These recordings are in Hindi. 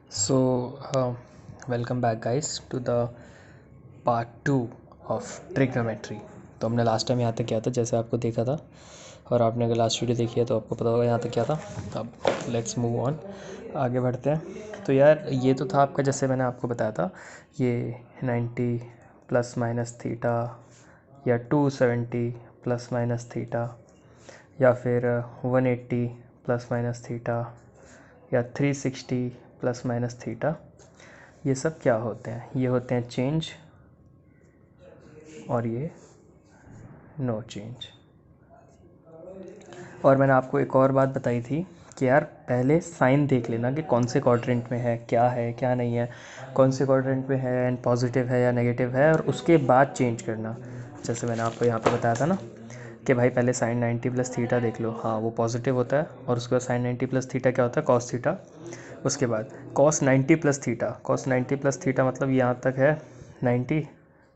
So, welcome back, guys, to the part 2 of trigonometry. तो हमने लास्ट टाइम यहाँ तक किया था, जैसे आपको देखा था, और आपने अगर लास्ट वीडियो देखी है तो आपको पता होगा यहाँ तक क्या था। अब लेट्स मूव ऑन, आगे बढ़ते हैं। तो यार ये तो था आपका, जैसे मैंने आपको बताया था, ये 90 प्लस माइनस थीटा, या 270 प्लस माइनस थीटा, या फिर 180 प्लस माइनस थीटा, या 360 प्लस माइनस थीटा। ये सब क्या होते हैं? ये होते हैं चेंज, और ये नो चेंज। और मैंने आपको एक और बात बताई थी कि यार पहले साइन देख लेना कि कौन से क्वाड्रेंट में है क्या नहीं है, कौन से क्वाड्रेंट में है एंड पॉजिटिव है या नेगेटिव है, और उसके बाद चेंज करना। जैसे मैंने आपको यहाँ पे बताया था ना कि भाई पहले साइन 90 प्लस थीटा देख लो, हाँ वो पॉजिटिव होता है, और उसके बाद साइन 90 प्लस थीटा क्या होता है? Cos theta. उसके बाद cos 90 plus theta, cos 90 plus theta मतलब यहाँ तक है 90,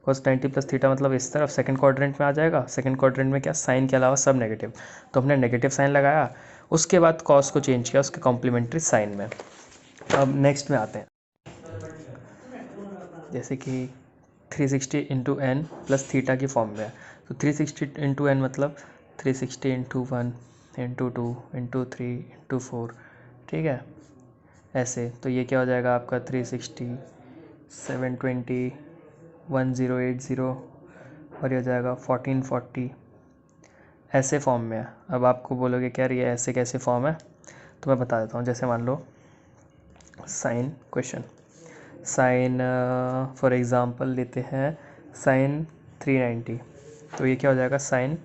कॉस 90 प्लस थीटा मतलब इस तरफ सेकंड क्वाड्रेंट में आ जाएगा। सेकंड क्वाड्रेंट में क्या? साइन के अलावा सब नेगेटिव, तो हमने नेगेटिव साइन लगाया, उसके बाद कॉस को चेंज किया उसके कॉम्प्लीमेंट्री साइन में। अब नेक्स्ट में आते हैं, जैसे कि 360 इंटू एन प्लस थीटा की फॉर्म में है। तो 360 इंटू एन मतलब 360 इंटू 1 इंटू 2 इंटू 3 इंटू 4, ठीक है, ऐसे। तो ये क्या हो जाएगा आपका? 360 720 1080, और ये हो जाएगा 1440, ऐसे फॉर्म में है। अब आपको बोलोगे क्या ये ऐसे कैसे फॉर्म है? तो मैं बता देता हूँ। जैसे मान लो sine question, sine for example लेते हैं साइन 390, तो ये क्या हो जाएगा? Sine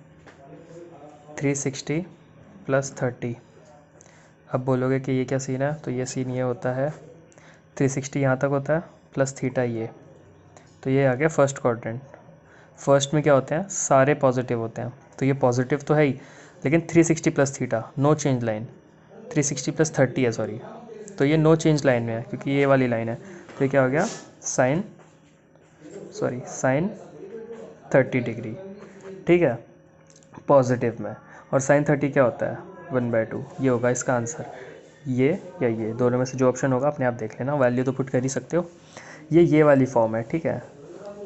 360 plus 30। अब बोलोगे कि ये क्या सीन है? तो ये सीन ये होता है 360 यहाँ तक होता है प्लस थीटा ये, तो ये आ गया फर्स्ट क्वाड्रेंट। फर्स्ट में क्या होते हैं? सारे पॉजिटिव होते हैं, तो ये पॉजिटिव तो है ही, लेकिन 360 plus theta no change line, 360 plus 30 है सॉरी, तो ये नो चेंज लाइन में है क्योंकि ये वाली लाइन है। तो ये क्या हो गया? साइन साइन 30 डिग्री, ठीक है, पॉजिटिव में। और साइन 30 क्या होता है? 1/2, ये होगा इसका आंसर। ये या ये दोनों में से जो ऑप्शन होगा अपने आप देख लेना, वैल्यू तो पुट कर ही सकते हो। ये वाली फॉर्म है, ठीक है।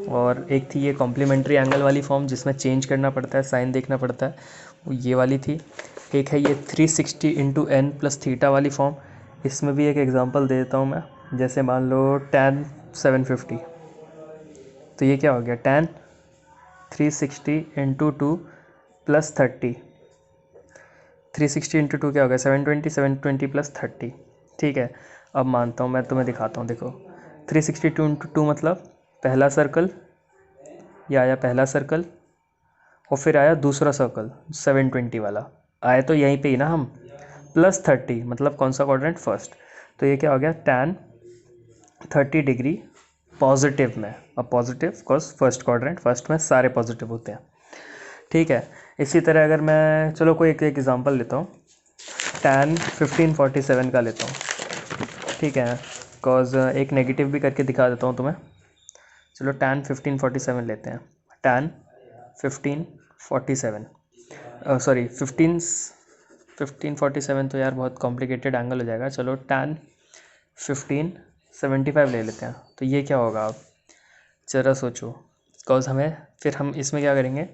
और एक थी ये कॉम्प्लीमेंट्री एंगल वाली फॉर्म जिसमें चेंज करना पड़ता है, साइन देखना पड़ता है, वो ये वाली थी। एक है ये 360 इंटू एन प्लस थीटा वाली फॉर्म। इसमें भी एक एग्जांपल दे देता हूँ मैं। जैसे मान लो tan 750, तो ये क्या हो गया? tan 360 इंटू 2 प्लस 30, 360 इंटू 2 क्या हो गया? 720, 720 प्लस 30, ठीक है। अब मानता हूँ, मैं तुम्हें दिखाता हूँ, देखो 362 इंटू 2 मतलब पहला सर्कल, ये आया पहला सर्कल, और फिर आया दूसरा सर्कल 720 वाला, आए तो यहीं पे ही ना हम, प्लस 30 मतलब कौन सा क्वाड्रेंट? फर्स्ट। तो ये क्या हो गया? tan 30 डिग्री पॉजिटिव में। अब positive cause first quadrant, first में सारे पॉजिटिव होते हैं, ठीक है। इसी तरह अगर मैं, चलो कोई एक एग्जांपल लेता हूँ, tan 1547 का लेता हूँ, ठीक है, कॉज एक नेगेटिव भी करके दिखा देता हूँ तुम्हें। चलो tan 1547 लेते हैं, tan 1547, सॉरी 1547 तो यार बहुत कॉम्प्लिकेटेड एंगल हो जाएगा। चलो tan 1575 ले लेते हैं। तो ये क्या होगा? आप ज़रा सोचो, बिकॉज हमें फिर हम इसमें क्या करेंगे,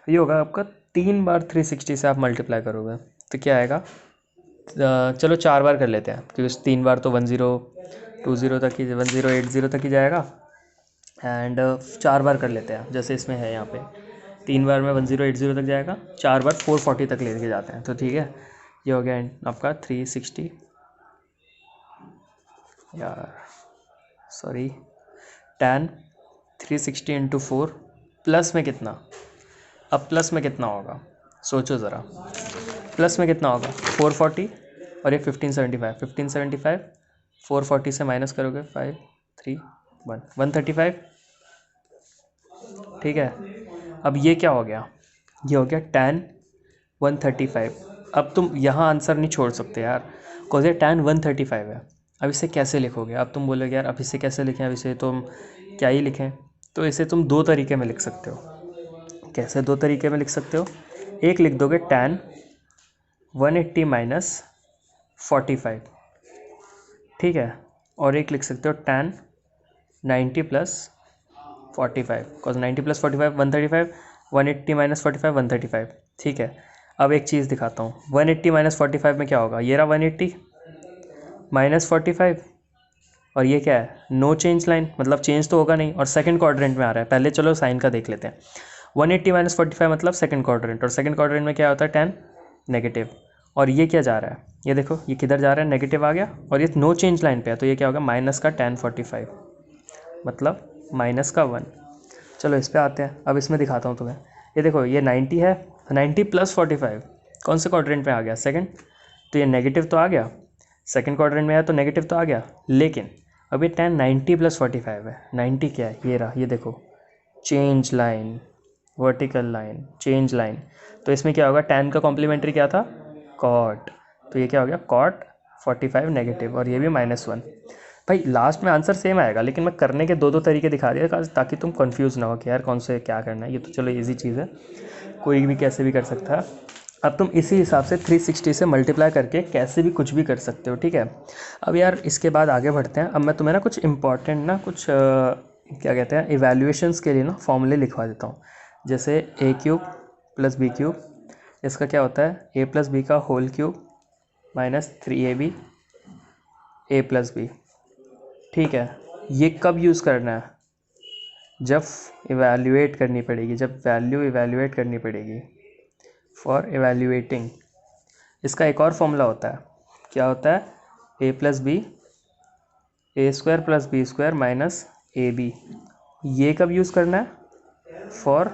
ये होगा आपका 3 बार 360 से आप मल्टीप्लाई करोगे तो क्या आएगा? चलो 4 बार कर लेते हैं, क्योंकि 3 बार तो 1020 तक ही, 1080 तक ही जाएगा, एंड 4 बार कर लेते हैं जैसे इसमें है यहाँ पे। 3 बार में 1080 तक जाएगा, 4 बार 440 तक लेके जाते हैं, तो ठीक है। ये हो गया आपका 360, यार सॉरी, tan 360 इंटू 4 प्लस में कितना? अब प्लस में कितना होगा? सोचो ज़रा, प्लस में कितना होगा? 440, और ये 1575, 440 से माइनस करोगे 5 3 1 135, ठीक है। अब ये क्या हो गया? ये हो गया tan 135। अब तुम यहाँ आंसर नहीं छोड़ सकते यार, बिकॉज ये tan 135 है। अब इसे कैसे लिखोगे? अब तुम बोलोगे यार अब इसे कैसे लिखें, अब इसे तुम क्या ही लिखें? तो इसे तुम दो तरीके में लिख सकते हो। कैसे दो तरीके में लिख सकते हो? एक लिख दोगे tan 180 माइनस 45, ठीक है, और एक लिख सकते हो tan 90 plus 45, because 90 plus 45 135, 180 minus 45 135। ठीक है, अब एक चीज़ दिखाता हूँ, 180 माइनस 45 में क्या होगा, ये रहा 180 माइनस 45, और ये क्या है, नो चेंज लाइन, मतलब चेंज तो होगा नहीं, और सेकंड क्वाड्रेंट में आ रहा है। पहले चलो साइन का देख लेते हैं। 180 माइनस 45 मतलब सेकंड क्वाड्रेंट, और सेकंड क्वाड्रेंट में क्या होता है, tan नेगेटिव, और ये क्या जा रहा है, ये देखो ये किधर जा रहा है, नेगेटिव आ गया, और ये नो चेंज लाइन पे है, तो ये क्या होगा, माइनस का tan 45, मतलब माइनस का 1। चलो इस पे आते हैं, अब इसमें दिखाता हूँ तुम्हें। ये देखो ये 90 है, 90 प्लस 45 कौन से क्वाड्रेंट में आ गया, सेकंड, तो ये नेगेटिव तो आ गया, सेकंड क्वाड्रेंट में है तो नेगेटिव तो आ गया, लेकिन अब ये tan 90 प्लस 45 है, 90 क्या है, ये रहा, ये देखो change line, vertical line, change line, तो इसमें क्या होगा, tan का कॉम्प्लीमेंट्री क्या था, cot, तो ये क्या हो गया cot 45 नेगेटिव, और ये भी -1। भाई लास्ट में आंसर सेम आएगा, लेकिन मैं करने के दो तरीके दिखा दिया ताकि तुम कंफ्यूज ना हो कि यार कौन से क्या करना है। ये तो चलो इजी चीज़ है, कोई भी कैसे भी कर सकता है। अब तुम इसी हिसाब से 360 से मल्टीप्लाई करके कैसे भी कुछ भी कर सकते हो, ठीक है। अब यार इसके बाद आगे बढ़ते हैं। अब मैं तुम्हें ना कुछ इंपॉर्टेंट ना कुछ क्या कहते हैं, इवैल्यूएशंस के लिए ना फॉर्मूले लिखवा देता हूँ। जैसे ए क्यूब प्लस बी क्यूब, इसका क्या होता है, ए प्लस बी का होल क्यूब माइनस 3ab ए प्लस बी। ठीक है, ये कब यूज़ करना है, जब इवैल्यूएट करनी पड़ेगी, जब वैल्यू इवैल्यूएट करनी पड़ेगी, फॉर इवैल्यूएटिंग। इसका एक और फॉर्मूला होता है, क्या होता है, A plus B A square plus B square minus A B. ये कब यूज़ करना है, फॉर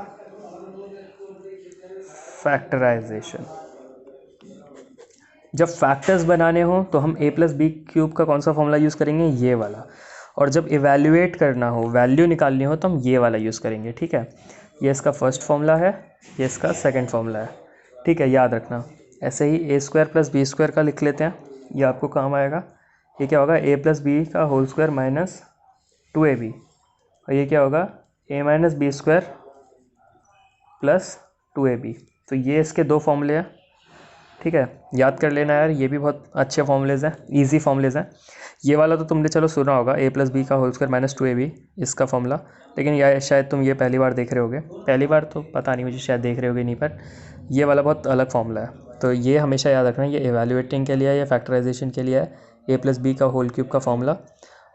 फैक्टराइजेशन। जब फैक्टर्स बनाने हो तो हम ए प्लस बी क्यूब का कौन सा फॉर्मूला यूज़ करेंगे, ये वाला, और जब इवैल्यूएट करना हो, वैल्यू निकालनी हो, तो हम ये वाला यूज़ करेंगे। ठीक है, ये इसका फर्स्ट फॉर्मूला है, ये इसका सेकंड फॉर्मूला है। ठीक है, याद रखना। ऐसे ही ए स्क्वायर प्लस बी स्क्वायर का लिख लेते हैं, ये आपको काम आएगा। ये क्या होगा, ए प्लस बी का होल स्क्वायर माइनस 2ab, और ये क्या होगा, A minus B square plus 2ab। तो ये इसके दो फॉर्मूले हैं। ठीक है, याद कर लेना यार, ये भी बहुत अच्छे फॉर्मूलेज़ हैं, इजी फॉर्मूलेज़ हैं। ये वाला तो तुमने चलो सुना होगा, ए प्लस बी का होल स्क्वायर माइनस 2ab, इसका फॉर्मूला, लेकिन यह शायद तुम ये पहली बार देख रहे होगे, पहली बार तो पता नहीं मुझे, शायद देख रहे होगे नहीं, पर ये वाला बहुत अलग फॉर्मूला है, तो ये हमेशा याद रखना। ये एवेल्यूएटिंग के लिए है, ये फैक्टराइजेशन के लिए है, ए प्लस बी का होल क्यूब का फॉर्मूला,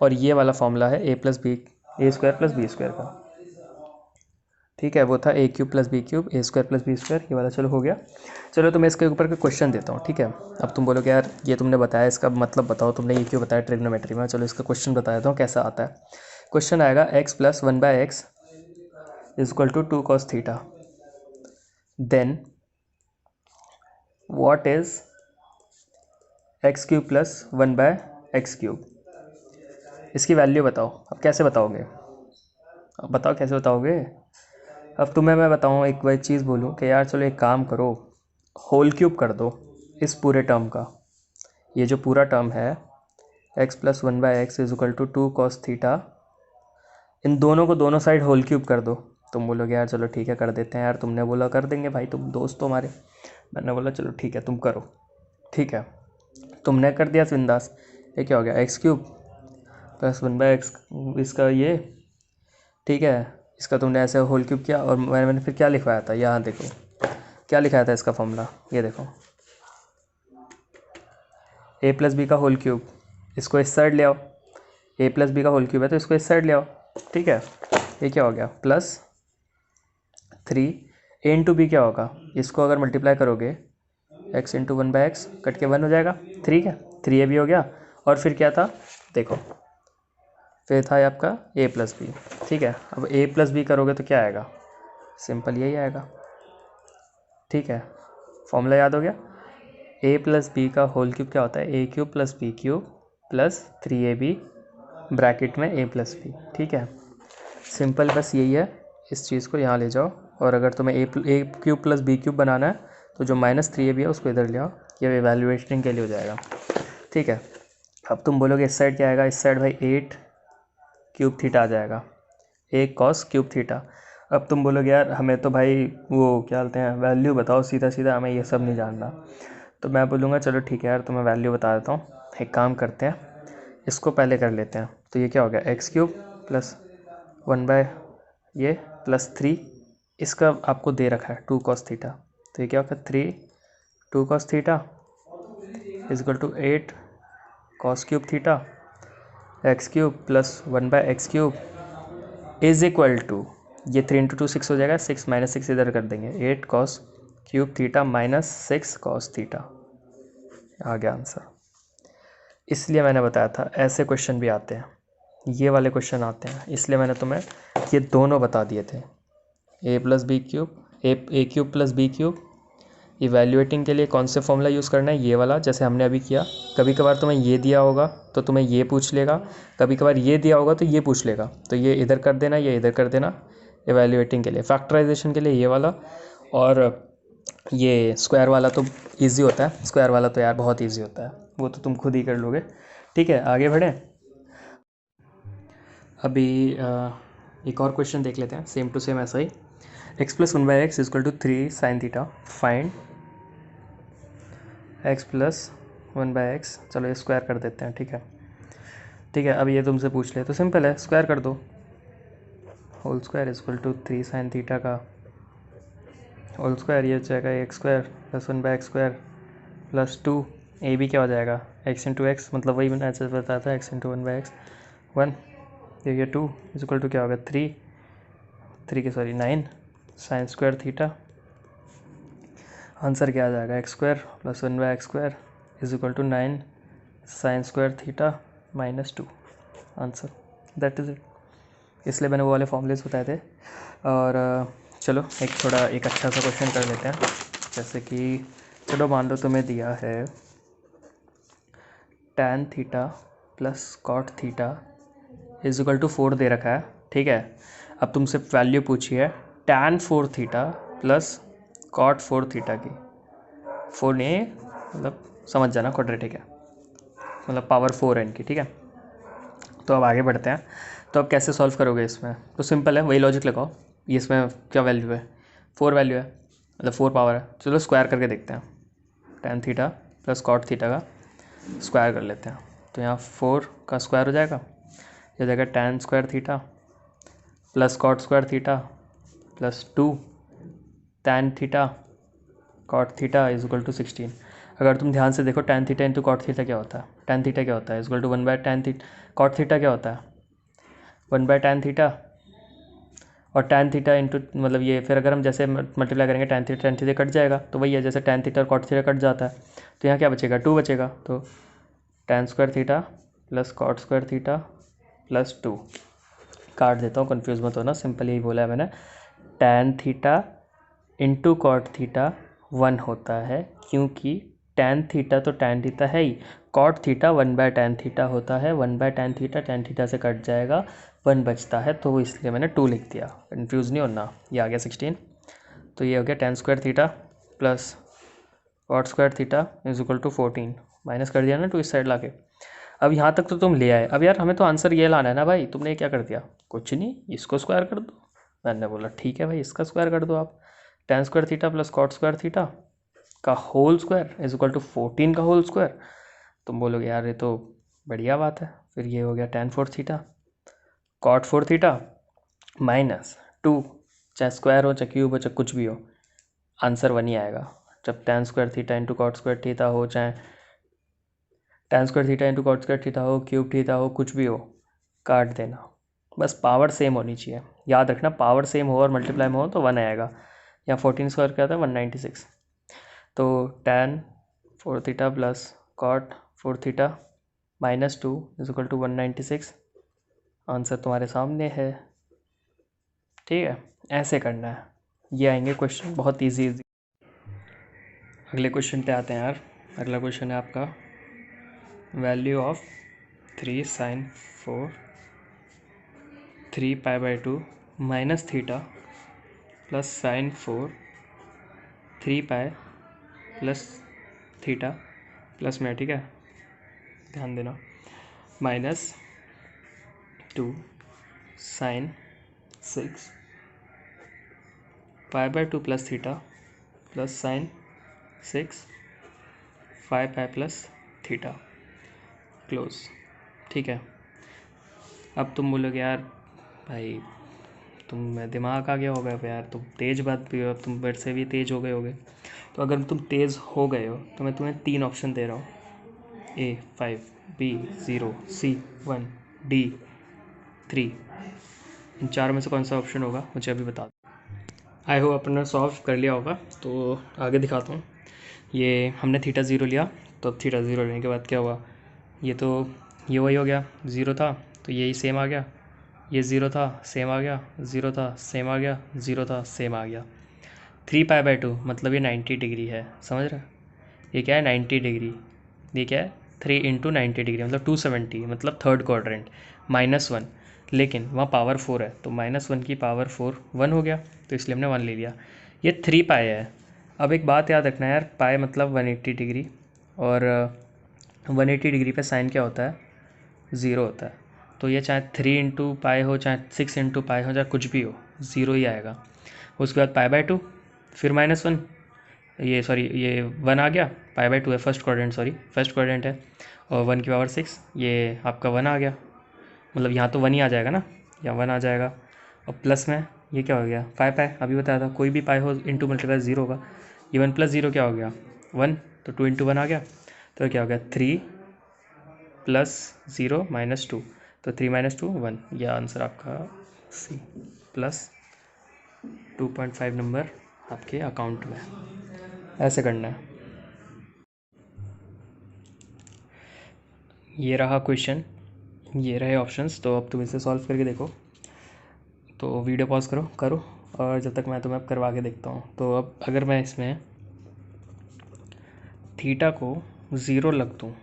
और ये वाला फॉर्मूला है A plus B A square plus B square का। ठीक है, वो था ए क्यूब प्लस बी क्यूब ए स्क्वायर प्लस बी स्क्वायर, ये वाला चलो हो गया। चलो तो मैं इसके ऊपर का क्वेश्चन देता हूँ। ठीक है, अब तुम बोलोगे यार ये तुमने बताया, इसका मतलब बताओ, तुमने ये क्यों बताया ट्रिग्नोमेट्री में। चलो इसका क्वेश्चन बता देता हूँ कैसा आता है। क्वेश्चन आएगा x plus 1/x is equal to 2 cos theta, then what is x cube plus 1/x cube. इसकी वैल्यू बताओ। अब कैसे बताओगे, अब बताओ कैसे बताओगे। अब तुम्हें मैं बताऊँ, एक वही चीज़ बोलूँ कि यार चलो एक काम करो, होल क्यूब कर दो इस पूरे टर्म का। ये जो पूरा टर्म है x plus 1/x is equal to 2 cos theta, इन दोनों को दोनों साइड होल क्यूब कर दो। तुम बोलोगे यार चलो ठीक है कर देते हैं यार, तुमने बोला कर देंगे भाई, तुम दोस्त हो हमारे। मैंने बोला चलो ठीक है तुम करो। ठीक है, तुमने कर दिया बिंदास। ये क्या हो गया, x क्यूब प्लस 1/x, इसका ये, ठीक है, इसका तुमने ऐसे होल क्यूब किया, और मैंने फिर क्या लिखवाया था, यहाँ देखो क्या लिखाया था इसका फॉर्मूला, ये देखो ए प्लस बी का होल क्यूब, इसको इस साइड ले आओ, ए प्लस बी का होल क्यूब है तो इसको इस साइड ले आओ। ठीक है, ये क्या हो गया, प्लस 3 ए इंटू बी क्या होगा, इसको अगर मल्टीप्लाई करोगे x इंटू 1/x कट के 1 हो जाएगा। ठीक है, 3ab हो गया, और फिर क्या था देखो, फिर था आपका a प्लस बी। ठीक है, अब a प्लस बी करोगे तो क्या आएगा, सिंपल यही आएगा। ठीक है, फॉर्मूला याद हो गया, a प्लस बी का होल क्यूब क्या होता है, a cube plus B cube plus 3ab bracket में a प्लस बी। ठीक है, सिंपल बस यही है, इस चीज़ को यहाँ ले जाओ, और अगर तुम्हें ए क्यूब प्लस बी क्यूब बनाना है तो जो -3ab है उसको इधर ले आओ, ये इवैल्यूएशन के लिए हो जाएगा। ठीक है, अब तुम बोलोगे इस साइड क्या आएगा, इस साइड भाई 8 क्यूब थीटा आ जाएगा, 1 cos क्यूब थीटा। अब तुम बोलोगे यार हमें तो भाई वो क्या बोलते हैं, वैल्यू बताओ सीधा सीधा, हमें ये सब नहीं जानना। तो मैं बोलूँगा चलो ठीक है यार तुम्हें वैल्यू बता देता हूँ। एक काम करते हैं, इसको पहले कर लेते हैं। तो ये क्या हो गया, एक्स क्यूब प्लस 1 बाय ये प्लस 3, इसका आपको दे रखा है 2 cos थीटा, तो ये क्या होगा 3 2 cos theta is equal to 8 cos cube theta x cube plus 1 by x cube is equal to, ये 3 इंटू 2 6 हो जाएगा, 6 माइनस 6 इधर कर देंगे, 8 cos cube theta minus 6 cos theta, आ गया आंसर। इसलिए मैंने बताया था ऐसे क्वेश्चन भी आते हैं, ये वाले क्वेश्चन आते हैं, इसलिए मैंने तुम्हें ये दोनों बता दिए थे, A plus B cube A cube plus B cube. Evaluating के लिए कौन से फॉर्मूला यूज़ करना है, ये वाला जैसे हमने अभी किया। कभी कभार तुम्हें ये दिया होगा तो तुम्हें ये पूछ लेगा, कभी कभार ये दिया होगा तो ये पूछ लेगा, तो ये इधर कर देना, ये इधर कर देना। इवैल्यूएटिंग के लिए फैक्टराइजेशन के लिए ये वाला, और ये स्क्वायर वाला तो ईजी होता है, स्क्वायर वाला तो यार बहुत ईजी होता है, वो तो तुम खुद ही कर लोगे। ठीक है, आगे बढ़ें। अभी एक और क्वेश्चन देख लेते हैं, सेम टू सेम ऐसा ही। x plus 1/x is equal to 3 sine theta, find x plus 1/x। चलो ये स्क्वायर कर देते हैं, ठीक है। ठीक है, अब ये तुमसे पूछ ले तो सिंपल है, स्क्वायर कर दो, whole square is equal to 3 sine theta का होल स्क्वायर, ये हो जाएगा x square plus 1/x square plus 2, ए भी क्या हो जाएगा x इंटू एक्स, मतलब वही मैंने ऐसे बताया था, x इंटू 1/x 1, ये 2 इजकल टू क्या होगा 3 के sorry 9 sine square theta. Answer क्या आ जाएगा, x square plus 1/x square is equal to 9 sine square theta minus 2, answer, that is it. इसलिए मैंने वो वाले फॉर्मूलेस बताए थे। और चलो एक अच्छा सा क्वेश्चन कर लेते हैं, जैसे कि चलो मान लो तुम्हें दिया है tan theta plus cot theta is equal to 4 दे रखा है, ठीक है। अब तुमसे वैल्यू पूछी है tan 4 theta plus cot 4 theta की, 4 नहीं मतलब समझ जाना क्वाड्रेटिक है, मतलब पावर 4 है इनकी, ठीक है। तो अब आगे बढ़ते हैं, तो अब कैसे सॉल्व करोगे इसमें, तो सिंपल है, वही लॉजिक लगाओ। ये इसमें क्या वैल्यू है, 4 वैल्यू है, मतलब 4 पावर है। चलो स्क्वायर करके देखते हैं, tan theta plus cot theta का स्क्वायर कर लेते हैं। तो यहाँ 4 का स्क्वायर हो जाएगा, ये हो जाएगा tan square theta plus cot square theta plus 2 tan theta cot theta is equal to 16। अगर तुम ध्यान से देखो tan theta into cot theta क्या होता है, tan थीटा क्या होता है, is equal to 1/tan theta, cot theta क्या होता है 1/tan थीटा, और tan थीटा इंटू मतलब ये, फिर अगर हम जैसे मल्टीप्लाई करेंगे tan थीटा कट जाएगा, तो वही है जैसे tan थीटा और कॉट थीटा कट जाता है, तो यहाँ क्या बचेगा 2 बचेगा। तो tan square theta plus cot square theta plus 2, काट देता हूँ, कन्फ्यूज़ मत होना, सिंपल यही बोला है मैंने, tan theta into cot theta 1 होता है, क्योंकि tan थीटा तो tan थीटा है ही, कॉट थीटा 1/tan थीटा होता है, 1/tan थीटा tan थीटा से कट जाएगा, 1 बचता है, तो इसलिए मैंने 2 लिख दिया, कन्फ्यूज़ नहीं होना। ये आ गया 16, तो ये हो गया tan square theta plus cot square theta is equal to 14, minus कर दिया ना 2 इस साइड लाके। अब यहाँ तक तो तुम ले आए, अब यार हमें तो आंसर ये लाना है ना भाई, तुमने क्या कर दिया, कुछ नहीं, इसको स्क्वायर कर दो। मैंने बोला ठीक है भाई, इसका स्क्वायर कर दो आप, tan square theta plus cot square theta का whole square is equal to 14 का होल स्क्वायर। तुम बोलोगे यार ये तो बढ़िया बात है, फिर ये हो गया tan 4 theta cot 4 theta minus 2, चाहे स्क्वायर हो चाहे क्यूब हो चाहे कुछ भी हो, आंसर 1 ही आएगा। जब tan square theta into cot square theta हो, चाहे tan square theta into cot square theta हो, क्यूब थीटा हो, कुछ भी हो, काट देना, बस पावर सेम होनी चाहिए, याद रखना पावर सेम हो और मल्टीप्लाई में हो तो 1 आएगा। यहाँ 14 स्क्वायर क्या था 196, तो tan 4 theta plus cot 4 theta minus 2 is equal to 196, answer तुम्हारे सामने है, ठीक है। ऐसे करना है, ये आएंगे क्वेश्चन बहुत इजी। अगले क्वेश्चन पे आते हैं यार। अगला क्वेश्चन है आपका value of 3 sine 4 3 pi by 2 minus theta plus sine 4 3 pi plus theta plus में, ठीक है, ध्यान देना, minus 2 sine 6 pi by 2 plus theta plus sine 6 5 pi plus theta, close, ठीक है। अब तुम बोलोगे यार भाई तुम दिमाग आ गया होगा यार, तुम तेज़ बात भी हो, अब तुम मेरे से भी तेज़ हो गए होगे। तो अगर तुम तेज़ हो गए हो तो मैं तुम्हें 3 ऑप्शन दे रहा हूँ, A5, B0, C1, D3। इन 4 में से कौन सा ऑप्शन होगा मुझे अभी बता दो। आई होप अपने सॉल्व कर लिया होगा, तो आगे दिखाता हूँ। ये हमने थीटा ज़ीरो लिया, तो अब थीटा ज़ीरो लेने के बाद क्या हुआ, ये वही हो गया, ज़ीरो था तो यही सेम आ गया, ये ज़ीरो था सेम आ गया, ज़ीरो था सेम आ गया, ज़ीरो था सेम आ गया। 3π/2 मतलब ये 90 डिग्री है, समझ रहे? ये क्या है 90 डिग्री, ये क्या है 3 इंटू 90 डिग्री मतलब 270, मतलब थर्ड क्वाड्रेंट, -1। लेकिन वहाँ पावर 4 है तो -1 की पावर 4 1 हो गया, तो इसलिए हमने 1 ले लिया। ये 3π है। अब एक बात याद रखना यार, पाई मतलब 180 डिग्री, और 180 डिग्री पे साइन क्या होता है, ज़ीरो होता है। तो ये चाहे 3 इंटू पाई हो, चाहे 6 इंटू पाई हो, चाहे कुछ भी हो, ज़ीरो ही आएगा। उसके बाद π/2, फिर -1, ये सॉरी ये 1 आ गया, π/2 है फर्स्ट क्वाड्रेंट है, और 1 की पावर 6, ये आपका 1 आ गया, मतलब यहाँ तो 1 ही आ जाएगा ना, यहाँ 1 आ जाएगा। और प्लस में ये क्या हो गया 5π, अभी बताया था कोई भी पाई हो इंटू मल्टीप्लाई ज़ीरो होगा। ये 1 + 0 क्या हो गया 1, तो 2 इंटू 1 आ गया, तो क्या हो गया 3 + 0 - 2, तो 3 - 2 1, यह आंसर आपका सी प्लस 2.5 नंबर आपके अकाउंट में। ऐसे करना है। ये रहा क्वेश्चन, ये रहे ऑप्शंस, तो अब तुम इसे सॉल्व करके देखो। तो वीडियो पॉज करो और जब तक मैं तुम्हें अब करवा के देखता हूँ। तो अब अगर मैं इसमें थीटा को ज़ीरो रख दूँ,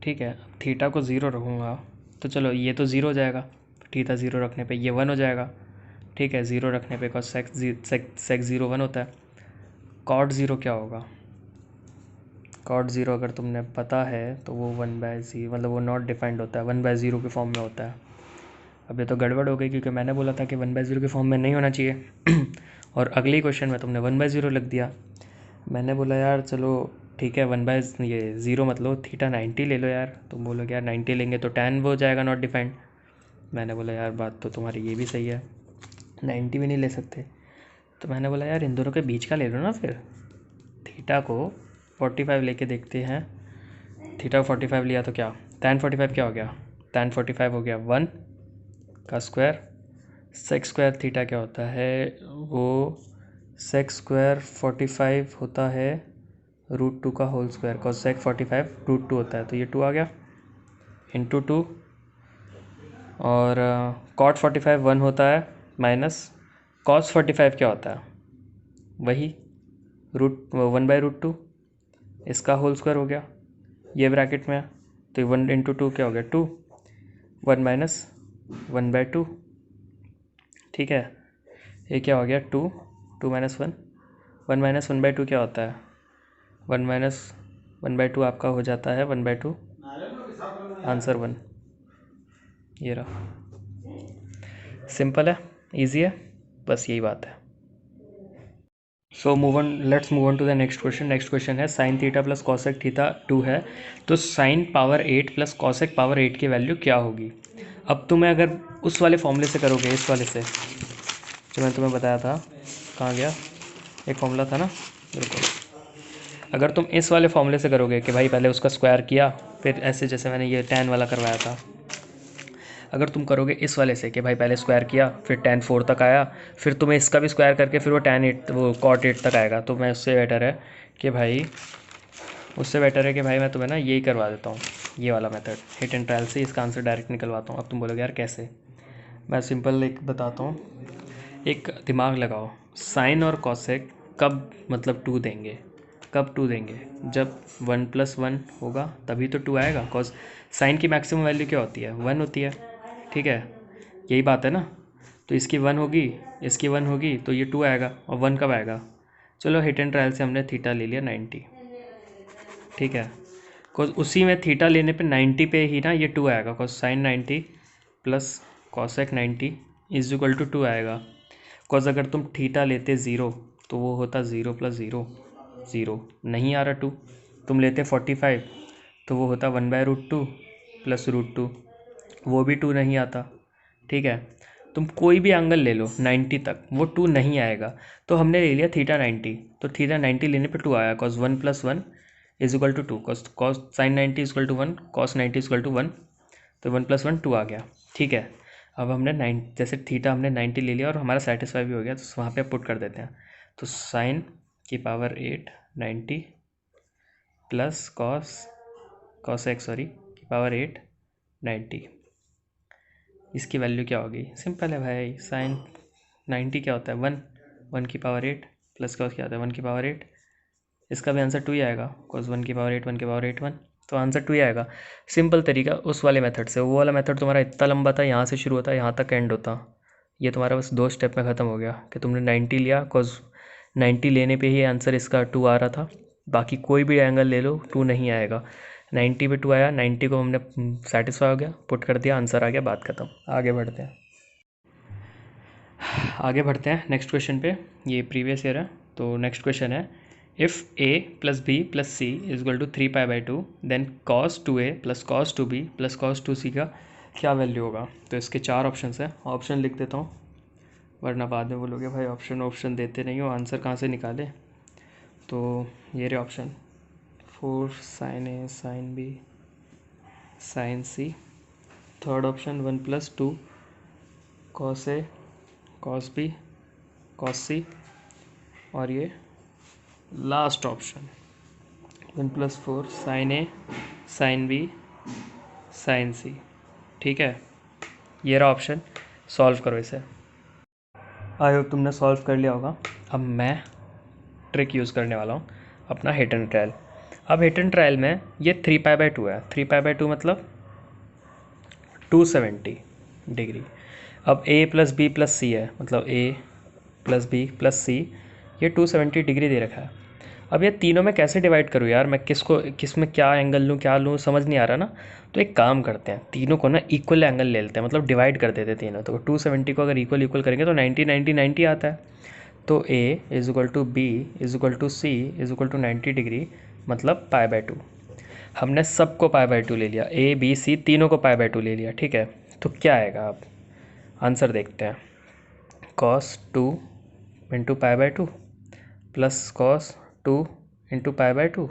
ठीक है, थीटा को ज़ीरो रखूँगा तो चलो ये तो ज़ीरो हो जाएगा, थीटा ज़ीरो रखने पे ये 1 हो जाएगा, ठीक है, ज़ीरो रखने पे cos सेक ज़ीरो 1 होता है। कॉट ज़ीरो क्या होगा, कॉट ज़ीरो अगर तुमने पता है तो वो 1/0 मतलब वो नॉट डिफाइंड होता है, 1/0 के फॉर्म में होता है। अब ये तो गड़बड़ हो गई क्योंकि मैंने बोला था कि 1/0 के फॉर्म में नहीं होना चाहिए और अगले क्वेश्चन में तुमने 1/0 लिख दिया। मैंने बोला यार चलो ठीक है, 1/0 मतलब थीटा 90 ले लो यार, तुम बोलोगे यार 90 लेंगे तो tan वो हो जाएगा नॉट डिफाइंड। मैंने बोला यार बात तो तुम्हारी ये भी सही है, 90 भी नहीं ले सकते, तो मैंने बोला यार इन दोनों के बीच का ले लो ना, फिर थीटा को 45 लेके देखते हैं। थीटा 45 लिया तो क्या tan 45 क्या हो गया, tan 45 हो गया 1 का स्क्वायर, सेक स्क्वायर थीटा क्या होता है, वो सेक स्क्वायर 45 होता है √2 का होल स्क्वायर, cos सेक 45 √2 होता है, तो ये 2 आ गया इंटू 2, और cot 45 1 होता है माइनस cos 45 क्या होता है, वही √1/√2, इसका होल स्क्वायर हो गया, ये ब्रैकेट में है, तो 1 इंटू 2 क्या हो गया 2, 1 माइनस 1/2, ठीक है, ये क्या हो गया 2, 2 माइनस 1, 1 माइनस 1/2 क्या होता है, 1 माइनस 1/2 आपका हो जाता है 1/2, आंसर 1, ये रहा। सिंपल है, इजी है, बस यही बात है। So let's move on to the next question. Next question है sine theta plus cosec theta 2 है, तो sine power 8 plus cosec power 8 की वैल्यू क्या होगी। अब तुम्हें अगर उस वाले फॉर्मूले से करोगे, इस वाले से जो मैंने तुम्हें बताया था, कहाँ गया एक फॉर्मूला था ना, बिल्कुल, अगर तुम इस वाले फॉर्मूले से करोगे कि भाई पहले उसका स्क्वायर किया, फिर ऐसे जैसे मैंने ये tan वाला करवाया था, अगर तुम करोगे इस वाले से कि भाई पहले स्क्वायर किया फिर tan 4 तक आया, फिर तुम्हें इसका भी स्क्वायर करके फिर वो tan 8 वो cot 8 तक आएगा, तो मैं उससे बेटर है कि भाई मैं तुम्हें ना यही करवा देता हूँ, ये वाला मेथड हिट एंड ट्रायल से इसका आंसर डायरेक्ट निकलवाता हूँ। अब तुम बोलोगे यार कैसे, मैं सिंपल एक बताता हूँ, एक दिमाग लगाओ, साइन और कॉसेक कब मतलब 2 देंगे, कब 2 देंगे, जब 1 + 1 होगा तभी तो 2 आएगा, कॉज साइन की मैक्सिमम वैल्यू क्या होती है 1 होती है, ठीक है, यही बात है ना, तो इसकी 1 होगी, इसकी 1 होगी, तो ये 2 आएगा, और 1 कब आएगा, चलो हिट एंड ट्रायल से हमने थीटा ले लिया 90, ठीक है, कॉज उसी में थीटा लेने पे 90 पे ही ना ये 2 आएगा, cause sine 90 plus cosec 90 is equal to 2 आएगा, कॉज अगर तुम थीटा लेते 0 तो वो होता 0 + 0 0, नहीं आ रहा 2, तुम लेते 45 तो वो होता 1/√2 प्लस √2, वो भी 2 नहीं आता। ठीक है, तुम कोई भी एंगल ले लो 90 तक, वो 2 नहीं आएगा। तो हमने ले लिया थीटा 90, तो थीटा 90 लेने पे 2 आया। cos 1 + 1 = 2, cos sin 90 = 1, cos 90 = 1, तो 1 + 1 2 आ गया। ठीक है, अब हमने जैसे थीटा हमने 90 ले लिया और हमारा सेटिस्फाई भी हो गया, तो वहाँ पे पुट कर देते हैं। तो sin की पावर 8 90 प्लस cos x की पावर 8 90, इसकी वैल्यू क्या होगी? सिंपल है भाई, साइन 90 क्या होता है? 1 की पावर 8 प्लस कॉस क्या होता है? 1 की पावर 8, इसका भी आंसर 2 ही आएगा। कॉस 1 की पावर 8 1 की पावर 8 1, तो आंसर 2 ही आएगा। सिंपल तरीका उस वाले मेथड से। वो वाला मेथड तुम्हारा इतना लंबा था, यहाँ से शुरू होता यहाँ तक एंड होता। ये तुम्हारा बस 2 स्टेप में ख़त्म हो गया कि तुमने 90 लिया, कॉस 90 लेने पे ही आंसर इसका 2 आ रहा था। बाकी कोई भी एंगल ले लो 2 नहीं आएगा। 90 पे 2 आया, 90 को हमने सेटिस्फाई हो गया, पुट कर दिया, आंसर आ गया, बात खत्म। आगे बढ़ते हैं नेक्स्ट क्वेश्चन पे। ये प्रीवियस ईयर है, तो नेक्स्ट क्वेश्चन है, if a + b + c = 3π/2 then cos 2a + cos 2b + cos 2c का क्या वैल्यू होगा? तो इसके 4 ऑप्शन है, ऑप्शन लिख देता हूँ वरना बाद में बोलोगे भाई ऑप्शन देते नहीं हो, आंसर कहाँ से निकाले। तो ये रहे option, 4 sin a sin b sin c, third option 1 + 2 cos a cos b cos c, और ये last option 1 + 4 sin a sin b sin c। ठीक है, ये रहा ऑप्शन, सॉल्व करो इसे। आई होप तुमने सॉल्व कर लिया होगा। अब मैं ट्रिक यूज़ करने वाला हूँ, अपना हिट एंड ट्रायल। अब हिट एंड ट्रायल में ये 3π/2 है, 3π/2 मतलब 270 डिग्री। अब a + b + c है, मतलब a + b + c, ये 270 डिग्री दे रखा है। अब ये तीनों में कैसे डिवाइड करूँ यार, मैं किस में क्या एंगल लूँ, क्या लूँ, समझ नहीं आ रहा ना। तो एक काम करते हैं, तीनों को ना इक्वल एंगल ले लेते हैं, मतलब डिवाइड कर देते हैं तीनों। तो 270 को अगर इक्वल करेंगे तो 90 90 90 आता है। तो a = b = c = 90 डिग्री, मतलब π/2। हमने सबको π/2 ले लिया, a b c तीनों को π/2 ले लिया। ठीक है, तो क्या आएगा? अब आंसर देखते हैं। cos 2 × π/2 plus cos 2 × π/2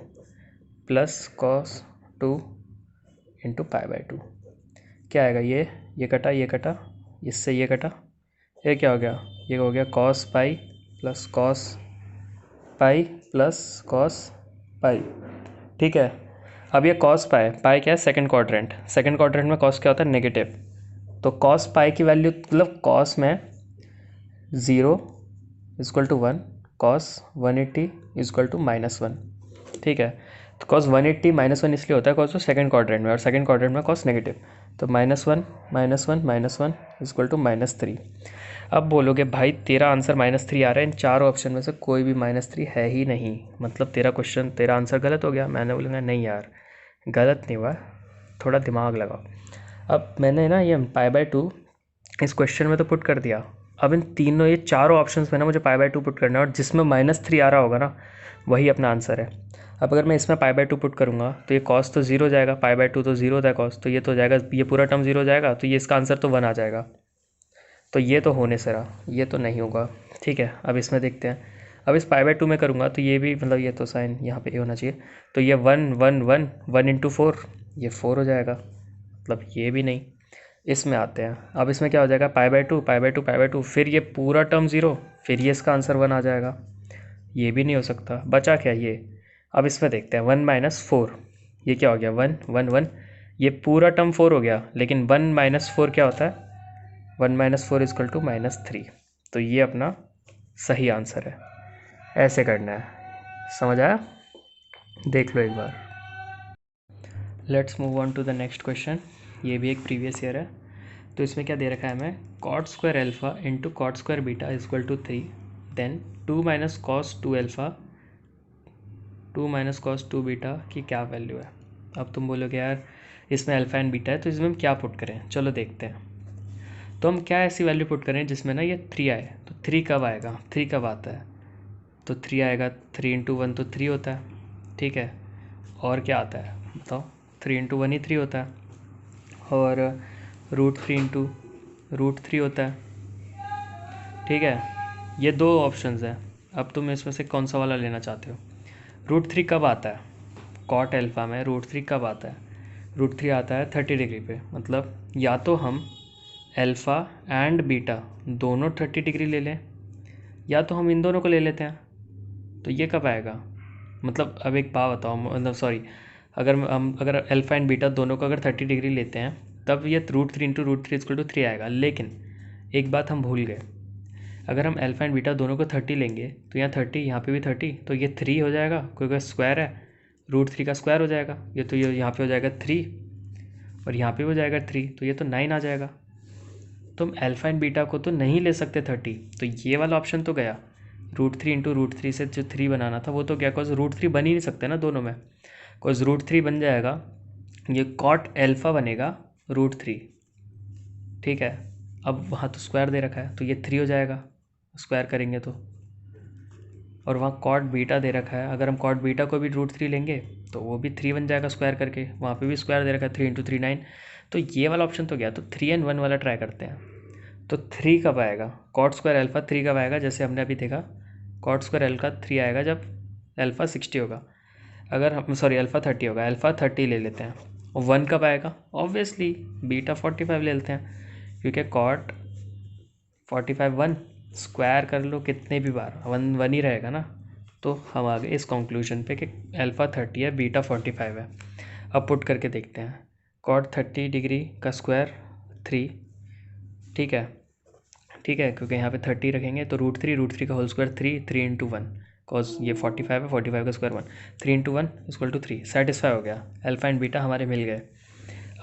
plus cos 2 × पा/2, क्या आएगा? ये कटा, इससे ये कटा, ये क्या हो गया? ये हो गया cos pi plus cos pi plus cos पाई। ठीक है, अब ये cos पाई क्या है? सेकंड क्वाड्रेंट में cos क्या होता है? नेगेटिव। तो cos पाई की वैल्यू, मतलब cos में 0 = 1, cos 180 = -1। ठीक है, तो cos 180 -1 इसलिए होता है cos सेकंड क्वाड्रेंट में, और सेकंड क्वाड्रेंट में cos नेगेटिव। तो -1 -1 -3। अब बोलोगे भाई तेरा आंसर -3 आ रहा है, इन चारों ऑप्शन में से कोई भी -3 है ही नहीं, मतलब तेरा आंसर गलत हो गया। मैंने बोलूँगा नहीं यार, गलत नहीं हुआ, थोड़ा दिमाग लगाओ। अब मैंने ना ये π/2 इस क्वेश्चन में तो पुट कर दिया। अब इन तीनों, ये चारों ऑप्शंस में ना मुझे π/2 पुट करना है, और जिसमें -3 आ रहा होगा ना वही अपना आंसर है। अब अगर मैं इसमें π/2 पुट करूँगा तो ये cos तो 0 हो जाएगा, π/2 तो 0 होता है cos, तो ये तो हो जाएगा, ये पूरा टर्म 0 हो जाएगा, तो ये इसका आंसर तो 1 आ जाएगा। तो ये तो होने से रहा, ये तो नहीं होगा। ठीक है, अब इसमें देखते हैं। अब इस π/2 में करूँगा तो ये भी, मतलब ये तो साइन यहाँ पे ए होना चाहिए, तो ये 1 1 1 1 × 4, ये 4 हो जाएगा, मतलब ये भी नहीं। इसमें आते हैं, अब इसमें क्या हो जाएगा? π/2 फिर ये पूरा टर्म 0, फिर ये इसका आंसर 1 आ जाएगा, ये भी नहीं हो सकता। बचा क्या? ये। अब इसमें देखते हैं 1 - 4, ये क्या हो गया? 1 1 1, ये पूरा टर्म 4 हो गया, लेकिन 1 - 4 क्या होता है? 1 - 4 = -3। तो ये अपना सही आंसर है। ऐसे करना है, समझ आया? देख लो एक बार। Let's move on to the next question. ये भी एक प्रीवियस ईयर है, तो इसमें क्या दे रखा है हमें? cot square alpha × cot square beta = 3, then 2 - cos 2 alpha 2 - cos 2 beta की क्या वैल्यू है? अब तुम बोलोगे यार इसमें अल्फ़ा एंड बीटा है, तो इसमें हम क्या पुट करें? चलो देखते हैं। तो हम क्या ऐसी वैल्यू पुट करें जिसमें ना ये 3 आए? तो 3 कब आएगा? 3 कब आता है? तो 3 आएगा, 3 × 1 तो 3 होता है। ठीक है, और क्या आता है बताओ? 3 × 1 ही 3 होता है। और √3 इंटू √3 होता है। ठीक है, ये दो ऑप्शंस हैं। अब तुम इसमें से कौन सा वाला लेना चाहते हो? √3 कब आता है? कॉट एल्फ़ा में √3 कब आता है? √3 आता है 30 डिग्री पे। मतलब या तो हम अल्फ़ा एंड बीटा दोनों 30 डिग्री ले लें, या तो हम इन दोनों को ले लेते हैं। तो ये कब आएगा? मतलब अब एक बात बताओ, मतलब सॉरी, अगर अल्फ़ा एंड बीटा दोनों को अगर 30 डिग्री लेते हैं तब ये √3 इंटू √3 इक्वल टू 3 आएगा। लेकिन एक बात हम भूल गए, अगर हम अल्फ़ा एंड बीटा दोनों को 30 लेंगे तो यहाँ 30, यहाँ पे भी 30, तो ये 3 हो जाएगा, क्योंकि स्क्वायर है, √3 का स्क्वायर हो जाएगा। ये तो ये यहाँ पे हो जाएगा 3 और यहाँ पे हो जाएगा 3, तो ये तो 9 आ जाएगा। तो हम अल्फ़ा एंड बीटा को तो नहीं ले सकते 30, तो ये वाला ऑप्शन तो गया। √3 इंटू √3 से जो 3 बनाना था वो तो क्या, कॉज √3 बन ही नहीं सकते ना दोनों में। कॉज √3 बन जाएगा, ये कॉट एल्फ़ा बनेगा √3। ठीक है, अब वहाँ तो स्क्वायर दे रखा है तो ये 3 हो जाएगा स्क्वायर करेंगे तो, और वहाँ कॉट बीटा दे रखा है, अगर हम कॉट बीटा को भी √3 लेंगे तो वो भी 3 बन जाएगा स्क्वायर करके, वहाँ पे भी स्क्वायर दे रखा है 3 इंटू 3 9। तो ये वाला ऑप्शन तो गया। तो 3 and 1 वाला ट्राई करते हैं। तो 3 कब आएगा? कॉट स्क्वायर अल्फ़ा 3 कब आएगा? जैसे हमने अभी देखा, कॉट स्क्वायर अल्फ़ा 3 आएगा जब अल्फ़ा 60 होगा, अगर हम सॉरी अल्फ़ा 30 होगा, अल्फ़ा 30 ले लेते हैं। और 1 कब आएगा? ऑब्वियसली बीटा 45 ले लेते हैं, क्योंकि कॉट 45 1 स्क्वायर कर लो कितने भी बार 1 ही रहेगा ना। तो हम आ गए इस कंक्लूजन पे कि अल्फ़ा 30 है, बीटा 45 है। अब पुट करके देखते हैं। कॉट 30 डिग्री का स्क्वायर 3, ठीक है, ठीक है, क्योंकि यहाँ पे 30 रखेंगे तो √3 का होल स्क्वायर 3 इंटू 1, कॉज ये 45 है, 45 का square 1, 3 into 1 equal to 3। Satisfy हो गया, अल्फ़ा एंड बीटा हमारे मिल गए।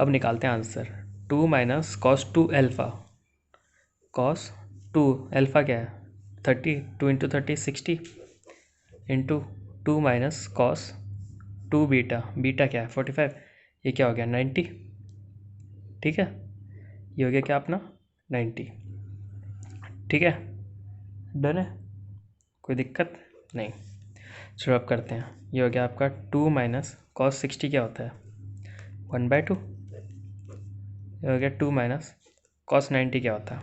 अब निकालते हैं answer. 2 minus cos 2 alpha, cos 2 alpha क्या है 30, 2 into 30 60 into 2 minus cos 2 beta, beta क्या है 45, ये क्या हो गया 90। ठीक है, ये हो गया क्या अपना 90। ठीक है, डन है, कोई दिक्कत नहीं। चलो अब करते हैं। ये हो गया आपका 2 माइनस कॉस 60 क्या होता है 1/2। ये हो गया 2 माइनस कॉस 90 क्या होता है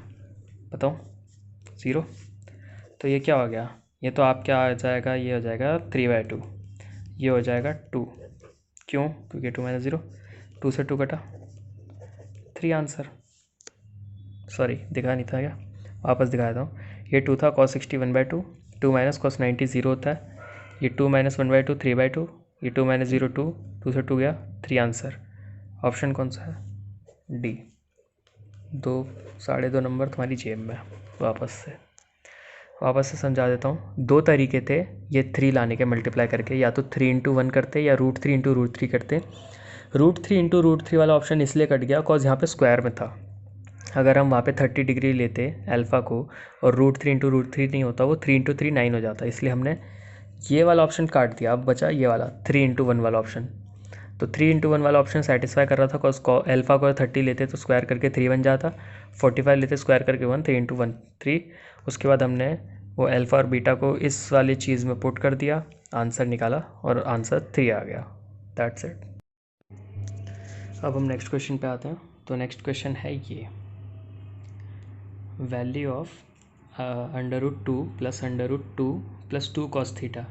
बताओ 0। तो ये क्या हो गया, ये तो आप क्या आ जाएगा, ये हो जाएगा 3/2, ये हो जाएगा 2। क्यों? क्योंकि 2 माइनस 0, 2 से 2 कटा 3 आंसर। सॉरी दिखा नहीं था क्या, वापस दिखा देता हूँ। ये 2 था कॉस 60 1/2, 2 माइनस कॉस 90 0 होता है, ये 2 माइनस 1/2 3/2, ये 2 माइनस 0 2, 2 से 2 गया 3 आंसर। ऑप्शन कौन सा है? डी। 2 2.5 नंबर तुम्हारी जेब में। वापस से समझा देता हूँ। दो तरीके थे ये 3 लाने के मल्टीप्लाई करके, या तो 3 इंटू 1 करते या √3 इंटू √3 करते। √3 इंटू √3 वाला ऑप्शन इसलिए कट गया कॉज यहाँ पे स्क्वायर में था। अगर हम वहाँ पे 30 डिग्री लेते अल्फ़ा को और √3 इंटू √3 नहीं होता, वो 3 इंटू 3 9 हो जाता, इसलिए हमने ये वाला ऑप्शन काट दिया। अब बचा ये वाला 3 इंटू 1 वाला ऑप्शन। तो 3 इंटू 1 वाला ऑप्शन सेटिस्फाई कर रहा था कॉज अल्फ़ा को 30 लेते तो स्क्वायर करके 3 बन जाता, 45 लेते स्क्वायर करके 1, 3 इंटू 1 3। उसके बाद हमने वो अल्फ़ा और बीटा को इस वाली चीज़ में पुट कर दिया, आंसर निकाला और आंसर 3 आ गया। That's it. अब हम नेक्स्ट क्वेश्चन पे आते हैं। तो नेक्स्ट क्वेश्चन है ये, value of √2 plus √2 plus 2 cos theta.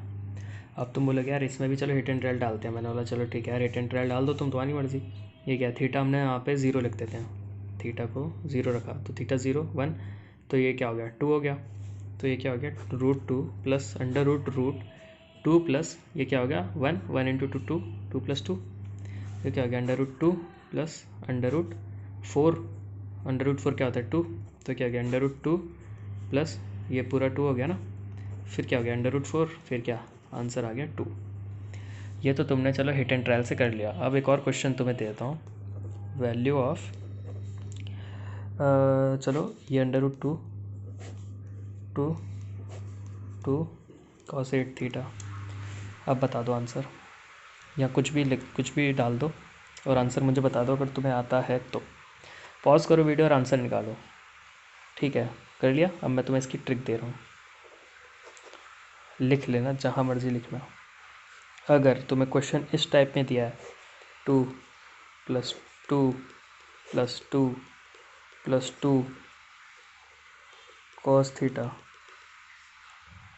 अब तुम बोलोगे यार इसमें भी चलो हिट एंड ट्रायल डालते हैं। मैंने बोला चलो ठीक है यार हिट एंड ट्रायल डाल दो, तुम तुम्हारी मर्जी। ये क्या, थीटा हमने यहाँ पे 0 लिख देते हैं, थीटा को 0 रखा तो थीटा 0 1, तो ये क्या हो गया 2 हो गया। तो ये क्या हो गया √2 प्लस √2 प्लस ये क्या हो गया 1, 1 इंटू 2 2 प्लस 2, ये क्या हो गया √2 प्लस √4, √4 क्या होता है 2, तो क्या हो गया √2 प्लस ये पूरा 2 हो गया ना, फिर क्या हो गया √4, फिर क्या आंसर आ गया 2। ये तो तुमने चलो हिट एंड ट्रायल से कर लिया। अब एक और क्वेश्चन तुम्हें देता हूँ, वैल्यू ऑफ चलो ये √2 2 cos 8 थीटा। अब बता दो आंसर, या कुछ भी डाल दो और आंसर मुझे बता दो अगर तुम्हें आता है तो। पॉज करो वीडियो और आंसर निकालो। ठीक है, कर लिया। अब मैं तुम्हें इसकी ट्रिक दे रहा हूँ, लिख लेना जहाँ मर्जी लिखना। अगर तुम्हें क्वेश्चन इस टाइप में दिया है 2 + 2 plus to cos theta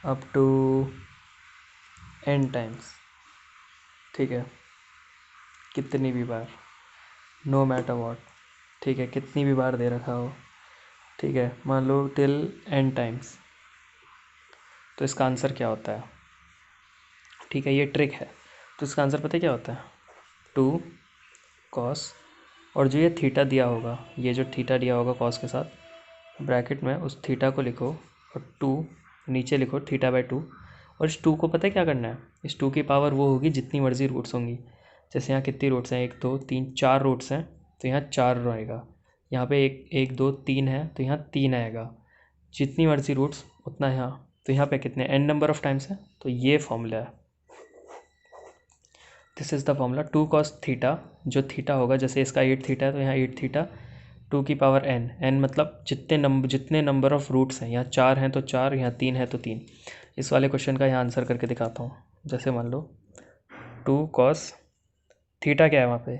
up to n times, ठीक है, कितनी भी बार, नो मैटर वॉट, ठीक है, कितनी भी बार दे रखा हो, ठीक है, मान लो टिल n टाइम्स। तो इसका आंसर क्या होता है, ठीक है, ये ट्रिक है। तो इसका आंसर पता है क्या होता है, 2 कॉस, और जो ये थीटा दिया होगा, ये जो थीटा दिया होगा कॉस के साथ, ब्रैकेट में उस थीटा को लिखो और 2 नीचे लिखो थीटा बाई 2। और इस 2 को पता है क्या करना है, इस 2 की पावर वो होगी जितनी मर्जी रूट्स होंगी। जैसे यहाँ कितनी रूट्स हैं, 1 2 3 4 रूट्स हैं, तो यहाँ 4 रहेगा। यहाँ पे 1 2 3 है, तो यहाँ 3 आएगा। जितनी मर्जी रूट्स उतना यहाँ, तो यहाँ पे कितने n नंबर ऑफ टाइम्स है, तो ये फॉर्मूला है। This is the formula 2 cos theta, जो थीटा होगा, जैसे इसका 8 थीटा है तो यहाँ 8 थीटा 2 की पावर n मतलब जितने नंबर ऑफ रूट्स हैं, यहाँ 4 हैं तो 4, यहाँ 3 है तो 3। इस वाले क्वेश्चन का यहाँ आंसर करके दिखाता हूँ। जैसे मान लो 2 कॉस थीटा क्या है वहाँ पे,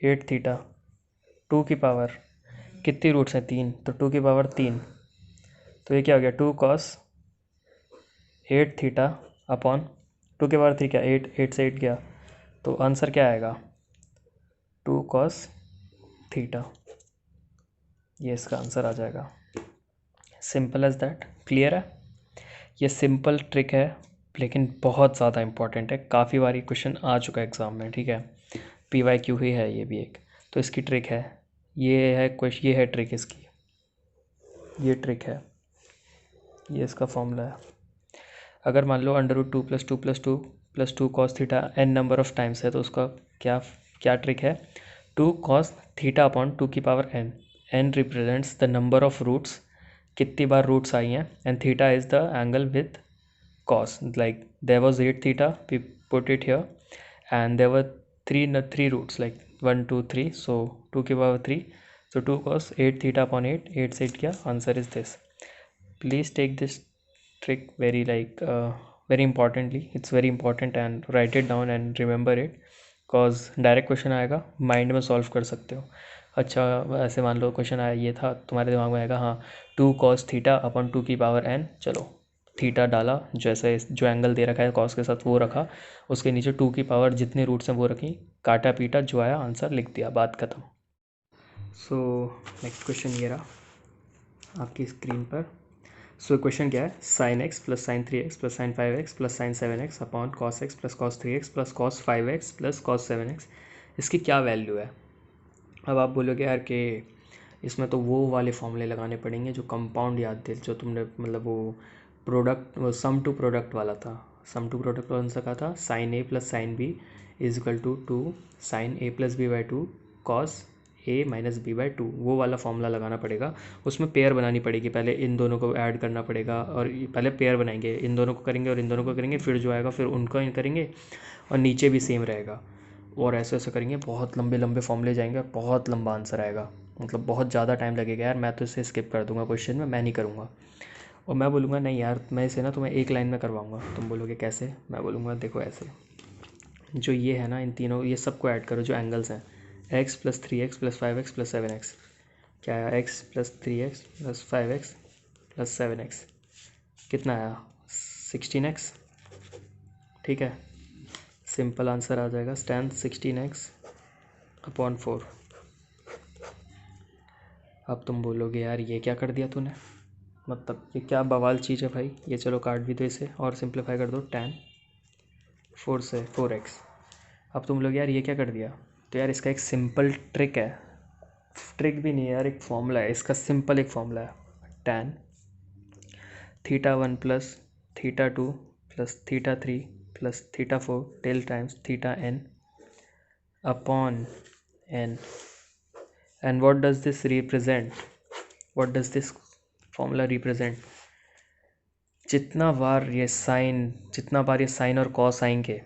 8 थीटा, 2 की पावर कितनी रूट्स हैं, 3, तो 2 की पावर 3, तो ये क्या हो गया 2 कॉस 8 थीटा अपॉन 2 की पावर 3 क्या, 8 से 8 गया, तो आंसर क्या आएगा 2 कॉस थीटा, ये इसका आंसर आ जाएगा। सिंपल एज दैट, क्लियर है। ये सिंपल ट्रिक है लेकिन बहुत ज़्यादा इंपॉर्टेंट है, काफ़ी बार ये क्वेश्चन आ चुका है एग्ज़ाम में, ठीक है, PYQ ही है ये भी एक, तो इसकी ट्रिक है, ये है क्वेश्चन, ये है ट्रिक इसकी, ये ट्रिक है, ये इसका फॉर्मूला है। अगर मान लो √2 + 2 + 2 + 2 cos theta n number of times है, तो उसका क्या क्या ट्रिक है, 2 कॉस थीटा अपॉन 2 की power n represents the number of roots, कितनी बार रूट्स आई हैं, and theta is the angle with cos, like there was 8 theta, we put it here, and there were three roots, like 1 2 3, so 2 की power 3, so 2 cos 8 theta upon 8, 8 से 8 क्या, answer is this. Please take this trick very very importantly, it's very important, and write it down and remember it, cause direct question आएगा, माइंड में सॉल्व कर सकते हो। अच्छा, ऐसे मान लो क्वेश्चन आया, ये था तुम्हारे दिमाग में आएगा, हाँ 2 cos थीटा अपॉन 2 की पावर n, चलो थीटा डाला, जैसे जो एंगल दे रखा है कॉस के साथ वो रखा, उसके नीचे 2 की पावर जितने रूट्स हैं वो रखी, काटा पीटा, जो आया आंसर लिख दिया, बात खत्म। सो नेक्स्ट क्वेश्चन ये रहा आपकी स्क्रीन पर। सो क्वेश्चन क्या है, sin x + sin 3x + sin 5x + sin 7x upon cos x + cos 3x + cos 5x + cos 7x, इसकी क्या वैल्यू है। अब आप बोलोगे यार कि इसमें तो वो वाले फॉर्मूले लगाने पड़ेंगे जो कंपाउंड याद थे, जो तुमने मतलब वो प्रोडक्ट, वो सम टू प्रोडक्ट वाला था। सम टू प्रोडक्ट कौन सा का था, sin a + sin b = 2 sin a + b/2 cos a - b/2, वो वाला फॉर्मूला लगाना पड़ेगा। उसमें पेयर बनानी पड़ेगी, पहले इन दोनों को ऐड करना पड़ेगा, और पहले पेयर बनाएंगे, इन दोनों को करेंगे और इन दोनों को करेंगे, फिर जो आएगा फिर उनको करेंगे, और नीचे भी सेम रहेगा, और ऐसे ऐसे करेंगे, बहुत लंबे लंबे फॉर्मूले जाएंगे और बहुत लंबा आंसर आएगा, मतलब बहुत ज़्यादा टाइम लगेगा यार, मैं तो इसे स्किप कर दूंगा क्वेश्चन में, मैं नहीं करूँगा। और मैं बोलूँगा नहीं यार, मैं इसे ना तुम्हें एक लाइन में करवाऊँगा, तुम बोलोगे कैसे, मैं बोलूँगा देखो ऐसे, जो ये है ना, इन तीनों ये सबको ऐड करो, जो एंगल्स हैं, x + 3x + 5x + 7x, क्या आया, x + 3x + 5x + 7x, कितना आया 16x, ठीक है, सिंपल आंसर आ जाएगा, tan 16x अपॉन 4। अब तुम बोलोगे यार ये क्या कर दिया तूने, मतलब ये क्या बवाल चीज़ है भाई, ये चलो काट भी दो इसे और सिंप्लीफाई कर दो, tan 4 से 4x। अब तुम लोग यार ये क्या कर दिया, तो यार इसका एक सिंपल ट्रिक है, ट्रिक भी नहीं है यार, एक फॉर्मूला है इसका, सिंपल एक फॉर्मूला है, tan θ1 + θ2 + θ3 + θ4 till times θn upon n, and what does this represent, what does this formula represent, जितना बार ये साइन और कॉस आएंगे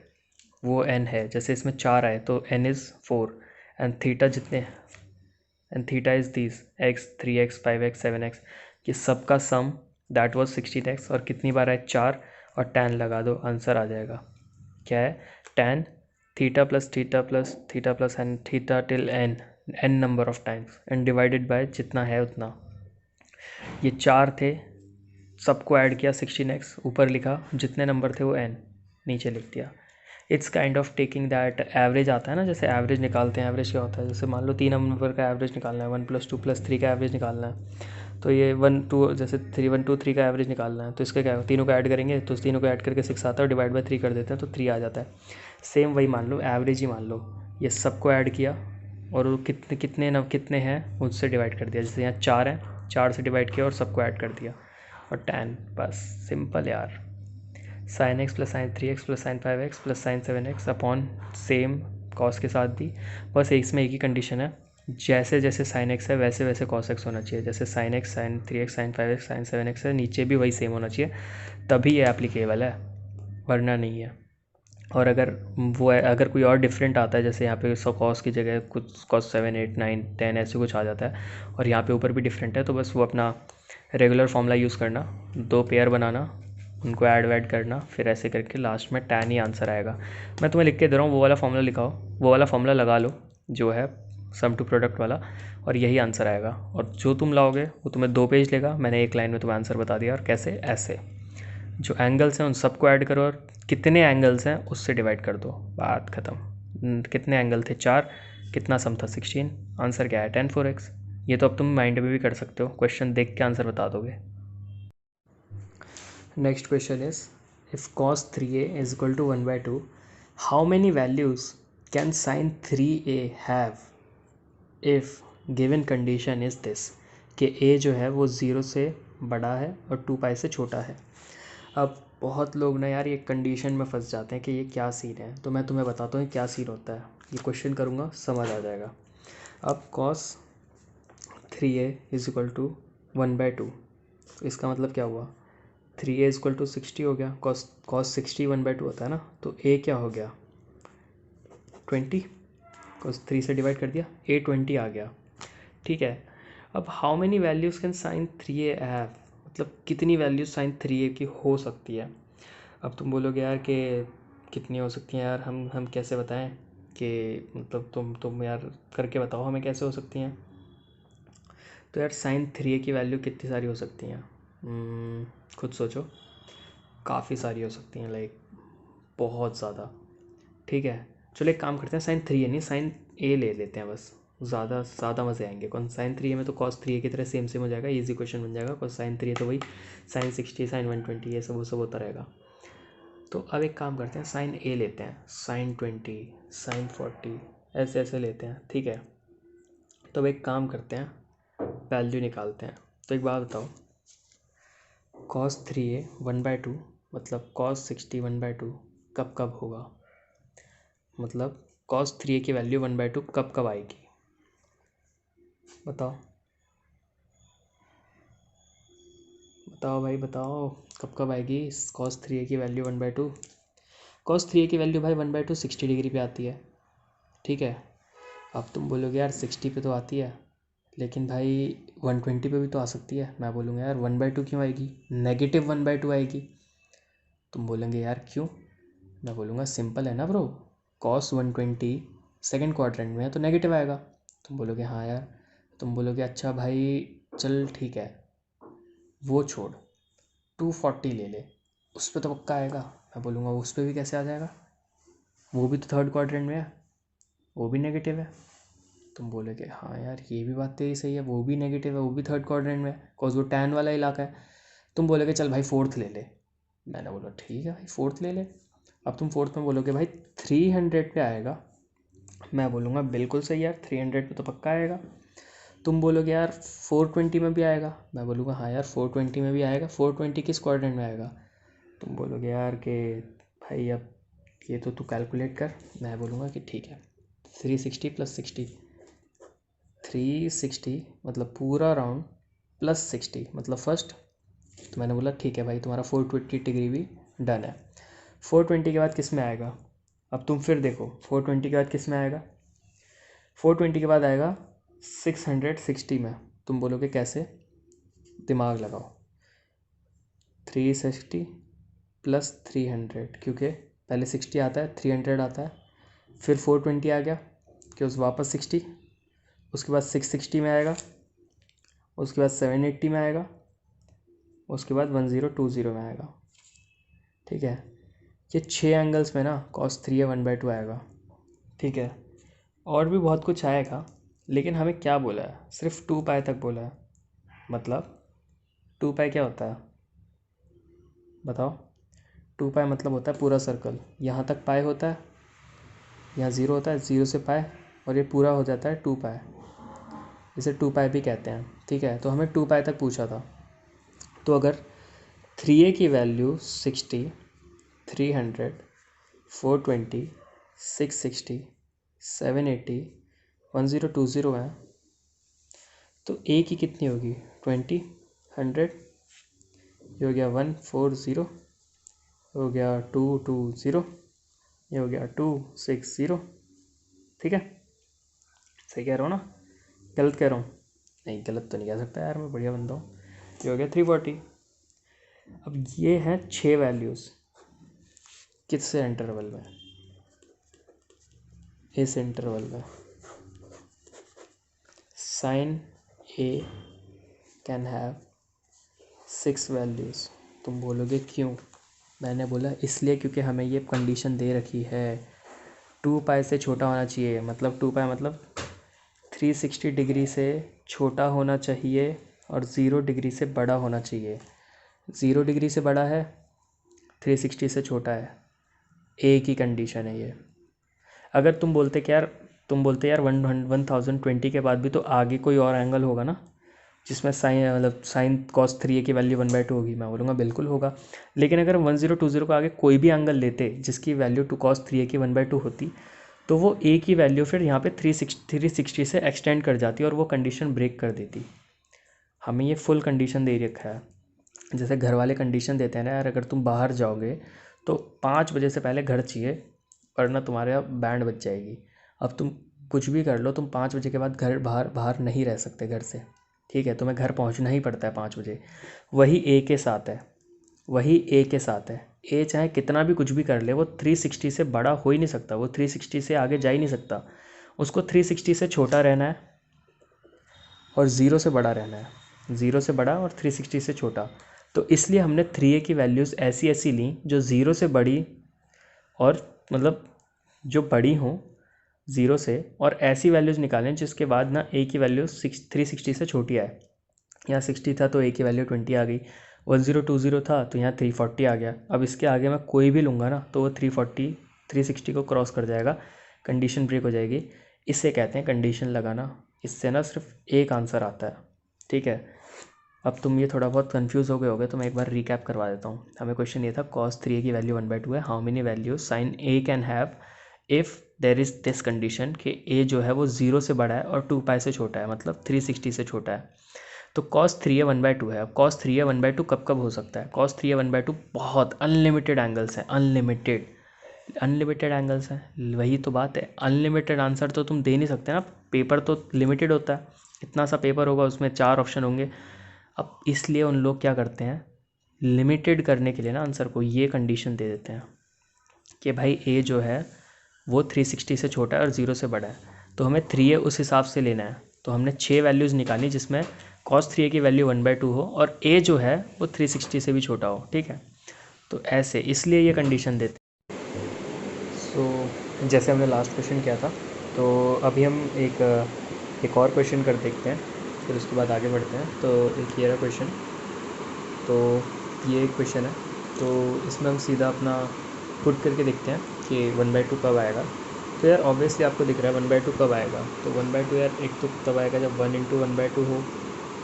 वो n है, जैसे इसमें 4 आए तो n इज़ 4, एंड थीटा जितने, and theta is this x 3x 5x 7x, ये सब का सम दैट वाज 16x, और कितनी बार आए 4, और tan लगा दो, आंसर आ जाएगा, क्या है tan θ + θ + θ + n θ till n n number of times and divided by जितना है उतना। ये 4 थे, सबको ऐड किया 16x, ऊपर लिखा जितने नंबर थे वो n, नीचे लिख दिया। It's kind of taking that average आता है ना, जैसे एवरेज निकालते हैं। एवरेज क्या होता है, जैसे मान लो 3 नंबर का एवरेज निकालना है, 1 + 2 + 3 का एवरेज निकालना है, तो ये 1 2 जैसे 3 1 2 3 का एवरेज निकालना है, तो इसका क्या, तीनों को ऐड करेंगे तो तीनों को ऐड करके 6 आता है, डिवाइड बाय 3 कर देते हैं तो 3 आ जाता है। सेम वही मान लो, एवरेज ही मान लो, ये सबको ऐड किया और वो कितने हैं उससे डिवाइड कर दिया। जैसे यहाँ 4 हैं, 4 से डिवाइड किया और सबको ऐड कर दिया और 10, बस सिंपल यार। sin x + sin 3x + sin 5x + sin 7x upon same cos के साथ भी, बस इसमें एक ही कंडीशन है, जैसे जैसे sin x है वैसे वैसे cos x होना चाहिए। जैसे sin x sin 3x sin 5x sin 7x है, नीचे भी वही सेम होना चाहिए, तभी ये एप्लीकेबल है, वरना नहीं है। और अगर कोई और डिफरेंट आता है, जैसे यहाँ पे cos की जगह कुछ cos 7 8 9 10 ऐसे कुछ आ जाता है और यहाँ पे ऊपर भी डिफरेंट है, तो बस वो अपना रेगुलर फॉर्मूला यूज़ करना, 2 पेयर बनाना, उनको ऐड करना, फिर ऐसे करके लास्ट में tan ही आंसर आएगा। मैं तुम्हें लिख के दे रहा हूँ, वो वाला फॉर्मूला लिखाओ, वो वाला फॉर्मूला लगा लो जो है सम टू प्रोडक्ट वाला, और यही आंसर आएगा। और जो तुम लाओगे वो तुम्हें 2 पेज लेगा, मैंने एक लाइन में तुम्हें आंसर बता दिया। और कैसे, ऐसे जो एंगल्स हैं उन सबको ऐड करो और कितने एंगल्स हैं उससे डिवाइड कर दो, बात ख़त्म। कितने एंगल थे, 4, कितना सम था 16, आंसर क्या है 10 4x। ये तो अब तुम माइंड में भी कर सकते हो, क्वेश्चन देख के आंसर बता दोगे। Next question is, if cos 3a is equal to 1/2, how many values can sin 3a have if given condition is this, कि a जो है वो 0 से बड़ा है और 2π से छोटा है। अब बहुत लोग ना यार ये कंडीशन में फंस जाते हैं कि ये क्या सीन है, तो मैं तुम्हें बताता हूँ क्या सीन होता है। ये क्वेश्चन करूँगा समझ आ जाएगा। अब cos 3a is equal to 1/2, इसका मतलब क्या हुआ, 3a is equal to 60 हो गया, cos 60 1/2 होता है ना, तो a क्या हो गया 20, cos 3 से डिवाइड कर दिया, a 20 आ गया। ठीक है, अब how many values can sin 3a have, मतलब कितनी वैल्यूज sin 3a की हो सकती है। अब तुम बोलोगे यार कि कितनी हो सकती हैं यार, हम कैसे बताएं कि, मतलब तुम यार करके बताओ हमें कैसे हो सकती हैं। तो यार sin 3a की वैल्यू कितनी सारी हो सकती हैं, खुद सोचो, काफ़ी सारी हो सकती हैं, लाइक बहुत ज़्यादा। ठीक है, चलो एक काम करते हैं, sin 3a नहीं sin a ले लेते हैं, बस ज़्यादा मज़े आएंगे। कौन sin 3a में तो cos 3a की तरह सेम हो जाएगा, इजी क्वेश्चन बन जाएगा। cos sin 3a तो वही sin 60 sin 120 ये सब होता रहेगा। तो अब एक काम करते हैं, sin a लेते हैं, sin 20 sin 40 ऐसे ऐसे लेते हैं। ठीक है, तो अब एक काम करते हैं, वैल्यू निकालते हैं। तो एक बात बताओ, cos 3a 1/2 मतलब cos 60 1/2 कब कब होगा, मतलब cos 3a की वैल्यू 1/2 कब कब आएगी, बताओ बताओ भाई बताओ, कब कब आएगी cos 3a की वैल्यू 1/2। cos 3a की वैल्यू भाई 1/2 60 डिग्री पे आती है। ठीक है, अब तुम बोलोगे यार 60 पे तो आती है, लेकिन भाई 120 पे भी तो आ सकती है। मैं बोलूँगा यार 1/2 क्यों आएगी, -1/2 आएगी। तुम बोलेंगे यार क्यों, मैं बोलूँगा सिंपल है ना ब्रो, cos 120 सेकेंड क्वाड्रेंट में है तो नेगेटिव आएगा। तुम बोलोगे हाँ यार, तुम बोलोगे अच्छा भाई चल ठीक है, वो छोड़ 240 ले ले, उस पर तो पक्का आएगा। मैं बोलूँगा उस पर भी कैसे आ जाएगा, वो भी तो थर्ड क्वाड्रेंट में है, वो भी नेगेटिव है। तुम बोलोगे हाँ यार ये भी बात तेरी सही है, वो भी नेगेटिव है, वो भी थर्ड क्वाड्रेंट में है, कॉज वो टैन वाला इलाका है। तुम बोलोगे चल भाई फोर्थ ले ले, मैंने बोला ठीक है भाई फोर्थ ले ले। अब तुम फोर्थ में बोलोगे भाई 300 पे आएगा, मैं बोलूँगा बिल्कुल सही यार 300 पे तो पक्का आएगा। तुम बोलोगे यार 420 में भी आएगा, मैं बोलूँगा हाँ यार 420 में भी आएगा। 420 किस क्वाड्रेंट में आएगा, तुम बोलोगे यार कि भाई अब ये तो तू कैलकुलेट कर। मैं बोलूँगा कि ठीक है 360 + 60, 360 मतलब पूरा राउंड प्लस 60 मतलब फर्स्ट। तो मैंने बोला ठीक है भाई तुम्हारा 420 डिग्री भी डन है। 420 के बाद किस में आएगा, अब तुम फिर देखो 420 के बाद किस में आएगा, 420 के बाद आएगा 660 में। तुम बोलोगे कैसे, दिमाग लगाओ, 360 + 300, क्योंकि पहले 60 आता है 300 आता है, फिर 420 आ गया कि उस वापस 60, उसके बाद 660 में आएगा, उसके बाद 780 में आएगा, उसके बाद 1020 में आएगा। ठीक है, ये 6 एंगल्स में ना cos 3 या 1/2 आएगा। ठीक है, और भी बहुत कुछ आएगा, लेकिन हमें क्या बोला है, सिर्फ 2 पाई तक बोला है। मतलब 2 पाई क्या होता है बताओ? 2 पाई मतलब होता है पूरा सर्कल, यहाँ तक पाई होता है, यहाँ 0 होता है, 0 से पाई, और ये पूरा हो जाता है 2 पाई, इसे 2 पाई भी कहते हैं। ठीक है, तो हमें 2 पाई तक पूछा था। तो अगर 3a की वैल्यू 60, 300, 420, 660, 780, 1020 है, तो a की कितनी होगी? 20, 100, ये हो गया 140, हो गया 220, ये हो गया 260। ठीक है, सही कह रहा हूँ ना? गलत कह रहा हूँ? नहीं, गलत तो नहीं कह सकता यार, मैं बढ़िया बंदा हूँ। ये हो गया 340। अब ये हैं 6 वैल्यूज़, किस इंटरवल में? इस इंटरवल में sine a can have 6 values. तुम बोलोगे क्यों? मैंने बोला इसलिए क्योंकि हमें ये कंडीशन दे रखी है 2 पाई से छोटा होना चाहिए। मतलब 2 पाई मतलब 360 डिग्री से छोटा होना चाहिए और 0 डिग्री से बड़ा होना चाहिए। 0 डिग्री से बड़ा है, 360 से छोटा है, एक ही कंडीशन है ये। अगर तुम बोलते यार 1020 के बाद भी तो आगे कोई और एंगल होगा ना, जिसमें साइन कॉस 3a की वैल्यू 1/2 होगी, मैं बोलूँगा बिल्कुल होगा। लेकिन अगर 1020 को आगे कोई भी एंगल लेते जिसकी वैल्यू 2 cos 3a की 1/2 होती, तो वो a की वैल्यू फिर यहाँ पे 360 से एक्सटेंड कर जाती और वो कंडीशन ब्रेक कर देती। हमें ये फुल कंडीशन दे रखा है। जैसे घर वाले कंडीशन देते हैं ना यार, अगर तुम बाहर जाओगे तो 5 बजे से पहले घर चाहिए, वरना तुम्हारे यहाँ बैंड बज जाएगी। अब तुम कुछ भी कर लो, तुम 5 बजे के बाद घर बाहर नहीं रह सकते घर से। ठीक है, तुम्हें घर पहुँचना ही पड़ता है 5 बजे। वही ए के साथ है, वही ए के साथ है। ए चाहे कितना भी कुछ भी कर ले, वो 360 से बड़ा हो ही नहीं सकता, वो 360 से आगे जा ही नहीं सकता। उसको 360 से छोटा रहना है और 0 से बड़ा रहना है, 0 से बड़ा और 360 से छोटा। तो इसलिए हमने 3a की वैल्यूज़ ऐसी ऐसी ली जो 0 से बड़ी, और मतलब जो बड़ी हों 0 से, और ऐसी वैल्यूज़ निकालें जिसके बाद ना a की वैल्यू 360 से छोटी आए। यहाँ 60 था तो a की वैल्यू 20 आ गई, 1020 था तो यहाँ 340 आ गया। अब इसके आगे मैं कोई भी लूँगा ना तो वो 360 को क्रॉस कर जाएगा, कंडीशन ब्रेक हो जाएगी। इसे कहते हैं कंडीशन लगाना। इससे ना सिर्फ एक आंसर आता है। ठीक है, अब तुम ये थोड़ा बहुत कंफ्यूज हो गए होगे तो मैं एक बार रिकैप करवा देता हूँ। हमें क्वेश्चन ये था cos 3a की वैल्यू 1/2 है, how many values sine a can have if there is this condition कि a जो है वो 0 से बड़ा है और 2 पाई से छोटा है, मतलब 360 से छोटा है। तो cos 3a 1/2 है। अब cos 3a 1/2 कब कब हो सकता है? cos 3a 1/2 बहुत अनलिमिटेड एंगल्स हैं, अनलिमिटेड एंगल्स हैं। वही तो बात है, अनलिमिटेड आंसर तो तुम दे नहीं सकते ना, पेपर तो लिमिटेड होता है। इतना सा पेपर होगा, उसमें 4 ऑप्शन होंगे। अब इसलिए उन लोग क्या करते हैं, लिमिटेड करने के लिए ना आंसर को ये कंडीशन दे देते हैं कि भाई ए जो है वो 360 से छोटा है और 0 से बड़ा है, तो हमें 3a उस हिसाब से लेना है। तो हमने 6 वैल्यूज़ निकाली जिसमें cos 3a की वैल्यू 1/2 हो और a जो है वो 360 से भी छोटा हो। ठीक है, तो ऐसे इसलिए ये कंडीशन देते हैं। सो जैसे हमने लास्ट क्वेश्चन किया था, तो अभी हम एक और क्वेश्चन कर देखते हैं, फिर उसके बाद आगे बढ़ते हैं। तो एक ये रहा क्वेश्चन, तो ये एक क्वेश्चन है, तो इसमें हम सीधा अपना पुट करके देखते हैं कि 1/2 कब आएगा। तो यार ऑब्वियसली आपको दिख रहा है 1/2 कब आएगा। तो 1/2 यार एक तो तब आएगा जब 1 × 1/2 हो।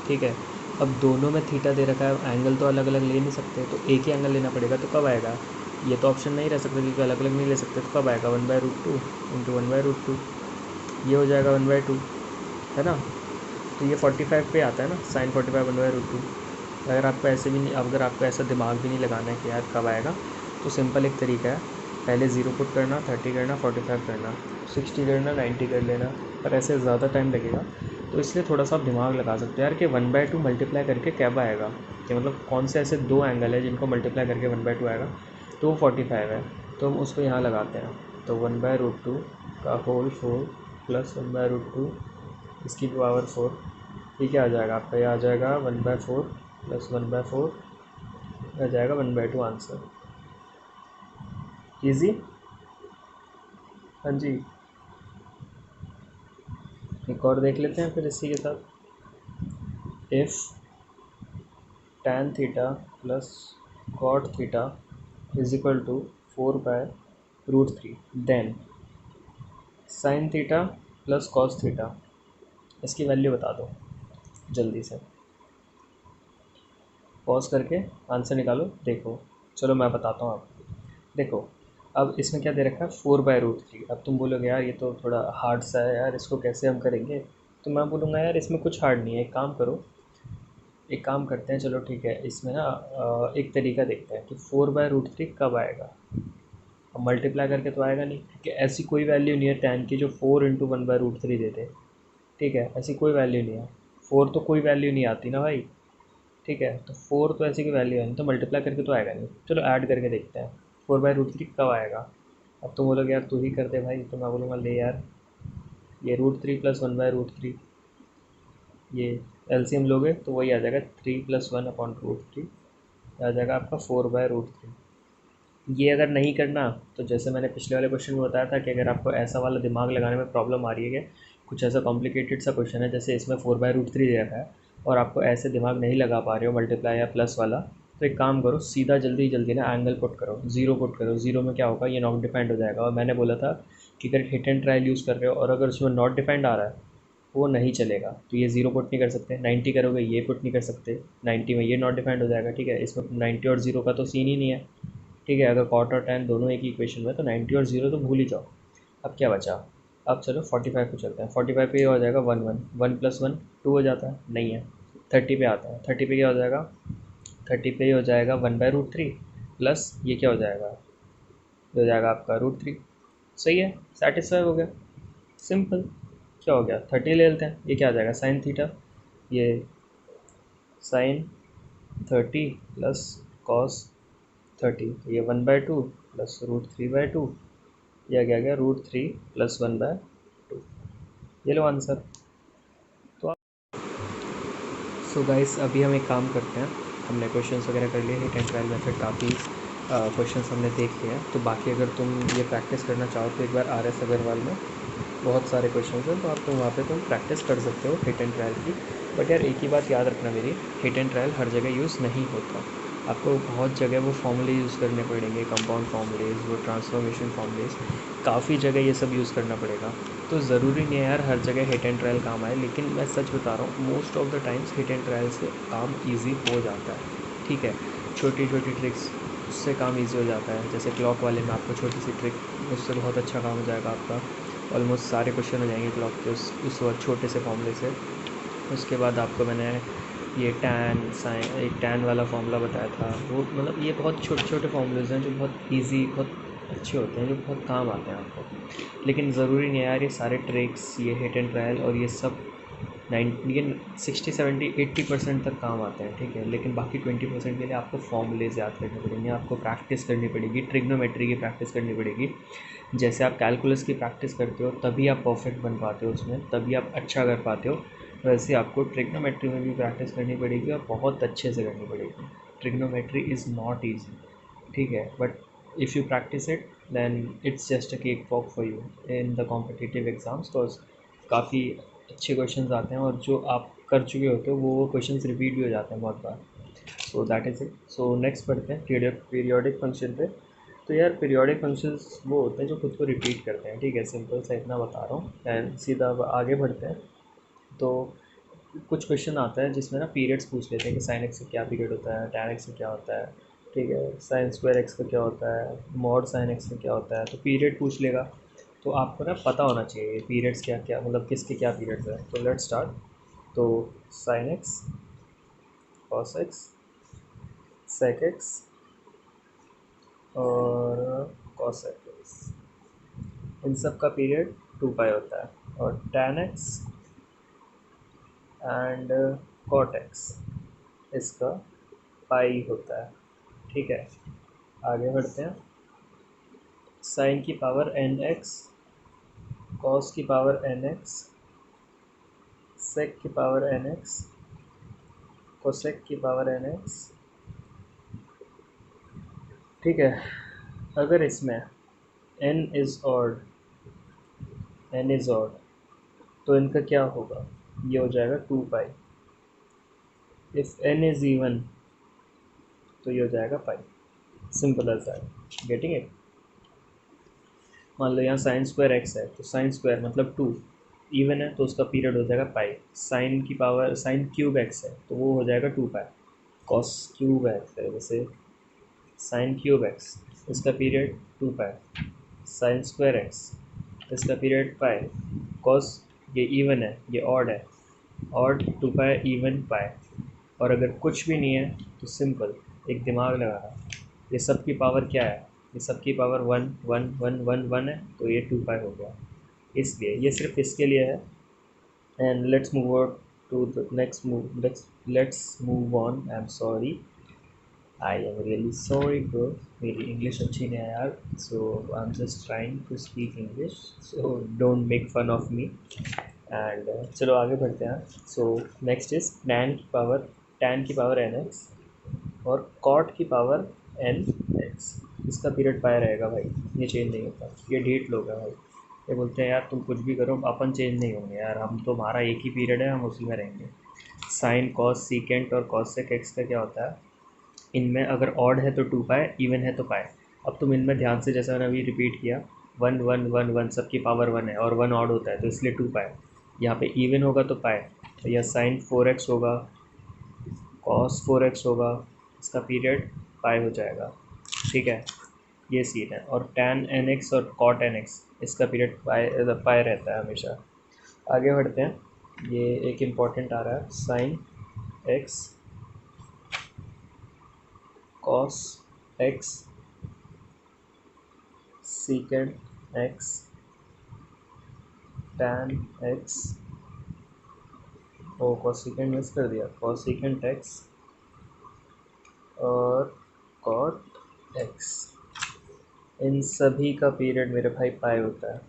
ठीक है, अब दोनों में थीटा दे रखा है, एंगल तो अलग अलग ले नहीं सकते, तो एक ही एंगल लेना पड़ेगा। तो कब आएगा? ये तो ऑप्शन नहीं रह सकता क्योंकि अलग अलग नहीं ले सकते। तो कब आएगा? 1/√2 × 1/√2, ये हो जाएगा 1/2, है ना। तो ये 45 पे आता है ना, साइन 45 1/√2। अगर आपको ऐसे भी नहीं, अगर आपको ऐसा दिमाग भी नहीं लगाना है कि यार कब आएगा, तो सिंपल एक तरीका है, पहले 0 पुट करना, 30 करना, 45 करना, 60 करना, 90 कर लेना। पर ऐसे ज़्यादा टाइम लगेगा, तो इसलिए थोड़ा सा आप दिमाग लगा सकते हो यार कि 1/2 मल्टीप्लाई करके कब आएगा, कि मतलब कौन से ऐसे 2 एंगल है जिनको मल्टीप्लाई करके 1/2 आएगा। तो वो 45 है, तो हम उसको यहाँ लगाते हैं। तो 1/√2 का होल 4 प्लस 1/√2 इसकी पावर 4, ये क्या आ जाएगा आपका, ये आ जाएगा 1/4 प्लस 1/4, आ जाएगा 1/2 आंसर। इजी। हाँ जी, एक और देख लेते हैं फिर इसी के साथ। If tan theta plus cot theta is equal to 4/√3, then sin theta plus cos theta, इसकी वैल्यू बता दो जल्दी से। पॉज करके आंसर निकालो, देखो। चलो मैं बताता हूँ आपको। देखो, अब इसमें क्या दे रखा है, 4/√3। अब तुम बोलोगे यार ये तो थोड़ा हार्ड सा है यार, इसको कैसे हम करेंगे। तो मैं बोलूँगा यार इसमें कुछ हार्ड नहीं है, एक काम करो, एक काम करते हैं, चलो ठीक है, इसमें ना एक तरीका देखते हैं कि 4/√3 कब आएगा। अब मल्टीप्लाई करके तो आएगा नहीं, क्योंकि ऐसी कोई वैल्यू नहीं है tan की जो 4 × 1/√3 दे दे। ठीक है, ऐसी कोई वैल्यू नहीं है। 4 तो कोई वैल्यू नहीं आती ना भाई। ठीक है, तो 4 तो ऐसी की वैल्यू है नहीं, तो मल्टीप्लाई करके तो आएगा नहीं। चलो ऐड करके देखते हैं 4/√3 कब आएगा। अब तुम बोलोगे यार तू ही कर दे भाई, तो मैं बोलूँगा ले यार, ये √3 प्लस 1/√3, ये एलसीएम लोगे तो वही आ जाएगा 3 + 1/√3, आ जाएगा आपका 4/√3। ये अगर नहीं करना तो जैसे मैंने पिछले वाले क्वेश्चन में बताया था कि अगर आपको ऐसा वाला दिमाग लगाने में प्रॉब्लम आ रही है कि कुछ ऐसा कॉम्प्लिकेटेड सा क्वेश्चन है जैसे इसमें 4/√3 दे रखा है और आपको ऐसे दिमाग नहीं लगा पा रहे हो मल्टीप्लाई या प्लस वाला, तो एक काम करो, सीधा जल्दी जल्दी ना एंगल पुट करो, ज़ीरो पुट करो। ज़ीरो में क्या होगा, ये नॉट डिफाइंड हो जाएगा। और मैंने बोला था कि अगर हिट एंड ट्रायल यूज़ कर रहे हो और अगर उसमें नॉट डिफाइंड आ रहा है वो नहीं चलेगा, तो ये ज़ीरो पुट नहीं कर सकते। 90 करोगे ये पुट नहीं कर सकते, 90 में ये नॉट डिफाइंड हो जाएगा। ठीक है, इसमें 90 और ज़ीरो का तो सीन ही नहीं है। ठीक है, अगर कॉट और tan दोनों एक ही इक्वेशन में, तो 90 और 0 तो भूल ही जाओ। अब क्या बचा, अब चलो 45 पे चलते हैं। 45 पे ये हो जाएगा 1 1 1 + 1 2 हो जाता है, नहीं है। 30 पे आता है, 30 पे क्या हो जाएगा, 30 पे ये हो जाएगा 1/√3 प्लस ये क्या हो जाएगा, ये हो जाएगा आपका √3। सही है, सेटिस्फाई हो गया, सिंपल। क्या हो गया, 30 ले लेते हैं, ये क्या आ जाएगा साइन थीटा, ये साइन 30 प्लस कॉस 30, तो ये 1/2 प्लस √3/2, यह क्या गया √3 प्लस 1/2, ये लो आंसर। तो सो गाइस अभी हम एक काम करते हैं, हमने क्वेश्चंस वगैरह कर लिए, हिट एंड ट्रायल मेथड काफ़ी क्वेश्चंस हमने देख लिए हैं। तो बाकी अगर तुम ये प्रैक्टिस करना चाहो तो एक बार RS अग्रवाल में बहुत सारे क्वेश्चंस हैं, तो आप तुम वहाँ पे तुम प्रैक्टिस कर सकते हो हिट एंड ट्रायल की। बट यार एक ही बात याद रखना मेरी, हिट एंड ट्रायल हर जगह यूज़ नहीं होता। आपको बहुत जगह वो फॉर्मूले यूज़ करने पड़ेंगे, कंपाउंड फॉर्मूलेज, वो ट्रांसफॉर्मेशन फॉर्मूलेज, काफ़ी जगह ये सब यूज़ करना पड़ेगा। तो ज़रूरी नहीं है यार हर जगह हिट एंड ट्रायल काम आए, लेकिन मैं सच बता रहा हूँ most of the times hit and trial से काम ईजी हो जाता है। ठीक है, छोटी छोटी ट्रिक्स उससे काम ईजी हो जाता है। जैसे क्लॉक वाले में आपको छोटी सी ट्रिक, उससे बहुत अच्छा काम हो जाएगा आपका। ऑलमोस्ट सारे क्वेश्चन हो जाएंगे क्लॉक के उस वक्त छोटे से फॉर्मूले से। उसके बाद आपको मैंने ये टैन साइन, एक टैन वाला फार्मूला बताया था, वो मतलब ये बहुत छोटे छोटे फार्मूलेज हैं जो बहुत इजी, बहुत अच्छे होते हैं, जो बहुत काम आते हैं आपको। लेकिन ज़रूरी नहीं है यार ये सारे ट्रिक्स, ये हिट एंड ट्रायल और ये सब 60 70 80% तक काम आते हैं। ठीक है, लेकिन बाकी 20% के लिए आपको फॉर्मूलेज याद करने पड़ेंगे, आपको प्रैक्टिस करनी पड़ेगी, ट्रिग्नोमेट्री की प्रैक्टिस करनी पड़ेगी। जैसे आप कैलकुलस की प्रैक्टिस करते हो तभी आप परफेक्ट बन पाते हो उसमें, तभी आप अच्छा कर पाते हो, वैसे आपको ट्रिग्नोमेट्री में भी प्रैक्टिस करनी पड़ेगी और बहुत अच्छे से करनी पड़ेगी। Trigonometry is not easy. ठीक है, but if you practise it then it's just a cake walk for you in the competitive exams. तो काफ़ी अच्छे क्वेश्चंस आते हैं और जो आप कर चुके होते हो वो क्वेश्चंस रिपीट भी हो जाते हैं बहुत बार। So that is it. So next पढ़ते हैं पीरियोडिक फंक्शन पे। तो यार पीरियोडिक फंक्शंस वो होते हैं जो खुद को रिपीट करते हैं। ठीक है, सिंपल सा इतना बता रहा हूँ एंड सीधा अब आगे बढ़ते हैं। तो कुछ क्वेश्चन आता है जिसमें ना पीरियड्स पूछ लेते हैं कि साइन एक्स का क्या पीरियड होता है, टैन एक्स का क्या होता है। ठीक है, साइन स्क्वायर एक्स का क्या होता है, मॉड साइन एक्स का क्या होता है, तो पीरियड पूछ लेगा। तो आपको ना पता होना चाहिए पीरियड्स क्या क्या, मतलब किसके क्या पीरियड्स है। तो लेट्स स्टार्ट। तो sine x, cos x, sec x और कॉस एक्स, इन सब का पीरियड 2 पाई होता है। और tan x and cot x, इसका पाई होता है। ठीक है, आगे बढ़ते हैं। साइन की पावर एन एक्स, कॉस की पावर एन एक्स सेक की पावर एन एक्स कोसेक की पावर एन एक्स। ठीक है, अगर इसमें एन इज़ ऑड तो इनका क्या होगा, ये हो जाएगा 2 pi. If n is even तो ये हो जाएगा pi. Simple as that, getting it. मान लो यहाँ साइन स्क्वायर एक्स है तो साइन स्क्वायर मतलब 2, इवन है तो उसका पीरियड हो जाएगा पाई। साइन की पावर साइन क्यूब एक्स है तो वो हो जाएगा 2 पाई। कॉस क्यूब एक्स है जैसे साइन क्यूब एक्स, इसका पीरियड 2 पाई। साइन स्क्वायर एक्स, इसका पीरियड पाई। कॉस ये इवन है, ये ऑड है, ऑड 2 पाई इवन पाई। और अगर कुछ भी नहीं है तो सिंपल एक दिमाग लगाना, ये सब की पावर क्या है, ये सब की पावर 1 1 1 1 1 है तो ये 2 पाई हो गया। इसलिए ये सिर्फ इसके लिए है। And let's move on to the let's move on. I am sorry, I am really sorry bro, मेरी इंग्लिश अच्छी नहीं है यार, so I am just trying to speak English, so don't make fun of me. And चलो आगे बढ़ते हैं। सो नेक्स्ट इज टैन की पावर एन एक्स और कॉट की पावर एन एक्स। इसका पीरियड पाई रहेगा भाई, ये चेंज नहीं होता। ये ढीठ लोग हैं भाई, ये बोलते हैं यार तुम कुछ भी करो अपन चेंज नहीं होंगे यार, हम तो हमारा एक ही पीरियड है, हम उसी में रहेंगे। साइन कॉस सीकेंट और कॉसेक एक्स का क्या होता है, इनमें अगर ऑड है तो 2 पाई, इवन है तो पाई। अब तुम इनमें ध्यान से, जैसा मैंने अभी रिपीट किया, 1 1 1 1 सबकी पावर 1 है और 1 ऑड होता है तो इसलिए 2 पाई। यहाँ पे इवन होगा तो पाई, तो यह साइन 4x होगा, कॉस 4x होगा, इसका पीरियड पाई हो जाएगा। ठीक है, ये सीन है। और टैन एन एक्स और कॉट एन एक्स, इसका पीरियड पाई रहता है हमेशा। आगे बढ़ते हैं, ये एक इम्पॉर्टेंट आ रहा है, sine x cos x secant x tan x, oh cosecant मिस कर दिया, कॉसिकेंट एक्स और कॉट एक्स, इन सभी का पीरियड मेरे भाई पाई होता है।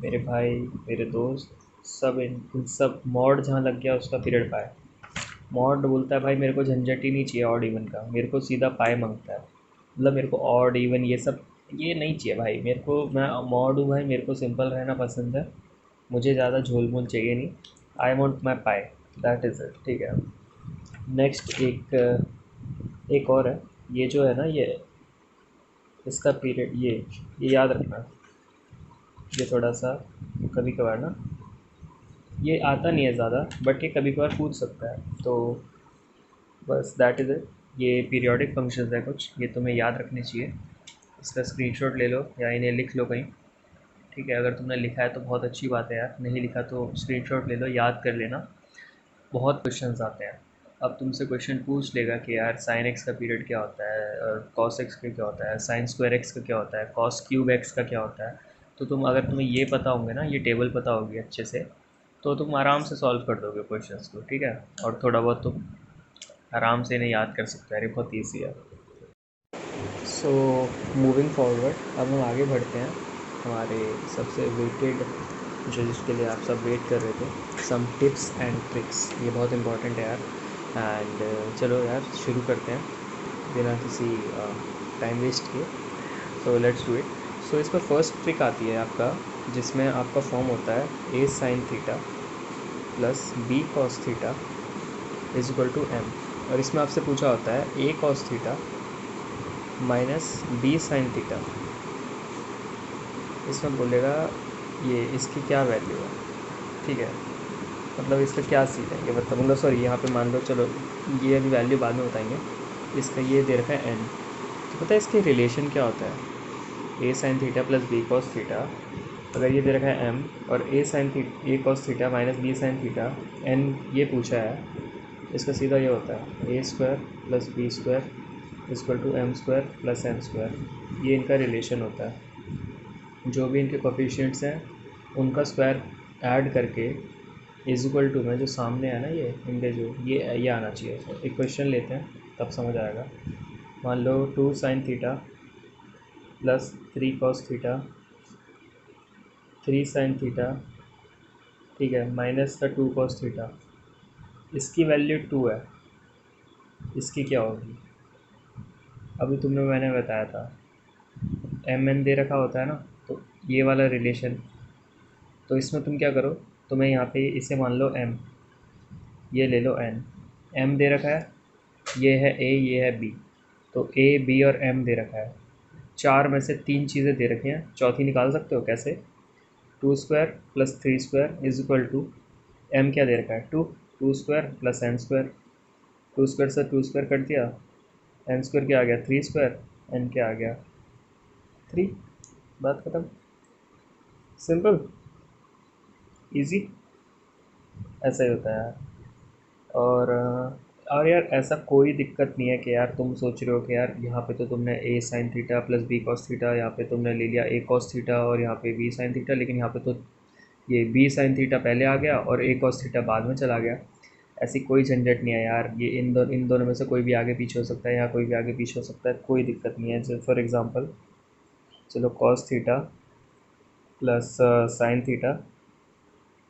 मेरे भाई मेरे दोस्त सब इन सब मॉड जहाँ लग गया उसका पीरियड पाई। मॉड बोलता है भाई मेरे को झंझट ही नहीं चाहिए ऑड इवन का, मेरे को सीधा पाई मांगता है। मतलब मेरे को ऑड इवन ये सब ये नहीं चाहिए भाई मेरे को, मैं मॉड हूँ भाई, मेरे को सिंपल रहना पसंद है, मुझे ज़्यादा झोल मोल चाहिए नहीं। I want my pi, that is it. ठीक है, नेक्स्ट एक और है, ये जो है ना, ये इसका पीरियड ये याद रखना, ये थोड़ा सा कभी कभार ना, ये आता नहीं है ज़्यादा बट ये कभी कभार पूछ सकता है, तो बस दैट इज़ इट। ये पीरियोडिक फंक्शंस है कुछ, ये तुम्हें याद रखने चाहिए, इसका स्क्रीनशॉट ले लो या इन्हें लिख लो कहीं। ठीक है, अगर तुमने लिखा है तो बहुत अच्छी बात है यार, नहीं लिखा तो स्क्रीनशॉट ले लो, याद कर लेना। बहुत क्वेश्चंस आते हैं, अब तुमसे क्वेश्चन पूछ लेगा कि यार साइन एक्स का पीरियड क्या होता है और कॉस एक्स का क्या होता है, साइन स्क्वायर एक्स का क्या होता है, कॉस क्यूब एक्स का क्या होता है। तो तुम अगर तुम्हें ये पता होंगे ना, ये टेबल पता होगी अच्छे से, तो तुम आराम से सॉल्व कर दोगे क्वेश्चंस को। ठीक है, और थोड़ा बहुत तुम आराम से इन्हें याद कर सकते हैं, अरे बहुत ईजी है। सो मूविंग फॉरवर्ड, अब हम आगे बढ़ते हैं हमारे सबसे वेटेड, जो जिसके लिए आप सब वेट कर रहे थे, सम टिप्स एंड ट्रिक्स। ये बहुत इंपॉर्टेंट है यार। एंड चलो यार शुरू करते हैं बिना किसी टाइम वेस्ट किए, तो लेट्स डू इट। सो इसमें फर्स्ट ट्रिक आती है आपका, जिसमें आपका फॉर्म होता है a sine theta plus b cos theta is equal to m. और इसमें आपसे पूछा होता है a cos theta minus b sine theta, इसमें बोलेगा ये इसकी क्या वैल्यू है। ठीक है, मतलब इसका क्या सीन है ये मतलब सॉरी यहाँ पे मान लो, चलो ये अभी वैल्यू बाद में बताएंगे। इसका ये दे रखा है एन, तो पता है इसके रिलेशन क्या होता है, a sine theta plus b cos theta, अगर ये दे रखा है एम और a cos theta minus b sine theta n ये पूछा है, इसका सीधा ये होता है a square plus B square equal to m square plus n square. ये इनका रिलेशन होता है, जो भी इनके कोफिशिएंट्स हैं उनका स्क्वायर ऐड करके इज इक्वल टू में जो सामने है ना, ये इनके जो ये आना चाहिए। तो एक क्वेश्चन लेते हैं तब समझ आएगा। मान लो 2 sign theta plus 3 cos theta 3 sine theta ठीक है, माइनस का 2 cos थीटा, इसकी वैल्यू 2 है, इसकी क्या होगी? अभी मैंने बताया था एम एन दे रखा होता है ना, तो ये वाला रिलेशन, तो इसमें तुम क्या करो, तुम्हें यहाँ पे इसे मान लो एम, ये ले लो एन, एम दे रखा है, ये है ए, ये है बी, तो ए बी और एम दे रखा है, चार में से तीन चीज़ें दे रखी हैं, चौथी निकाल सकते हो कैसे? 2² + 3² इज इक्वल टू, एम क्या दे रखा है? 2² + n², 2² से 2² कट दिया, n² क्या आ गया? 3², n क्या आ गया? 3। बात खत्म, सिंपल, इजी, ऐसा ही होता है यार। और यार ऐसा कोई दिक्कत नहीं है कि यार तुम सोच रहे हो कि यार यहाँ पे तो तुमने a sin theta plus b cos theta, यहाँ पे तुमने ले लिया a cos थीटा और यहाँ पे b sin थीटा, लेकिन यहाँ पे तो ये b sin थीटा पहले आ गया और a cos थीटा बाद में चला गया। ऐसी कोई झंझट नहीं है यार, ये इन दोनों में से कोई भी आगे पीछे हो सकता है, यहाँ कोई भी आगे पीछे हो सकता है, कोई दिक्कत नहीं है। जैसे फॉर एग्ज़ाम्पल, चलो cos theta plus sine theta,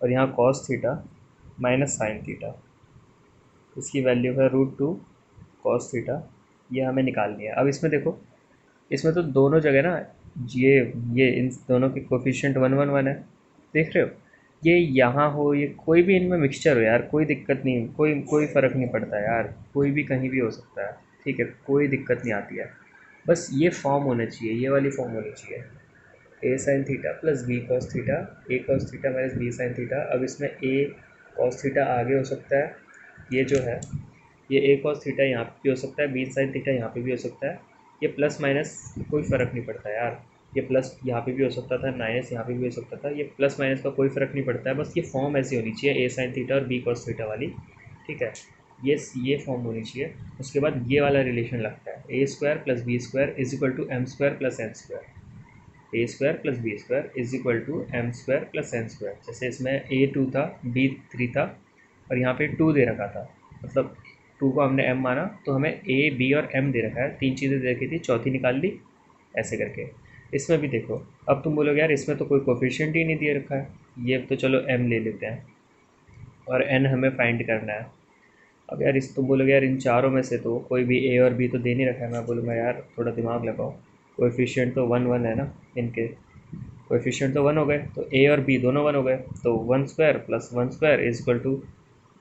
और यहाँ cos theta minus sine theta, इसकी वैल्यू है √2 cos थीटा, ये हमें निकालनी है। अब इसमें देखो, इसमें तो दोनों जगह ना, ये ये इन दोनों के कोफिशिएंट 1 1 1 है, देख रहे हो? ये यहाँ हो, ये कोई भी इनमें मिक्सचर हो यार, कोई दिक्कत नहीं, कोई कोई फ़र्क नहीं पड़ता यार, कोई भी कहीं भी हो सकता है, ठीक है, कोई दिक्कत नहीं आती है। बस ये फॉर्म होना चाहिए, ये वाली फॉर्म होनी चाहिए, a sin theta plus b cos theta, a cos theta minus b sin theta. अब इसमें a cos थीटा आगे हो सकता है, ये जो है ये a cos थीटा यहाँ पे भी हो सकता है, b sin थीटा यहाँ पे भी हो सकता है, ये प्लस माइनस कोई फ़र्क नहीं पड़ता यार, ये प्लस यहाँ पे भी हो सकता था, माइनस यहाँ पे भी हो सकता था, ये प्लस माइनस का कोई फ़र्क नहीं पड़ता है, बस ये फॉर्म ऐसी होनी चाहिए a sin थीटा और b cos थीटा वाली, ठीक है, ये फॉर्म होनी चाहिए। उसके बाद ये वाला रिलेशन लगता है a² + b² is equal to m² + n², a² + b² is equal to m² + n²। जैसे इसमें a2 था, b3 था और यहाँ पे 2 दे रखा था, मतलब 2 को हमने m माना, तो हमें a b और m दे रखा है, तीन चीज़ें दे रखी थी, चौथी निकाल ली, ऐसे करके। इसमें भी देखो, अब तुम बोलोगे यार इसमें तो कोई कोफिशिएंट ही नहीं दे रखा है, ये तो चलो m ले लेते हैं और n हमें फाइंड करना है। अब यार तुम बोलोगे यार इन चारों में से तो कोई भी a और b तो दे नहीं रखा है, मैं बोलूँगा यार थोड़ा दिमाग लगाओ, कोएफिशिएंट तो 1 1 है ना, इनके कोएफिशिएंट तो 1 हो गए, तो a और b दोनों 1 हो गए, तो 1² + 1² is equal to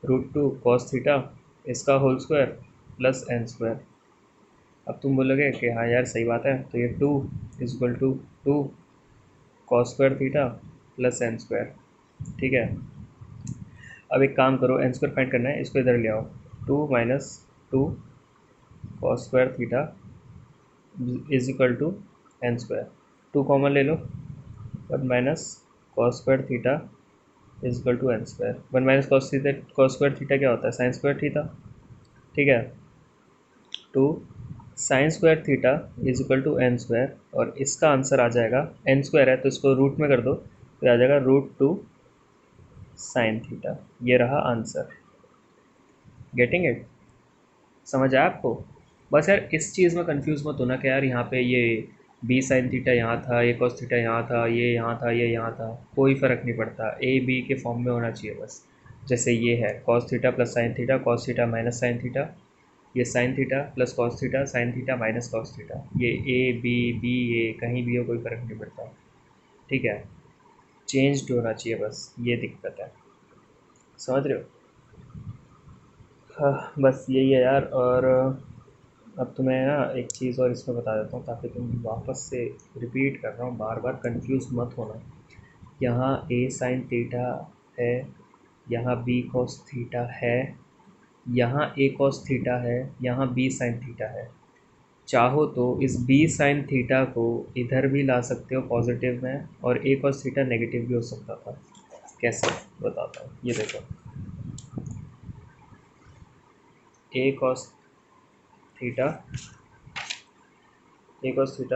√2 cos theta, इसका होल स्क्वायर प्लस n²। अब तुम बोलोगे कि हाँ यार सही बात है, तो ये 2 is equal to 2 cos² theta plus n², ठीक है। अब एक काम करो, n² फाइंड करना है, इसको इधर ले आओ, 2 - 2 cos² theta is equal to n², 2 common ले लो, 1 - cos² theta is equal to n², 1 - cos² theta क्या होता है? sin² थीटा, ठीक है। 2 sin² theta is equal to n², और इसका आंसर आ जाएगा, n² है तो इसको रूट में कर दो, तो आ जाएगा √2 sin थीटा, ये रहा आंसर। Getting it? समझ आया आपको? बस यार इस चीज़ में कंफ्यूज मत होना कि यार यहाँ पे ये b sin थीटा यहाँ था, ये cos थीटा यहाँ था, ये यहाँ था, ये यहाँ था, कोई फ़र्क नहीं पड़ता, a b के फॉर्म में होना चाहिए बस। जैसे ये है cos theta plus sine theta, cos theta minus sine theta, ये sin theta plus cos theta, sin theta minus cos theta, ये a b b a कहीं भी हो, कोई फ़र्क नहीं पड़ता, ठीक है, चेंज्ड होना चाहिए, बस ये दिक्कत है, समझ रहे हो? हाँ बस यही है यार। और अब तो मैं ना एक चीज़ और इसमें बता देता हूँ, ताकि तुम वापस से, रिपीट कर रहा हूँ बार बार, कंफ्यूज मत होना। यहाँ a sin थीटा है, यहाँ b cos थीटा है, यहाँ a cos थीटा है, यहाँ b sin थीटा है। चाहो तो इस b sin थीटा को इधर भी ला सकते हो पॉजिटिव में, और a cos थीटा नेगेटिव भी हो सकता था। कैसे बताता हूँ, ये देखो, a cos theta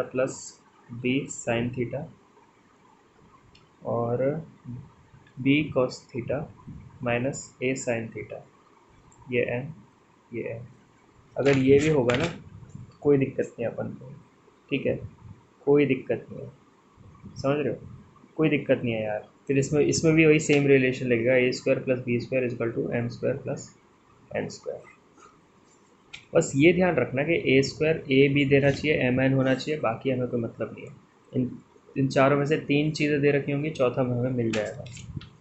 plus b sin theta, और b cos theta minus a sin theta, ये n, ये n। अगर ये भी होगा ना, कोई दिक्कत नहीं अपन को, ठीक है, कोई दिक्कत नहीं है, समझ रहे हो? कोई दिक्कत नहीं है यार, फिर इसमें इसमें भी वही सेम रिलेशन लगेगा, a square plus B square is equal to m square plus n square. बस ये ध्यान रखना कि ए स्क्वायर ए बी देना चाहिए, एम एन होना चाहिए, बाकी हमें कोई मतलब नहीं है। इन चारों में से 3 चीज़ें दे रखी होंगी, चौथा में हमें मिल जाएगा।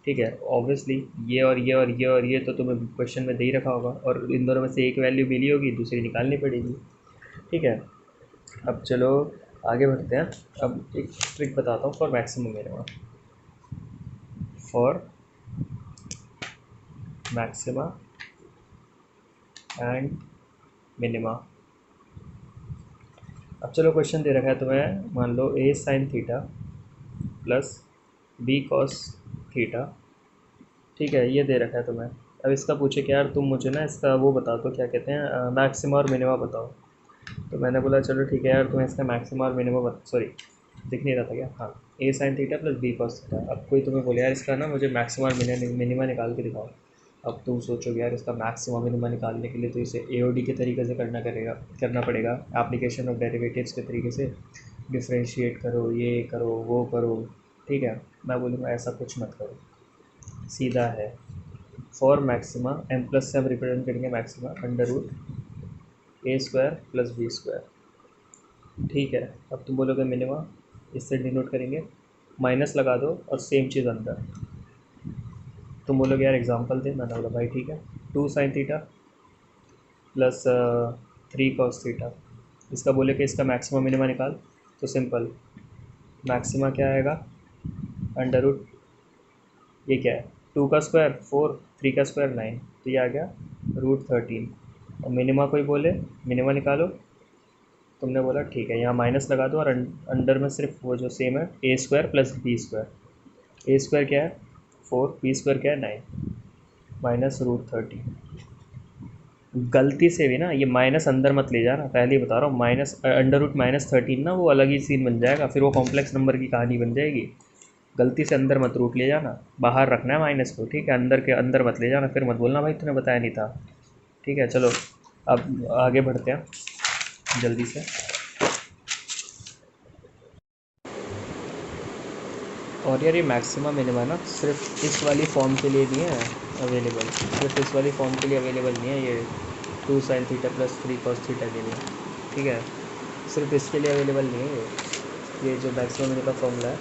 ठीक है, ऑब्वियसली ये और ये और ये और ये तो तुम्हें क्वेश्चन में दे ही रखा होगा, और इन दोनों में से एक वैल्यू मिली होगी, दूसरी निकालनी पड़ेगी। ठीक है, अब चलो आगे बढ़ते हैं। अब एक ट्रिक बताता हूँ for maximum minima. For maxima and minima. अब चलो क्वेश्चन दे रखा है तुम्हें, मान लो a sine theta plus b cos theta. ठीक है, ये दे रखा है तुम्हें। अब इसका पूछे कि यार तुम मुझे ना इसका वो बता दो, क्या कहते हैं, मैक्सिमा और मिनिमा बताओ। तो मैंने बोला चलो ठीक है यार, तुम्हें इसका मैक्सिमा और मिनिमा सॉरी दिख नहीं रहा था क्या, हाँ, a sine theta plus b cos theta. अब कोई तुम्हें बोले यार इसका ना मुझे मैक्सिमा और मिनिमा निकाल के दिखाओ। अब तुम सोचोगे यार इसका मैक्सिमा मिनिमा निकालने के लिए तो इसे एओडी के तरीके से करना पड़ेगा, एप्लीकेशन ऑफ डेरिवेटिव्स के तरीके से, डिफ्रेंशिएट करो, ये करो, वो करो। ठीक है, मैं बोलूँगा ऐसा कुछ मत करो, सीधा है। फॉर मैक्सिमा एम प्लस से हम रिप्रेजेंट करेंगे maxima under root a square plus B square. ठीक है, अब तुम बोलोगे मिनिमा, इससे डिनोट करेंगे, माइनस लगा दो और सेम चीज़ अंदर। तुम बोलोगे यार एग्जांपल दे, मैंने बोला भाई ठीक है, 2 sign theta plus 3 cos theta. इसका बोले कि इसका मैक्सिमा मिनिमा निकाल, तो सिंपल, मैक्सिमा क्या आएगा, अंडर रूट, ये क्या है, 2 का स्क्वायर 4, 3 का स्क्वायर 9, तो ये आ गया रूट 13। और मिनिमा कोई बोले मिनिमा निकालो, तुमने बोला ठीक है, यहाँ माइनस लगा दो और अंडर में सिर्फ वो जो सेम है, a square plus B square. A square क्या है 4, बी स्क्वायर क्या है 9, माइनस रूट 13। गलती से भी ना ये माइनस अंदर मत ले जाना, पहले ही बता रहा हूँ, माइनस अंडर रूट -13 ना वो अलग ही सीन बन जाएगा, फिर वो कॉम्प्लेक्स नंबर की कहानी बन जाएगी। गलती से अंदर मत रूट ले जाना, बाहर रखना है माइनस को। ठीक है, अंदर के अंदर मत ले जाना, फिर मत बोलना भाई तूने बताया नहीं था। ठीक है, चलो अब आगे बढ़ते हैं जल्दी से। और यार ये मैक्सिमा मिनिमा ना सिर्फ इस वाली फॉर्म के लिए नहीं है अवेलेबल, सिर्फ इस वाली फॉर्म के लिए अवेलेबल नहीं है ये 2 sign theta plus 3 cos theta के लिए। ठीक है, सिर्फ इसके लिए अवेलेबल नहीं है ये जो मैक्सिमा मिनिमा का फॉर्मूला है,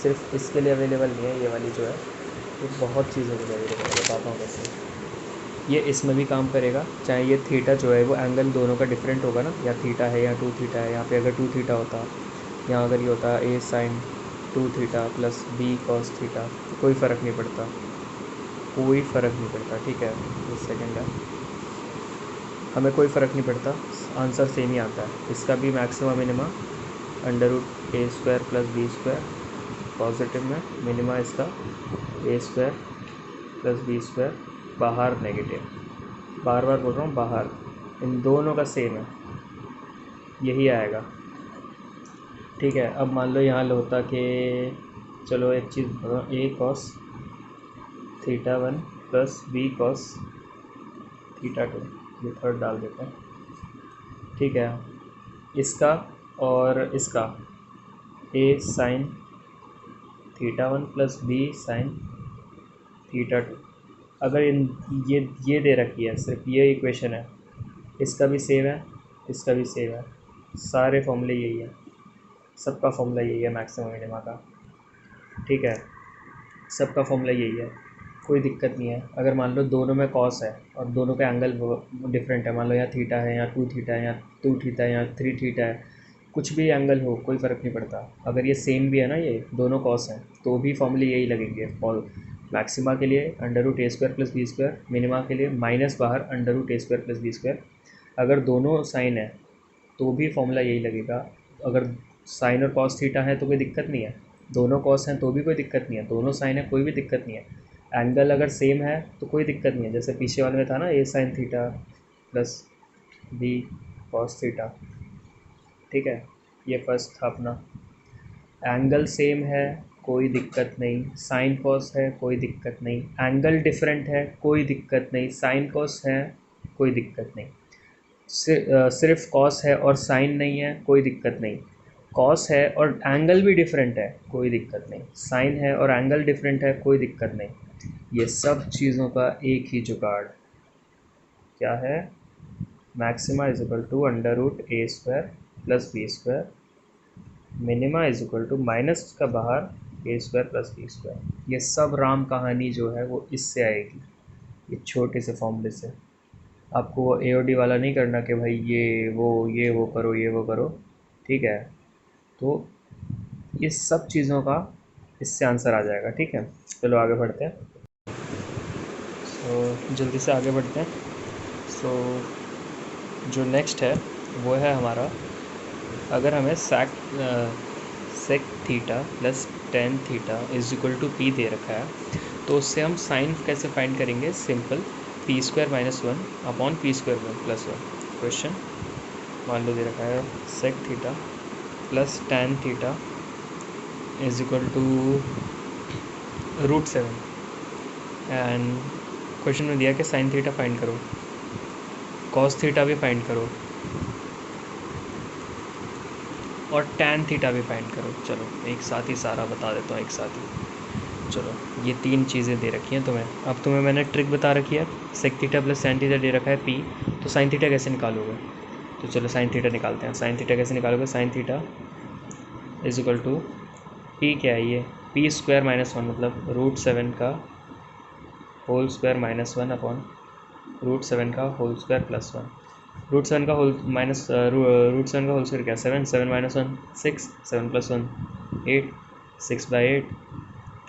सिर्फ इसके लिए अवेलेबल नहीं है, ये वाली जो है ये बहुत चीज़ों के लिए अवेलेबल है, बताता हूँ कैसे। ये इसमें भी काम करेगा, चाहे ये थीटा जो है वो एंगल दोनों का डिफरेंट होगा ना, या थीटा है या 2 थीटा है। यहाँ पे अगर 2 थीटा होता, यहाँ अगर ये होता a sine 2 theta plus b cos theta, तो कोई फ़र्क नहीं पड़ता, कोई फ़र्क नहीं पड़ता। ठीक है, एक सेकेंड है, हमें कोई फ़र्क नहीं पड़ता, आंसर सेम ही आता है। इसका भी maxima minima under root a square plus B square, positive में मिनिमा इसका a square plus B square, बाहर नेगेटिव, बार बार बोल रहा हूँ बाहर, इन दोनों का सेम है, यही आएगा। ठीक है, अब मान लो यहाँ होता कि चलो एक चीज़ बताओ, a cos theta 1 plus b cos theta 2, ये थर्ड डाल देते हैं। ठीक है, इसका और इसका a sine theta 1 plus b sine theta 2, अगर ये दे रखी है, सिर्फ ये इक्वेशन है, इसका भी सेम है, इसका भी सेम है, सारे फॉर्मूले यही है, सबका फॉर्मूला यही है मैक्सिमम मिनिमा का। ठीक है, सबका फॉर्मूला यही है, कोई दिक्कत नहीं है। अगर मान लो दोनों में कॉस है और दोनों का एंगल डिफरेंट है, मान लो यहाँ थीटा है, यहाँ 2 थीटा है, यहाँ 2 थीटा है, यहाँ 3 थीटा है, कुछ भी एंगल हो कोई फ़र्क नहीं पड़ता। अगर ये सेम भी है ना, ये दोनों कॉस हैं, तो भी फॉर्मूले यही लगेंगे। और मैक्सिमा के लिए under root a square plus B square, minima के लिए माइनस बाहर under root a square plus B square. अगर दोनों साइन है तो भी फॉर्मूला यही लगेगा। अगर साइन और कॉस थीटा है तो कोई दिक्कत नहीं है, दोनों कॉस हैं तो भी कोई दिक्कत नहीं है, दोनों साइन है कोई भी दिक्कत नहीं है। एंगल अगर सेम है तो कोई दिक्कत नहीं है, जैसे पीछे वाले में था ना a sine theta plus b cos theta. ठीक है, ये फर्स्ट था अपना, एंगल सेम है कोई दिक्कत नहीं, साइन कॉस है कोई दिक्कत नहीं, एंगल डिफरेंट है कोई दिक्कत नहीं, साइन कॉस है कोई दिक्कत नहीं, सिर्फ कॉस है और साइन नहीं है कोई दिक्कत नहीं। कॉस है और एंगल भी डिफरेंट है, कोई दिक्कत नहीं। साइन है और एंगल डिफरेंट है, कोई दिक्कत नहीं। ये सब चीज़ों का एक ही जुगाड़ क्या है, maxima is equal to under root a square plus B square, minima is equal to minus का बाहर a square plus B square. ये सब राम कहानी जो है वो इससे आएगी, ये छोटे से फॉर्मूले से। आपको वो AOD वाला नहीं करना कि भाई ये वो करो, ये वो करो, ठीक है। तो इस सब चीज़ों का इससे आंसर आ जाएगा, ठीक है। चलो आगे बढ़ते हैं। जल्दी से आगे बढ़ते हैं। जो नेक्स्ट है वो है हमारा, अगर हमें sec theta plus tan theta is equal to p दे रखा है, तो उससे हम साइन कैसे फाइंड करेंगे। Simple, p square minus one upon p square plus one. Question मान लो दे रखा है sec theta plus tan theta is equal to √7 and question में दिया कि साइन थीटा फाइंड करो, कॉस थीटा भी फाइंड करो और टैन थीटा भी फाइंड करो। चलो एक साथ ही सारा बता देता हूँ, एक साथ ही। चलो ये तीन चीज़ें दे रखी हैं तुम्हें। अब तुम्हें मैंने ट्रिक बता रखी है, sec theta plus sine theta दे रखा है पी, तो साइन थीटा कैसे निकालोगे। तो चलो साइन थीटा निकालते हैं। साइन थीटा कैसे निकालोगे, sine theta is equal to p, क्या है ये, पी स्क्वायर माइनस वन, मतलब √7 का whole square minus one upon √7 का होल स्क्वायर प्लस वन। √7 का होल माइनस √7 का होल स्क्वायर क्या, 7, 7 माइनस वन 6, 7 प्लस वन 8, 6/8,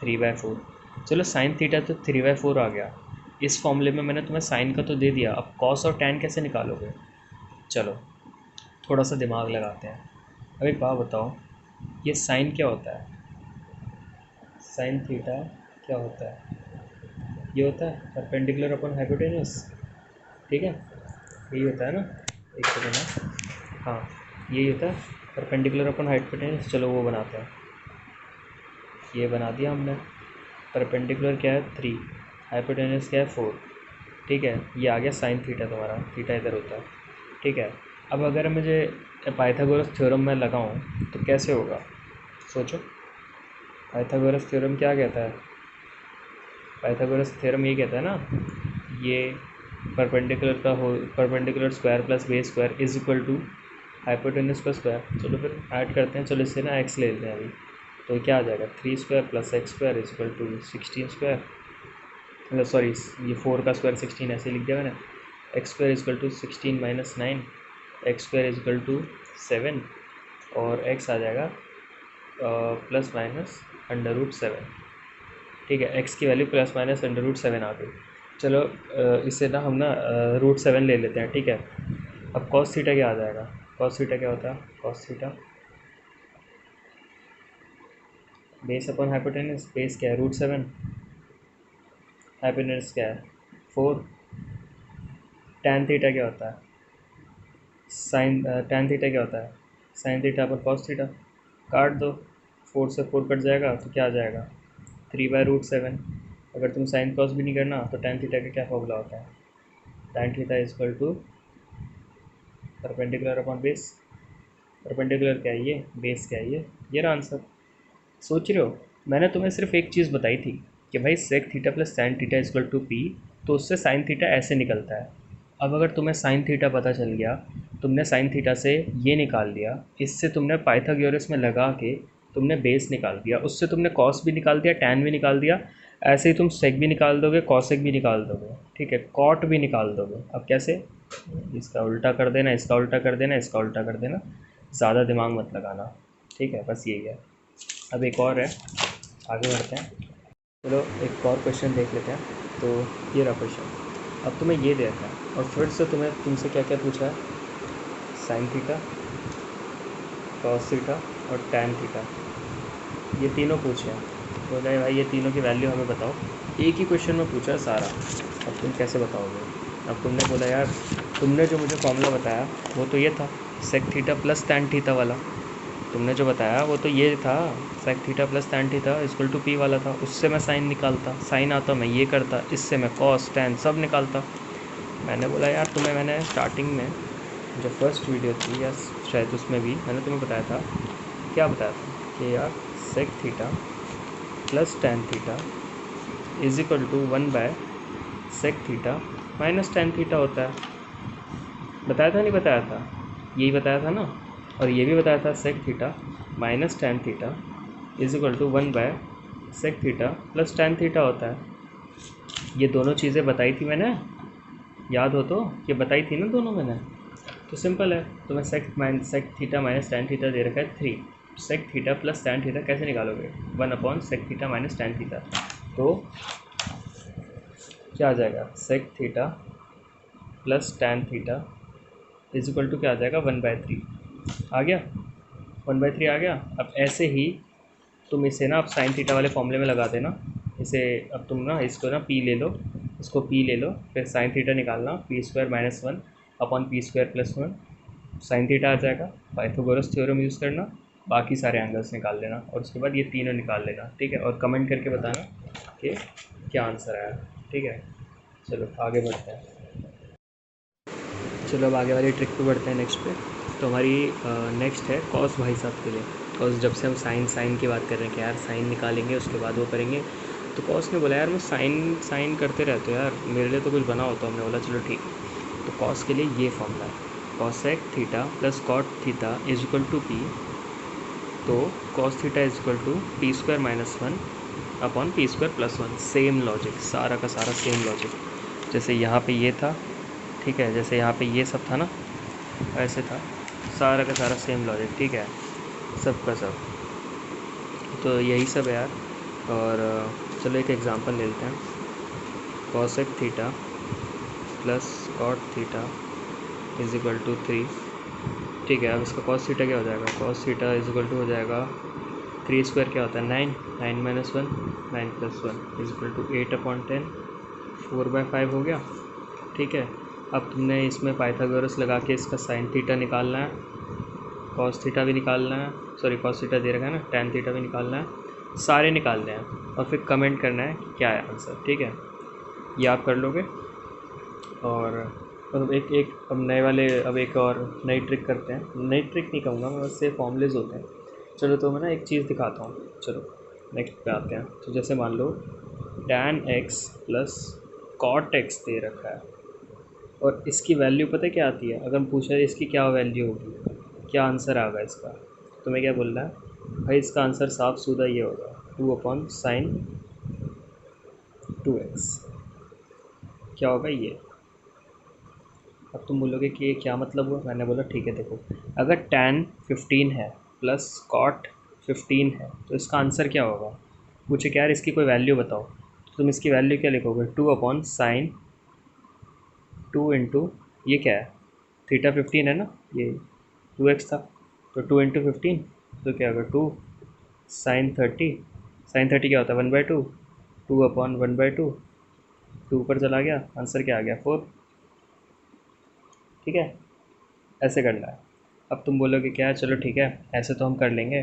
3/4। चलो साइन थीटा तो 3/4 आ गया। इस फॉर्मूले में मैंने तुम्हें साइन का तो दे दिया, अब कॉस और टैन कैसे निकालोगे। चलो थोड़ा सा दिमाग लगाते हैं। अब एक बात बताओ, ये साइन क्या होता है, साइन थीटा क्या होता है, ये होता है परपेंडिकुलर अपॉन हाइपोटेन्यूस, ठीक है, यही होता है ना। एक सेकेंड ना, हाँ यही होता है परपेंडिकुलर अपॉन हाइपोटेन्यूस। चलो वो बनाते हैं, ये बना दिया हमने। परपेंडिकुलर क्या है 3, हाइपोटेन्यूस क्या है 4, ठीक है। ये आ गया साइन थीटा, तुम्हारा थीटा इधर होता है, ठीक है। अब अगर मुझे पाइथागोरस थ्योरम में लगाऊं तो कैसे होगा, सोचो। पाइथागोरस थ्योरम क्या कहता है, पाइथागोरस थ्योरम ये कहता है ना, ये perpendicular square plus base square is equal to hypotenuse का स्क्वायर। चलो फिर ऐड करते हैं, चलो इससे ना एक्स ले लेते हैं अभी, तो क्या आ जाएगा 3 square plus x square is equal to 16 square, मतलब सॉरी ये 4 का स्क्वायर 16 ऐसे लिख दिया मैंने। X square is equal to 16 minus 9, x square is equal to 7 और एक्स आ जाएगा प्लस माइनस √7, ठीक है। एक्स की वैल्यू प्लस माइनस √7 आ गई। चलो इससे ना हम ना √7 ले लेते हैं, ठीक है। अब कॉस थीटा क्या आ जाएगा, कॉस थीटा क्या होता है, cos theta base upon hypotenuse, base क्या है √7, हाइपोटेन्यूस क्या है 4। टैन थीटा क्या होता है, साइन टैन थीटा क्या होता है, साइन थीटा पर कॉस थीटा। काट दो, 4 से 4 कट जाएगा तो क्या आ जाएगा 3/√7। अगर तुम साइन कॉस भी नहीं करना तो टैन थीटा का क्या फॉर्मूला होता है, tan theta is equal to perpendicular upon base. Perpendicular क्या है ये, बेस क्या है ये रहा आंसर। सोच रहे हो, मैंने तुम्हें सिर्फ एक चीज़ बताई थी कि भाई sec theta plus sine theta is equal to p, तो उससे साइन थीटा ऐसे निकलता है। अब अगर तुम्हें साइन थीटा पता चल गया, तुमने साइन थीटा से ये निकाल दिया, इससे तुमने पाइथागोरस में लगा के तुमने बेस निकाल दिया, उससे तुमने कॉस भी निकाल दिया, टैन भी निकाल दिया, ऐसे ही तुम सेक भी निकाल दोगे, कॉसेक भी निकाल दोगे, ठीक है, कॉट भी निकाल दोगे। अब कैसे, इसका उल्टा कर देना, इसका उल्टा कर देना, इसका उल्टा कर देना, ज़्यादा दिमाग मत लगाना, ठीक है, बस यही है। अब एक और है, आगे बढ़ते हैं। चलो एक और क्वेश्चन देख लेते हैं। तो ये रहा क्वेश्चन, अब तुम्हें ये देखना है और फिर से तुमसे क्या क्या पूछा है, साइन थीटा, कॉस थीटा और टैन थीटा, ये तीनों पूछे हैं। तो बोला भाई ये तीनों की वैल्यू हमें बताओ। एक ही क्वेश्चन में पूछा है सारा, अब तुम कैसे बताओगे। अब तुमने बोला यार, तुमने जो मुझे फॉर्मूला बताया वो तो ये था sec theta plus tan theta वाला, तुमने जो बताया वो तो ये था sec theta plus tan theta equal to p वाला था, उससे मैं साइन निकालता, साइन आता मैं ये करता, इससे मैं कॉस टैन सब निकालता। मैंने बोला यार तुम्हें, मैंने स्टार्टिंग में जो फर्स्ट वीडियो थी या शायद उसमें भी मैंने तुम्हें बताया था क्या बताया था कि यार sec theta plus tan theta is equal to 1 by sec theta minus tan theta होता है। बताया था नहीं बताया था? यही बताया था ना। और ये भी बताया था sec theta minus tan theta is equal to 1 by sec theta plus tan theta होता है। ये दोनों चीज़ें बताई थी मैंने, याद हो तो? ये बताई थी ना दोनों मैंने। तो सिंपल है, तो मैं sec theta minus tan theta दे रखा है 3, sec theta plus tan theta कैसे निकालोगे? 1 upon sec theta minus tan theta. तो क्या आ जाएगा? Sec theta plus tan theta is equal to क्या आ जाएगा? 1/3 आ गया। 1/3 आ गया। अब ऐसे ही तुम इसे ना अब साइन थीटा वाले फॉर्मूले में लगा देना इसे। अब तुम ना इसको ना पी ले लो, इसको पी ले लो, फिर साइन थीटा निकालना p² - 1 upon p² + 1 sine theta आ जाएगा। पाइथागोरस थ्योरम यूज़ करना, बाकी सारे एंगल्स निकाल लेना और उसके बाद ये तीनों निकाल लेना, ठीक है? और कमेंट करके बताना कि क्या आंसर आया, ठीक है? चलो आगे बढ़ते हैं। चलो अब आगे वाली ट्रिक पे बढ़ते हैं, नेक्स्ट पे। तो हमारी नेक्स्ट है कॉस भाई साहब के लिए। कॉस जब से हम साइन की बात कर रहे हैं कि यार साइन निकालेंगे उसके बाद वो करेंगे, तो कॉस ने बोला यार मैं साइन करते रहते हो यार, मेरे लिए तो कुछ बना हो। तो हमने बोला चलो ठीक। तो कॉस के लिए ये फॉर्मूला है, cosec theta plus cot theta is equal to p. तो cos theta is equal to p² - 1 upon p² + 1। Same logic, सारा का सारा सेम लॉजिक। जैसे यहाँ पे ये था, ठीक है, जैसे यहाँ पे ये सब था ना, ऐसे था, सारा का सारा सेम लॉजिक, ठीक है, सब का सब। तो यही सब है यार। और चलो एक एग्जांपल ले लेते हैं। Cosec theta plus cot theta is equal to 3, ठीक है। अब इसका कॉस थीटा क्या हो जाएगा? Cos theta is equal to हो जाएगा 3² क्या होता है? 9, 9 - 1 9 + 1 इज इक्वल टू 8/10, 4/5 हो गया, ठीक है। अब तुमने इसमें पाइथागोरस लगा के इसका साइन थीटा निकालना है, कॉस थीटा भी निकालना है, सॉरी कॉस थीटा दे रखा है ना, टैन थीटा भी निकालना है, सारे निकालने हैं और फिर कमेंट करना है कि क्या है आंसर, ठीक है? ये आप कर लोगे। और अब अब नए वाले, अब एक और नई ट्रिक करते हैं। नई ट्रिक नहीं कहूँगा मैं, उससे फॉर्मूलेज होते हैं। चलो तो मैं ना एक चीज़ दिखाता हूँ। चलो नेक्स्ट पे आते हैं। तो जैसे मान लो tan x plus cot x दे रखा है और इसकी वैल्यू पता है क्या आती है? अगर पूछा है इसकी क्या वैल्यू होगी, क्या आंसर आएगा इसका, तो मैं क्या बोल रहा है भाई, इसका आंसर साफ सुथरा ये होगा 2/sin 2x। क्या होगा ये? अब तुम बोलोगे कि ये क्या मतलब हुआ? मैंने बोला ठीक है, देखो, अगर tan 15 है प्लस cot 15 है तो इसका आंसर क्या होगा? पूछे क्या यार इसकी कोई वैल्यू बताओ, तो तुम इसकी वैल्यू क्या लिखोगे? 2/sin 2 इंटू ये क्या है? थीटा 15 है ना, ये 2x था, तो 2 इंटू 15 तो क्या होगा? 2 sin 30। sin 30 क्या होता है? 1/2, 2/1/2, 2 पर चला गया, आंसर क्या आ गया? 4, ठीक है। ऐसे करना है। अब तुम बोलोगे क्या, चलो ठीक है ऐसे तो हम कर लेंगे,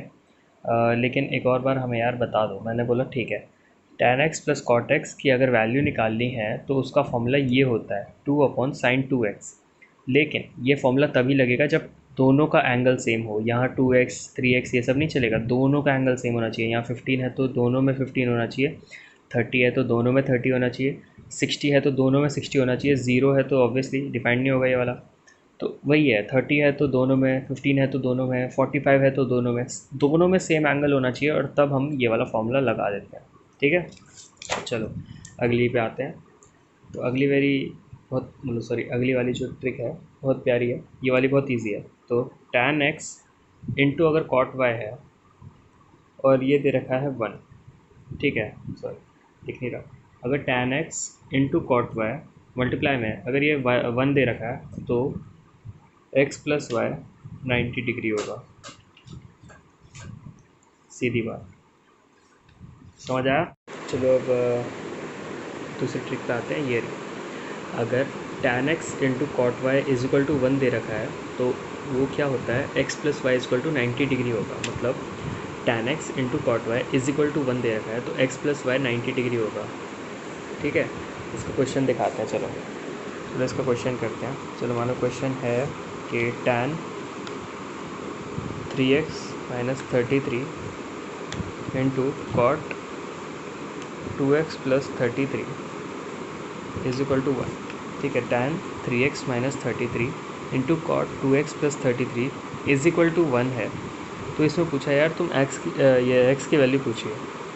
लेकिन एक और बार हमें यार बता दो। मैंने बोला ठीक है, tan x plus cot x की अगर वैल्यू निकालनी है तो उसका फॉर्मूला ये होता है 2/sin 2x। लेकिन ये फॉर्मूला तभी लगेगा जब दोनों का एंगल सेम हो। यहाँ 2x 3x ये सब नहीं चलेगा, दोनों का एंगल सेम होना चाहिए। यहाँ 15 है तो दोनों में 15 होना चाहिए, 30 है तो दोनों में 30 होना चाहिए, 60 है तो दोनों में 60 होना चाहिए, 0 है तो ऑब्वियसली डिफाइंड नहीं होगा ये वाला। तो वही है, 30 है तो दोनों में, 15 है तो दोनों में, 45 है तो दोनों में सेम एंगल होना चाहिए, और तब हम ये वाला फॉर्मूला लगा देते हैं, ठीक है। चलो अगली पे आते हैं। तो अगली वाली बहुत मतलब सॉरी अगली वाली जो ट्रिक है बहुत प्यारी है, ये वाली बहुत इजी है। तो tan x इंटू अगर cot y है और ये दे रखा है 1, ठीक है, सॉरी दिख नहीं रहा। अगर tan x into cot y multiply में अगर ये 1 दे रखा है तो x प्लस वाई 90 डिग्री होगा। सीधी बात, समझ आया? चलो अब दूसरी ट्रिक पे आते हैं। ये अगर tan x into cot y is equal to 1 दे रखा है तो वो क्या होता है? x plus y is equal to 90 degree होगा। मतलब tan x into cot y is equal to 1 दे रखा है तो x प्लस वाई 90 डिग्री होगा, ठीक है। इसका क्वेश्चन दिखाते हैं। चलो इसका क्वेश्चन करते हैं। चलो मानो क्वेश्चन है कि tan 3x minus 33 into cot 2x plus 33 is equal to 1। ठीक है, tan 3x minus 33 into cot 2x plus 33 is equal to 1 है। तो इसमें पूछा यार तुम ये x की वैल्यू पूछिए।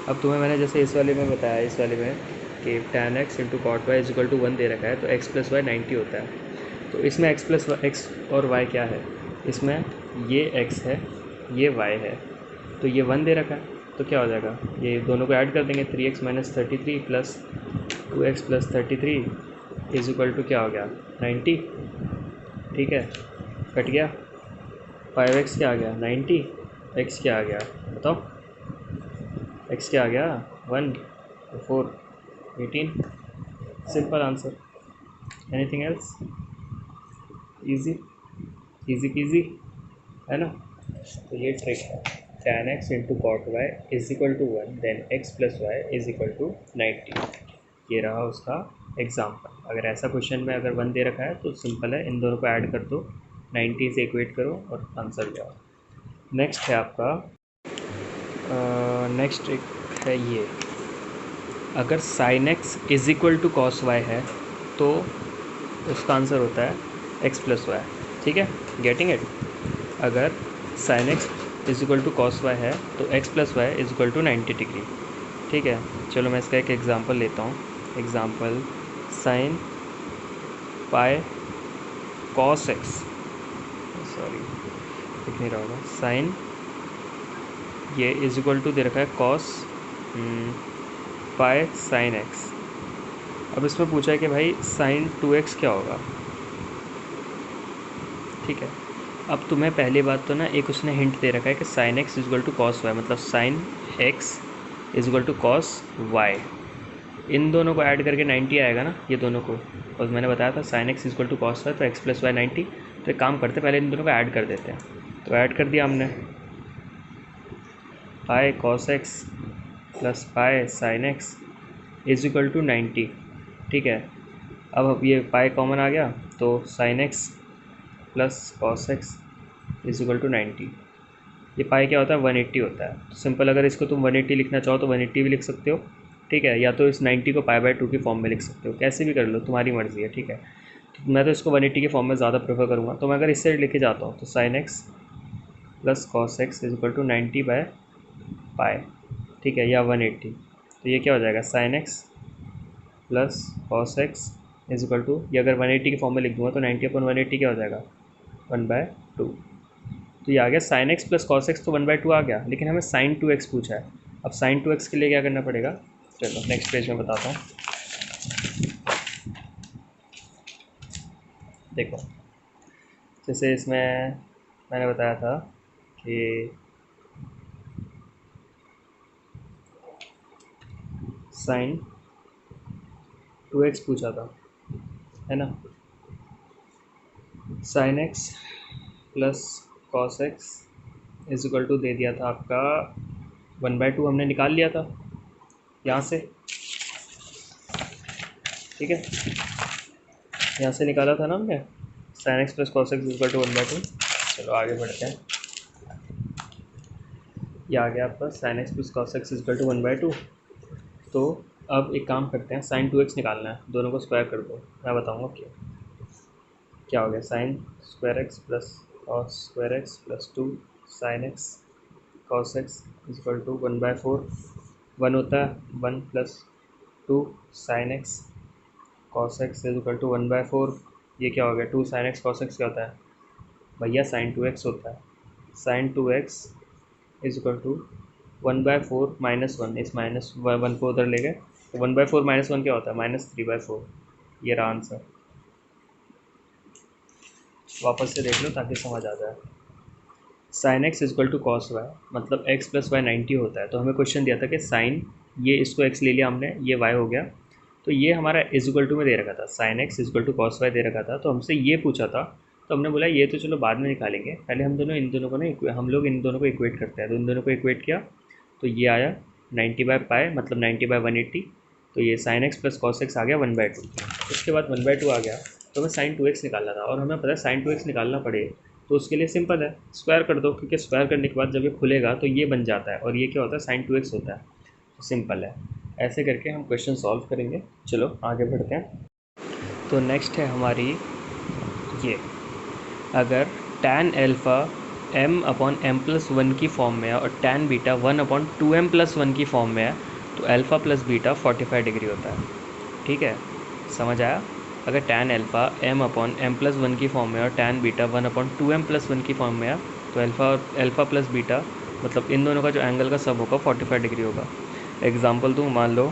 अब तुम्हें मैंने जैसे इस वाले में बताया, इस वाले में कि tan x into cot y is equal to 1 दे रखा है, तो x प्लस वाई 90 होता है। तो इसमें x प्लस एक्स और y क्या है, इसमें ये x है, ये y है, तो ये 1 दे रखा है, तो क्या हो जाएगा, ये दोनों को ऐड कर देंगे, 3x minus 33 plus 2x plus 33 is equal to क्या हो गया, 90। ठीक है, कट गया, 5x क्या आ गया, 90, x क्या आ गया बताओ, x क्या आ गया 1, 4, 18। Simple answer, anything else, easy easy peasy है ना। तो ये ट्रिक है, tan x into cot y is equal to 1 then x plus y is equal to 90। ये रहा उसका एग्जाम्पल। अगर ऐसा क्वेश्चन में अगर 1 दे रखा है तो सिंपल है, इन दोनों को ऐड कर दो, 90 से इक्वेट करो और आंसर जाओ। नेक्स्ट है आपका, नेक्स्ट ट्रिक है ये, अगर sine x is equal to cos y है तो उसका आंसर होता है एक्स प्लस वाई। ठीक है, गेटिंग इट। अगर sine x is equal to cos y है तो x plus y is equal to 90 degree. ठीक है, चलो मैं इसका एक एग्जांपल लेता हूँ। Example, sine pi cos x, sorry लिख नहीं रहा होगा, साइन ये इज इक्वल टू दे रखा है कॉस पाई साइन एक्स। अब इसमें पूछा है कि भाई साइन 2x क्या होगा। ठीक है, अब तुम्हें पहली बात तो ना एक उसने हिंट दे रखा है कि sine x is equal to cos y, मतलब sine x is equal to cos y. इन दोनों को ऐड करके 90 आएगा ना, ये दोनों को, और मैंने बताया था sine x is equal to cos y तो एक्स प्लस वाई 90। तो एक काम करते हैं, पहले इन दोनों को ऐड कर देते हैं। तो ऐड कर दिया हमने, pi cos x plus pi sine x is equal to 90। ठीक है, अब ये पाई कॉमन आ गया तो sine x plus cos x is equal to 90। ये पाई क्या होता है, 180 होता है। तो सिंपल, अगर इसको तुम 180 लिखना चाहो तो 180 भी लिख सकते हो। ठीक है, या तो इस 90 को पाई बाय 2 की फॉर्म में लिख सकते हो, कैसे भी कर लो, तुम्हारी मर्ज़ी है। ठीक है, तो मैं तो इसको 180 के फॉर्म में ज़्यादा प्रेफर करूँगा। तो मैं अगर इससे लेके जाता हूँ तो sine x plus cos x is equal to 90 by pi. ठीक है, या 180, तो ये क्या हो जाएगा, sine x plus cos x is equal to, ये अगर 180 के फॉर्म में लिख दूँगा तो 90 अपॉन 180 क्या हो जाएगा, 1/2। तो ये आ गया sign x plus cos x, तो 1/2 आ गया, लेकिन हमें साइन 2x पूछा है। अब साइन 2x के लिए क्या करना पड़ेगा, चलो नेक्स्ट पेज में बताता हूँ। देखो, जैसे इसमें मैंने बताया था कि साइन 2x पूछा था, है ना। Sine x plus cos x is equal to दे दिया था आपका 1/2, हमने निकाल लिया था यहाँ से। ठीक है, यहाँ से निकाला था ना हमने, sine x plus cos x is equal to 1/2। चलो आगे बढ़ते हैं, ये आ गया आपका sine x plus cos x is equal to 1/2। तो अब एक काम करते हैं, साइन 2x निकालना है, दोनों को स्क्वायर कर दो, मैं बताऊँगा क्या हो गया, sine square x plus cos square x plus 2 sine x cos x is equal to 1/4। 1 होता है, 1 plus 2 sine x cos x is equal to 1/4। ये क्या हो गया, 2 साइन एक्स कॉस एक्स क्या होता है भैया, साइन 2x होता है। Sine 2x is equal to 1/4 minus 1, इस माइनस 1 को उधर ले गए, तो 1/4 माइनस 1 क्या होता है, -3/4। ये रहा आंसर, वापस से देख लो ताकि समझ आ जाए। Sine x is equal to cos y, मतलब x प्लस वाई 90 होता है। तो हमें क्वेश्चन दिया था कि साइन, ये इसको x ले लिया हमने, ये y हो गया, तो ये हमारा इजक्वल टू में दे रखा था, sine x is equal to cos y दे रखा था, तो हमसे ये पूछा था। तो हमने बोला ये तो चलो बाद में निकालेंगे, पहले हम दोनों इन दोनों को ना, हम लोग इन दोनों को इक्वेट करते हैं। तो इन दोनों को इक्वेट किया तो ये आया 90/पाई, मतलब 90/180। तो ये sine x plus cos x आ गया 1/2। उसके बाद 1/2 आ गया, तो हमें साइन 2x निकालना था, और हमें पता है साइन 2x निकालना पड़े तो उसके लिए सिंपल है, स्क्वायर कर दो, क्योंकि स्क्वायर करने के बाद जब ये खुलेगा तो ये बन जाता है और ये क्या होता है साइन 2x होता है। तो सिंपल है, ऐसे करके हम क्वेश्चन सॉल्व करेंगे। चलो आगे बढ़ते हैं। तो नेक्स्ट है हमारी ये, अगर tan alpha m upon m plus one की फॉर्म में है और tan beta 1 upon 2m plus one की फॉर्म में है तो अल्फ़ा प्लस बीटा 45 डिग्री होता है। ठीक है, समझ आया? अगर tan alpha m upon m plus one की फॉर्म में और tan beta 1 upon 2m plus one की फॉर्म में है तो अल्फ़ा प्लस बीटा मतलब इन दोनों का जो एंगल का सब होगा 45 डिग्री होगा। एग्जाम्पल दूँ, मान लो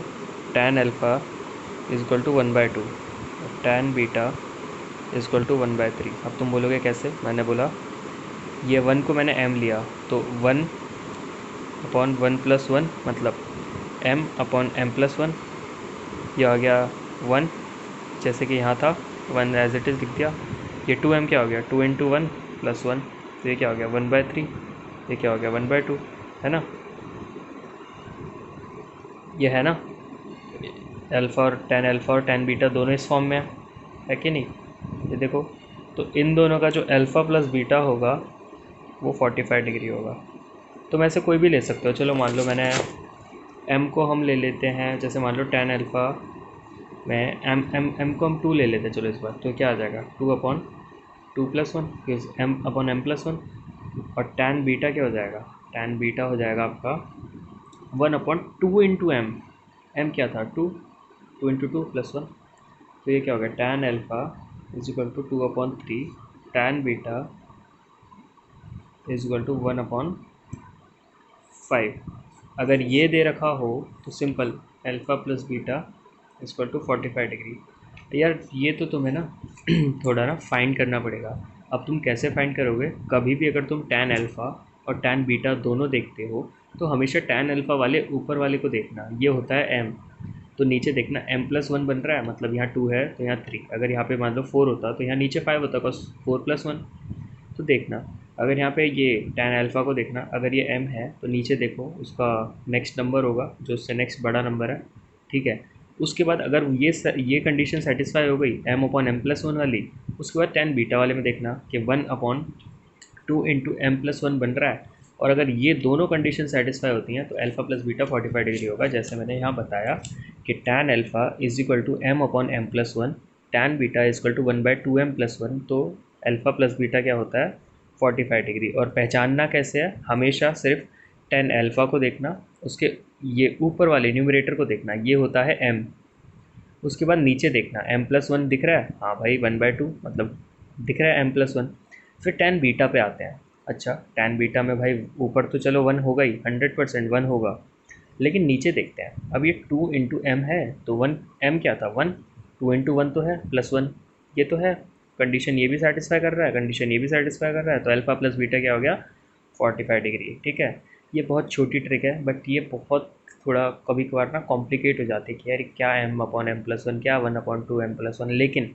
tan alpha is equal to 1/2, tan beta is equal to 1/3। अब तुम बोलोगे कैसे? मैंने बोला ये 1 को मैंने m लिया तो 1 अपॉन 1 प्लस 1 मतलब m upon m plus one, ये आ गया 1, जैसे कि यहाँ था 1 एज इट इज़ लिख दिया। ये 2m क्या हो गया, 2 इंटू 1 प्लस 1, तो ये क्या हो गया 1/3, ये क्या हो गया 1/2, है ना? ये है ना, अल्फ़ा और tan बीटा दोनों इस फॉर्म में है कि नहीं? ये देखो, तो इन दोनों का जो अल्फ़ा प्लस बीटा होगा वो 45 डिग्री होगा। तुम ऐसे कोई भी ले सकते हो। चलो मान लो मैंने m को हम ले लेते हैं, जैसे मान लो tan अल्फ़ा में m को हम 2 ले लेते हैं। चलो इस बार तो क्या आ जाएगा 2 upon 2 plus 1, m upon m plus 1, और tan बीटा क्या हो जाएगा, tan बीटा हो जाएगा आपका 1 अपॉन 2 इंटू एम क्या था 2, 2 इंटू 2 प्लस 1, तो ये क्या हो गया tan alpha is equal to 2 upon 3, tan beta is equal to 1 upon 5। अगर ये दे रखा हो तो simple alpha plus beta equal to 45 degree. यार ये तो तुम्हें ना थोड़ा ना फाइंड करना पड़ेगा। अब तुम कैसे फाइंड करोगे? कभी भी अगर तुम tan अल्फ़ा और tan बीटा दोनों देखते हो तो हमेशा tan अल्फ़ा वाले ऊपर वाले को देखना, ये होता है m, तो नीचे देखना m प्लस 1 बन रहा है मतलब यहाँ 2 है तो यहाँ 3, अगर यहाँ पे मान लो 4 होता तो यहाँ नीचे 5 होता बस 4 प्लस 1। तो देखना, अगर यहाँ पे ये tan अल्फ़ा को देखना, अगर ये m है तो नीचे देखो उसका नेक्स्ट नंबर होगा जो उससे नेक्स्ट बड़ा नंबर है। ठीक है, उसके बाद अगर ये कंडीशन सेटिस्फाई हो गई m upon m plus one वाली, उसके बाद tan बीटा वाले में देखना कि 1 upon 2 into m plus one बन रहा है, और अगर ये दोनों कंडीशन सेटिस्फाई होती हैं तो अल्फ़ा प्लस बीटा 45 डिग्री होगा। जैसे मैंने यहाँ बताया कि tan alpha is equal to m upon m plus one, tan beta is equal to 1/2m plus one, तो अल्फ़ा प्लस बीटा क्या होता है 45 डिग्री। और पहचानना कैसे है, हमेशा सिर्फ tan अल्फ़ा को देखना, उसके ये ऊपर वाले न्यूमरेटर को देखना, ये होता है m, उसके बाद नीचे देखना m प्लस वन दिख रहा है, हाँ भाई 1/2 मतलब दिख रहा है m प्लस वन। फिर tan बीटा पे आते हैं। अच्छा, tan बीटा में भाई ऊपर तो चलो 1 होगा ही, 100% 1 होगा, लेकिन नीचे देखते हैं। अब ये 2 इंटू एम है तो 1, m क्या था 1, 2 इंटू 1 तो है प्लस 1, ये तो है, कंडीशन ये भी सेटिस्फाई कर रहा है, कंडीशन ये भी सेटिस्फाई कर रहा है, तो अल्फ़ा प्लस बीटा क्या हो गया 45 डिग्री। ठीक है, ये बहुत छोटी ट्रिक है बट ये बहुत थोड़ा कभी कभार ना कॉम्प्लिकेट हो जाती है कि यार क्या m upon m plus one, क्या 1 अपॉन 2m प्लस वन। लेकिन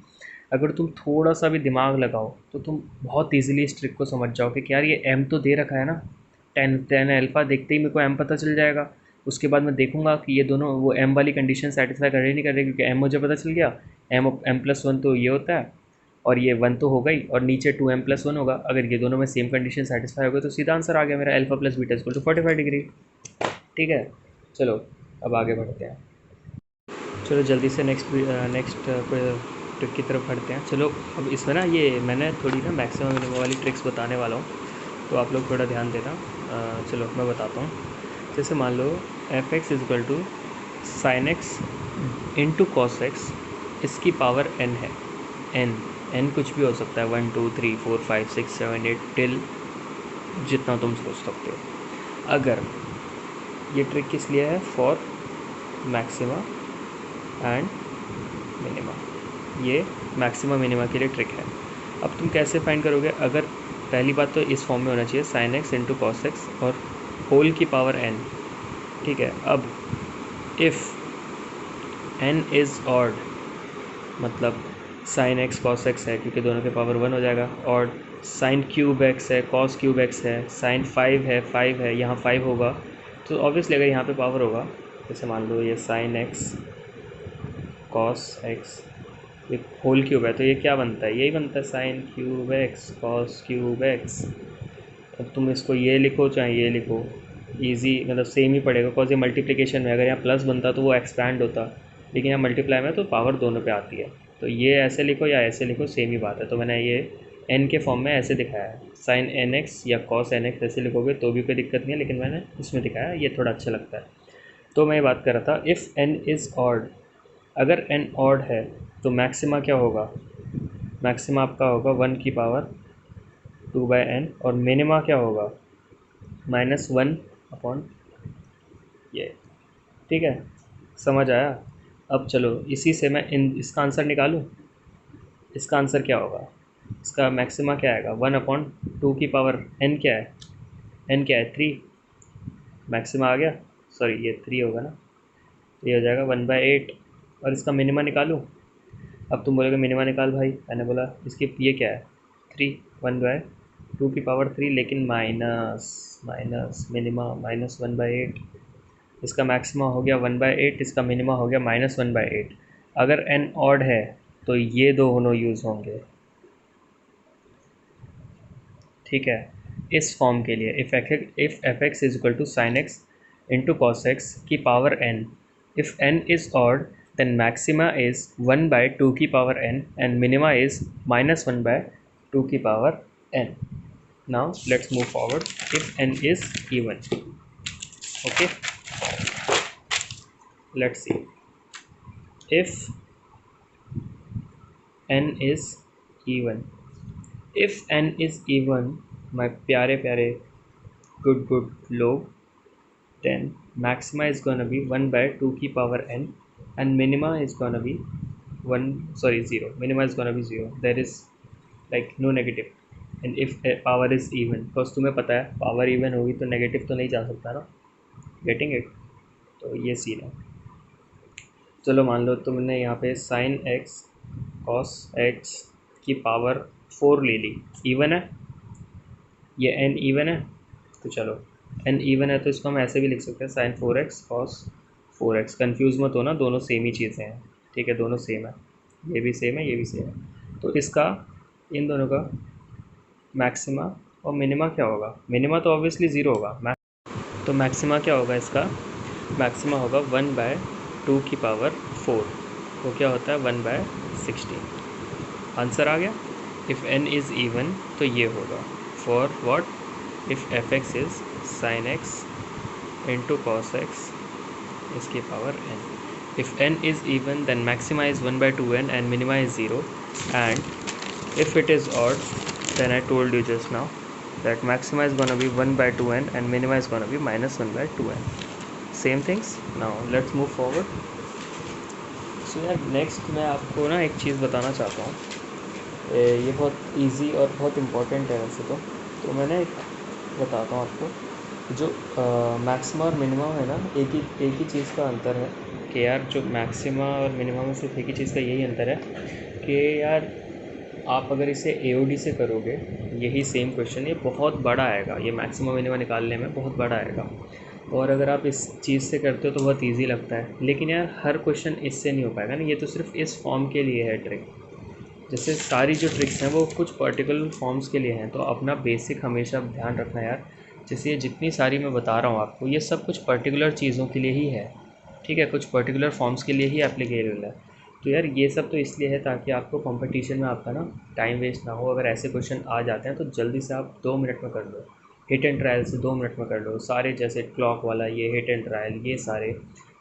अगर तुम थोड़ा सा भी दिमाग लगाओ तो तुम बहुत ईजिली इस ट्रिक को समझ जाओगे कि यार ये m तो दे रखा है ना, tan अल्फ़ा देखते ही मेरे को m पता चल जाएगा। उसके बाद मैं देखूंगा कि ये दोनों वो m वाली कंडीशन सेटिस्फाई कर रही नहीं कर रही, क्योंकि m मुझे पता चल गया m प्लस वन तो ये होता है और ये 1 तो होगा ही, और नीचे 2m प्लस वन होगा। अगर ये दोनों में सेम कंडीशन सेटिस्फाई हो गई तो सीधा आंसर आ गया मेरा, alpha plus beta equal to 45 degree. ठीक है, चलो अब आगे बढ़ते हैं। चलो जल्दी से नेक्स्ट ट्रिक की तरफ बढ़ते हैं। चलो अब इसमें ना ये मैंने थोड़ी ना मैक्सिमम मिनिमम वाली ट्रिक्स बताने वाला हूँ, तो आप लोग थोड़ा ध्यान देना। चलो मैं बताता हूँ। जैसे मान लो f x is equal to sine x into cos x, इसकी पावर n है, n कुछ भी हो सकता है, 1 2 3 4 5 6 7 8 टिल जितना तुम सोच सकते हो। अगर ये ट्रिक किस लिए है, फॉर मैक्सिमा एंड मिनिमा, ये मैक्सिमा मिनिमा के लिए ट्रिक है। अब तुम कैसे फाइंड करोगे? अगर पहली बात तो इस फॉर्म में होना चाहिए sign x into cos x और होल की पावर n। ठीक है, अब इफ़ n इज़ ऑड मतलब साइन एक्स कॉस एक्स है क्योंकि दोनों के पावर 1 हो जाएगा, और साइन क्यूब एक्स है, कॉस क्यूब एक्स है, साइन 5 है, यहाँ 5 होगा, तो ऑब्वियसली अगर यहाँ पे पावर होगा, जैसे मान लो ये साइन एक्स कॉस एक्स ये होल क्यूब है तो ये क्या बनता है, यही बनता है sine cube x cos cube x. अब तुम इसको ये लिखो चाहे ये लिखो, इजी मतलब सेम ही पड़ेगा। कॉज ये मल्टीप्लिकेशन में, अगर यहाँ प्लस बनता तो वो एक्सपैंड होता, लेकिन यहाँ मल्टीप्लाई में तो पावर दोनों पे आती है। तो ये ऐसे लिखो या ऐसे लिखो सेम ही बात है। तो मैंने ये एन के फॉर्म में ऐसे दिखाया है, साइन एन एक्स या कॉस एन एक्स ऐसे लिखोगे तो भी कोई दिक्कत नहीं है, लेकिन मैंने इसमें दिखाया, ये थोड़ा अच्छा लगता है। तो मैं ये बात कर रहा था, इफ़ एन इज़ ऑड, अगर एन ऑड है तो मैक्सिमा क्या होगा, मैक्सिमा आपका होगा 1/2/n, और मिनिमा क्या होगा -1 ये। ठीक है, समझ आया। अब चलो इसी से मैं इसका आंसर निकालूं। इसका आंसर क्या होगा, इसका मैक्सिमा क्या आएगा, 1/2n क्या है, n क्या है 3, मैक्सिमा आ गया, सॉरी ये 3 होगा ना, तो ये हो जाएगा 1/8। और इसका मिनिमा निकालूं। अब तुम बोलोगे मिनिमा निकाल भाई, मैंने बोला इसकी ये क्या है 3, 1/2 लेकिन माइनस माइनस मिनिमा -1/8। इसका मैक्सिमा हो गया 1/8, इसका मिनिमा हो गया -1/8। अगर n ऑड है तो ये दोनों यूज़ होंगे। ठीक है, इस फॉर्म के लिए if f x is equal to sine x into cos x की power n, if n is odd then maxima is 1/2 की power n and minima is -1/2 की power n. Now let's move forward. If n is even, okay, let's see. If n is even, if n is even, my प्यारे प्यारे good लोग, then maxima is gonna be 1/2 की power n and minima is gonna be 0. Minima is gonna be 0. There is like no negative. And if power is even, because तुम्हें पता है पावर इवन होगी तो नेगेटिव तो नहीं जा सकता ना, गेटिंग इट। तो ये सीन है। चलो मान लो तुमने यहाँ पे साइन एक्स कॉस एक्स की पावर 4 ले ली, इवन है, ये n इवन है, तो चलो n इवन है तो इसको हम ऐसे भी लिख सकते हैं sign 4x cos 4x। Confuse मत होना, दोनों सेम ही चीज़ें हैं। ठीक है, दोनों सेम है, ये भी सेम है ये भी सेम है। तो इसका इन दोनों का मैक्सिमा और मिनिमा क्या होगा, मिनिमा तो ऑब्वियसली ज़ीरो होगा, तो मैक्सिमा क्या होगा, इसका मैक्सिमा होगा 1/2 की पावर 4, वो क्या होता है 1/16। आंसर आ गया। इफ़ n इज़ इवन तो ये होगा for what, if f x is sine x into cos x इसकी power n। If n is even, then maxima is 1/2n and minima is 0. And if it is odd, then I told you just now that maxima is gonna be 1/2n and minima is gonna be -1/2n. Same things. Now let's move forward. So यार नेक्स्ट मैं आपको ना एक चीज़ बताना चाहता हूँ, ये बहुत इजी और बहुत इम्पोर्टेंट है वैसे तो मैंने बताता हूँ आपको। जो मैक्सिमा और मिनिमा है ना, एक ही चीज़ का अंतर है कि यार जो मैक्सिमा और मिनिमा में सिर्फ एक ही चीज़ का यही अंतर है कि यार आप अगर इसे AOD से करोगे, यही सेम क्वेश्चन ये बहुत बड़ा आएगा, ये मैक्सिमा मिनिमा निकालने में बहुत बड़ा आएगा। और अगर आप इस चीज़ से करते हो तो बहुत ईजी लगता है, लेकिन यार हर क्वेश्चन इससे नहीं हो पाएगा ना, ये तो सिर्फ इस फॉर्म के लिए है ट्रिक। जैसे सारी जो ट्रिक्स हैं वो कुछ पर्टिकुलर फॉर्म्स के लिए हैं, तो अपना बेसिक हमेशा ध्यान रखना यार। जैसे ये जितनी सारी मैं बता रहा हूँ आपको, ये सब कुछ पर्टिकुलर चीज़ों के लिए ही है। ठीक है, कुछ पर्टिकुलर फॉर्म्स के लिए ही एप्लीकेबल है। तो यार ये सब तो इसलिए है ताकि आपको कंपटीशन में आपका ना टाइम वेस्ट ना हो। अगर ऐसे क्वेश्चन आ जाते हैं तो जल्दी से आप 2 मिनट में कर लो, हिट एंड ट्रायल से 2 मिनट में कर लो सारे। जैसे क्लॉक वाला, ये हिट एंड ट्रायल, ये सारे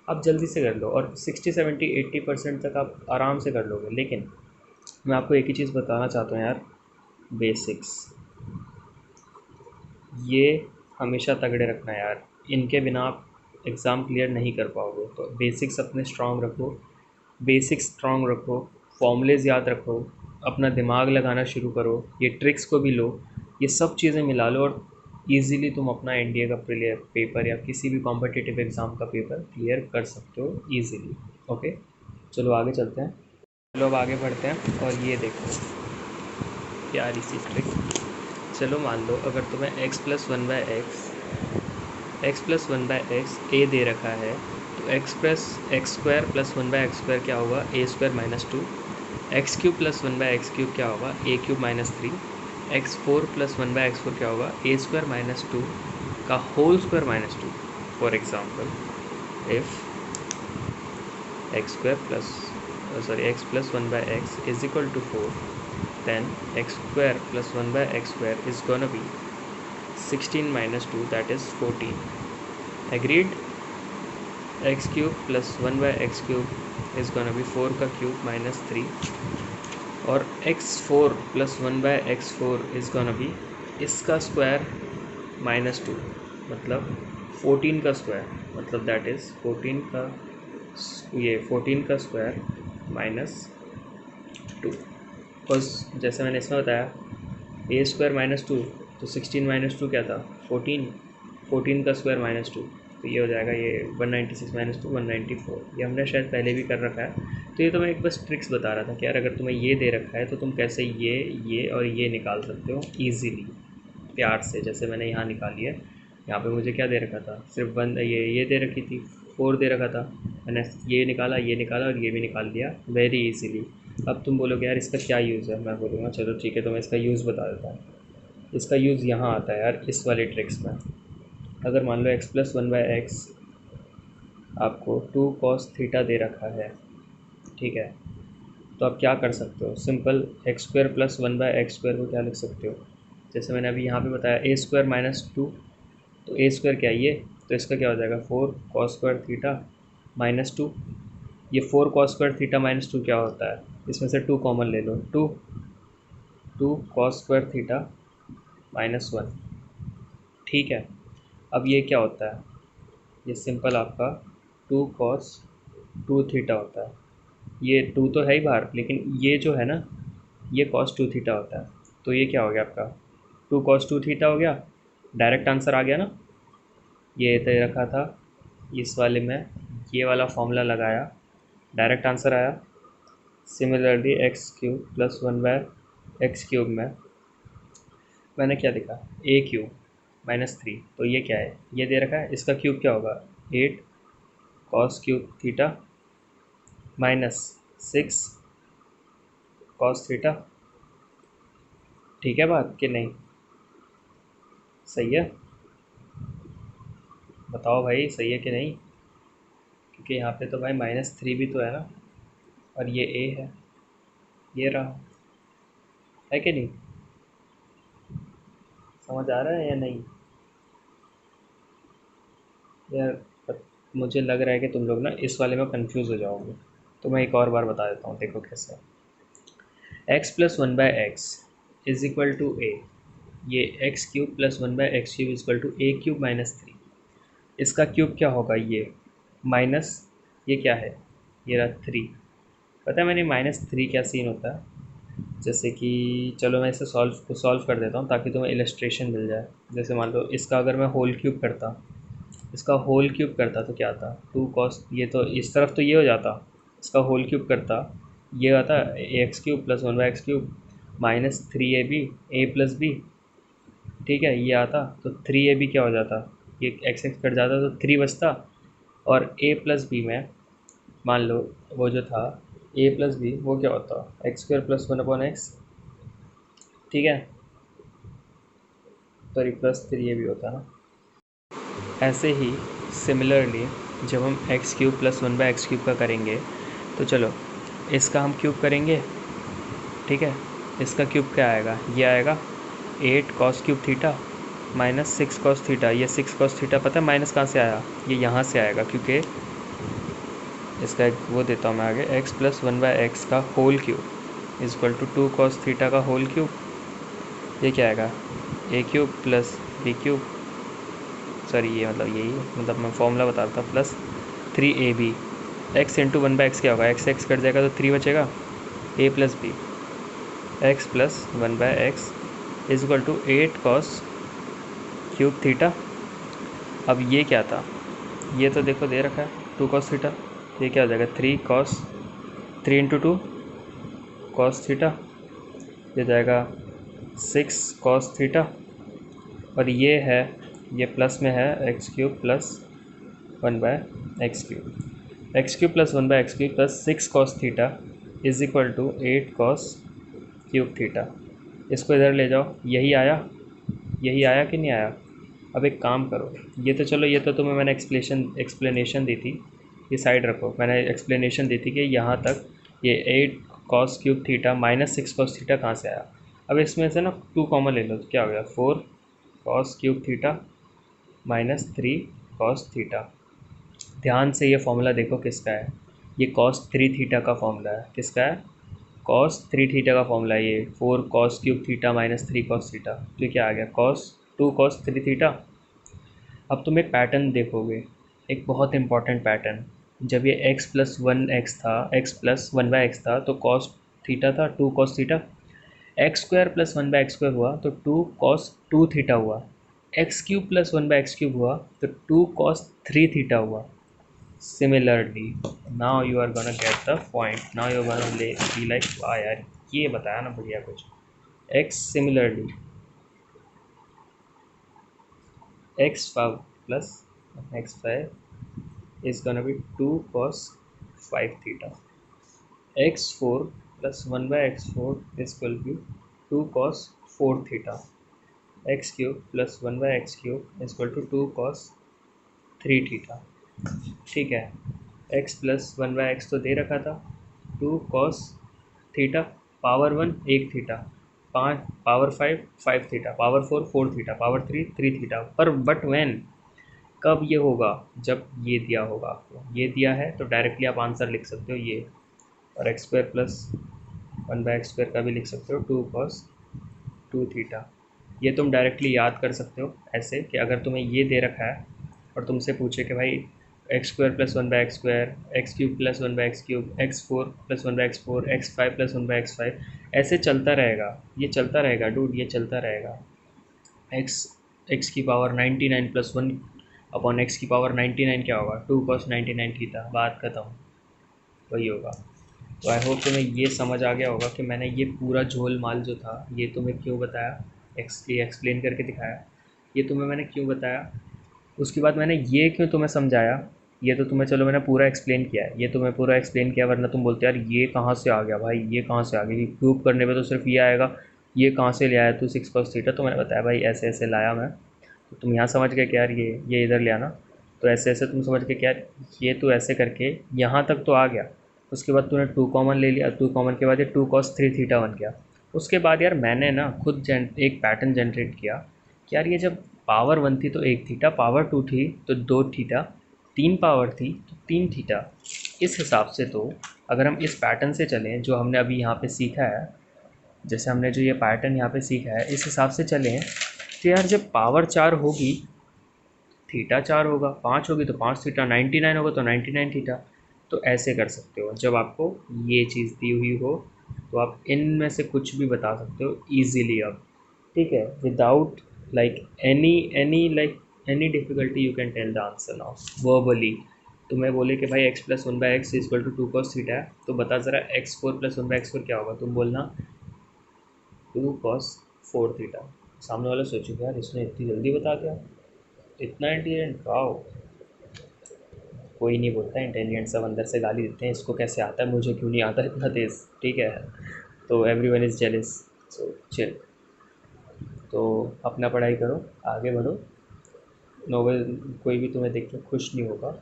आप जल्दी से कर लो और 60 70 80% तक आप आराम से कर लोगे। लेकिन मैं आपको एक ही चीज़ बताना चाहता हूँ यार, बेसिक्स ये हमेशा तगड़े रखना है यार, इनके बिना आप एग्ज़ाम क्लियर नहीं कर पाओगे। तो बेसिक्स अपने स्ट्रॉन्ग रखो, बेसिक्स स्ट्रॉन्ग रखो, फॉर्मूलेज़ याद रखो, अपना दिमाग लगाना शुरू करो, ये ट्रिक्स को भी लो, ये सब चीज़ें मिला लो और ईज़िली तुम अपना NDA का पेपर या किसी भी कॉम्पिटिटिव एग्ज़ाम का पेपर क्लियर कर सकते हो ईज़िली। ओके, चलो आगे चलते हैं। चलो अब आगे बढ़ते हैं और ये देखो प्यारी सी ट्रिक। चलो मान लो अगर तुम्हें x + 1/x a दे रखा है, तो x + x² + 1/x² क्या होगा, a² - 2 x cube plus one by x cube क्या होगा, a cube minus three. X four plus one by x four क्या होगा, ए स्क्वायर माइनस टू का whole square minus two. For example if x square plus x plus one by x is equal to four, then x square plus 1 by x square is gonna be 16 minus 2, that is 14. Agreed? X cube plus 1 by x cube is gonna be 4 का cube minus 3, और x4 plus 1 by x4 is gonna be इसका स्क्वायर माइनस टू, मतलब 14 का स्क्वायर, मतलब दैट इज़ 14 का ये 14 का स्क्वायर माइनस टू। बस जैसे मैंने इसमें बताया ए स्क्वायर माइनस टू, तो 16 माइनस टू क्या था, 14, 14 का स्क्वायर माइनस टू, तो ये हो जाएगा ये 196 माइनस टू 194। ये हमने शायद पहले भी कर रखा है। तो ये तो मैं एक बस ट्रिक्स बता रहा था कि यार अगर तुम्हें ये दे रखा है तो तुम कैसे ये और ये निकाल सकते हो ईजीली प्यार से, जैसे मैंने यहाँ निकाली है। यहाँ पे मुझे क्या दे रखा था, सिर्फ वन ये दे रखी थी, 4 दे रखा था, मैंने ये निकाला और ये भी निकाल दिया वेरी इजीली। अब तुम बोलोगे यार इसका क्या यूज़ है, मैं बोलूँगा चलो ठीक है तो मैं इसका यूज़ बता देता हूँ। इसका यूज़ यहाँ आता है यार इस वाले ट्रिक्स में। अगर मान लो x plus one by x आपको 2 cos थीटा दे रखा है, ठीक है, तो आप क्या कर सकते हो, simple x square plus one by x square को क्या लिख सकते हो, जैसे मैंने अभी यहाँ पे बताया ए स्क्वायर माइनस टू, तो ए स्क्वायर क्या है ये, तो इसका क्या हो जाएगा 4 cos square theta minus two. ये 4 cos square theta minus two क्या होता है, इसमें से 2 कॉमन ले लो, 2 cos square theta minus one, ठीक है। अब ये क्या होता है, ये सिंपल आपका 2 cos 2 थीटा होता है। ये 2 तो है ही बाहर, लेकिन ये जो है ना ये cos 2 थीटा होता है। तो ये क्या हो गया आपका 2 cos 2 थीटा हो गया, डायरेक्ट आंसर आ गया ना। ये दे रखा था इस वाले में, ये वाला फॉर्मूला लगाया, डायरेक्ट आंसर आया। Similarly x cube plus one by x cube में मैंने क्या लिखा, ए क्यूब माइनस थ्री, तो ये क्या है, ये दे रखा है, इसका क्यूब क्या होगा 8 cos cube theta minus 6 cos theta. ठीक है बात कि नहीं, सही है, बताओ भाई सही है कि नहीं, क्योंकि यहाँ पे तो भाई माइनस थ्री भी तो है ना, और ये ए है, ये रहा, है कि नहीं, समझ आ रहा है या नहीं यार। मुझे लग रहा है कि तुम लोग ना इस वाले में कंफ्यूज हो जाओगे, तो मैं एक और बार बता देता हूँ, देखो कैसे। X plus one by x is equal to a, ये x cube plus one by x cube is equal to a cube minus three. इसका क्यूब क्या होगा, ये माइनस, ये क्या है, ये रहा थ्री। पता है मैंने माइनस थ्री क्या सीन होता है, जैसे कि चलो मैं इसे सॉल्व कर देता हूँ ताकि तुम्हें इलस्ट्रेशन मिल जाए। जैसे मान लो इसका अगर मैं होल क्यूब करता, इसका होल क्यूब करता तो क्या आता, 2 cos, ये तो इस तरफ तो ये हो जाता, इसका होल क्यूब करता ये आता x cube plus one by x cube minus three a b a plus b, ठीक है, ये आता तो थ्री ए बी क्या हो जाता, ये एक्स एक्स कट जाता तो थ्री बचता, और ए प्लस बी में मान लो वो जो था ए प्लस बी वो क्या होता, x square plus one upon x, ठीक है, sorry plus three a b होता ना। ऐसे ही सिमिलरली जब हम x cube plus one by x cube का करेंगे, तो चलो इसका हम क्यूब करेंगे, ठीक है, इसका क्यूब क्या आएगा, ये आएगा 8 cos cube theta minus 6 cos theta. ये 6 cos थीटा पता है माइनस कहाँ से आया, ये यहाँ से आएगा, क्योंकि इसका एक वो देता हूँ मैं आगे, x plus one by x का whole cube is equal to 2 cos theta का होल क्यूब, ये क्या आएगा a cube plus B cube, sorry ये मतलब यही मतलब मैं फॉर्मूला बता रहा था, plus 3ab। X into one by x क्या होगा, एक्स एक्स कट जाएगा तो 3 बचेगा, a plus b x plus one by x is equal to 8 cos cube theta. अब ये क्या था, ये तो देखो दे रखा है 2 cos थीटा, ये क्या हो जाएगा 3 cos 3 into two cos theta, ये जाएगा 6 cos थीटा, और ये है ये प्लस में है x cube plus one by x cube, x cube plus one by x cube plus 6 cos theta is equal to 8 cos cube theta. इसको इधर ले जाओ, यही आया, यही आया कि नहीं आया? अब एक काम करो, ये तो चलो, ये तो तुम्हें मैंने एक्सप्लेनेशन दी थी, ये साइड रखो। मैंने एक्सप्लेनेशन दी थी कि यहाँ तक ये 8 cos cube theta minus 6 cos theta कहाँ से आया। अब इसमें से ना 2 कॉमन ले लो तो क्या हो गया, 4 cos cube theta minus 3 cos theta. ध्यान से ये फॉर्मूला देखो किसका है, ये कॉस 3 थीटा का फॉर्मूला है। किसका है? कॉस 3 थीटा का फॉर्मूला है ये, 4 cos cube theta minus 3 cos theta. तो ये क्या आ गया, कॉस 2 कॉस 3 थीटा। अब तुम एक पैटर्न देखोगे, एक बहुत इंपॉर्टेंट पैटर्न। जब ये x प्लस 1x था, x प्लस 1/x था, तो कॉस थीटा था 2 cos theta. X square plus 1/x² हुआ तो 2 कॉस 2 थीटा हुआ। एक्स क्यूब प्लस 1/x³ हुआ तो 2 कॉस 3 थीटा हुआ। Similarly, now you are gonna get the point. Now you're gonna be like, वाह यार, ये बताया ना बढ़िया कुछ। x similarly, x5 plus x5 is gonna be 2 cos 5 theta. x4 plus 1/x4 is equal to 2 cos 4 theta. x cube plus 1/x cube is equal to 2 cos 3 theta. ठीक है, x प्लस 1/x तो दे रखा था, 2 cos theta, power 1 1 theta, 5 power 5 5 theta, power 4 4 theta, power 3 3 theta. पर बट व्हेन, कब ये होगा? जब ये दिया होगा आपको, ये दिया है तो डायरेक्टली आप आंसर लिख सकते हो ये, और एक्स स्क्वायर प्लस 1/x² का भी लिख सकते हो 2 कॉस 2 थीटा। ये तुम डायरेक्टली याद कर सकते हो ऐसे कि अगर तुम्हें ये दे रखा है और तुमसे पूछे कि भाई x square plus 1/x², x cube plus 1/x³ x4 plus 1/x4, x5 plus 1/x5, ऐसे चलता रहेगा, ये चलता रहेगा डूड, ये चलता रहेगा। एक्स एक्स की पावर 99 प्लस 1 अपॉन एक्स की पावर 99 क्या होगा, 2 कॉस 99 थीटा। बात खत्म, वही होगा। तो आई होप तुम्हें ये समझ आ गया होगा कि मैंने ये पूरा झोल माल जो था ये तुम्हें क्यों बताया, एक्सप्लेन करके दिखाया, ये तुम्हें मैंने क्यों बताया। उसके बाद मैंने ये क्यों तुम्हें समझाया, ये तो तुम्हें चलो मैंने पूरा एक्सप्लेन किया है, ये तुम्हें पूरा एक्सप्लेन किया, वरना तुम बोलते यार ये कहाँ से आ गया भाई, ये कहाँ से आ गया, प्रूव करने पे तो सिर्फ ये आएगा, ये कहाँ से ले आया तू 6 cos थीटा। तो मैंने बताया भाई ऐसे ऐसे लाया मैं, तो तुम यहाँ समझ गए कि यार ये इधर ले आना, तो ऐसे ऐसे तुम समझ गए कि यार ये तो ऐसे करके यहाँ तक तो आ गया। उसके बाद तूने 2 कॉमन ले लिया, 2 कॉमन के बाद ये 2 cos 3 थीटा बन गया। उसके बाद यार मैंने ना खुद एक पैटर्न जनरेट किया कि यार ये जब पावर 1 थी तो 1 थीटा, पावर 2 थी तो 2 थीटा, 3 पावर थी तो 3 थीटा। इस हिसाब से तो अगर हम इस पैटर्न से चलें जो हमने अभी यहाँ पे सीखा है, जैसे हमने जो ये पैटर्न यहाँ पे सीखा है, इस हिसाब से चलें तो यार जब पावर 4 होगी थीटा 4 होगा, 5 होगी तो 5 थीटा, 99 होगा तो 99 थीटा। तो ऐसे कर सकते हो जब आपको ये चीज़ दी हुई हो, तो आप इनमें से कुछ भी बता सकते हो ईजीली अब, ठीक है, without like any difficulty. You can tell the answer now verbally. तो मैं बोले कि भाई x plus 1/x is equal to 2 cos theta है, तो बता ज़रा x4 प्लस 1/x4 क्या होगा, तुम बोलना 2 cos 4 थीटा। सामने वाला सोचेगा यार इसने इतनी जल्दी बता दिया, इतना इंटेलिजेंट, वाओ। कोई नहीं बोलता इंटेलिजेंट, सब अंदर से गाली देते हैं इसको कैसे आता है, मुझे क्यों नहीं आता इतना तेज़, ठीक है। तो everyone is jealous, so chill. तो अपना पढ़ाई करो, आगे बढ़ो। नोवेल कोई भी तुम्हें देख के खुश नहीं होगा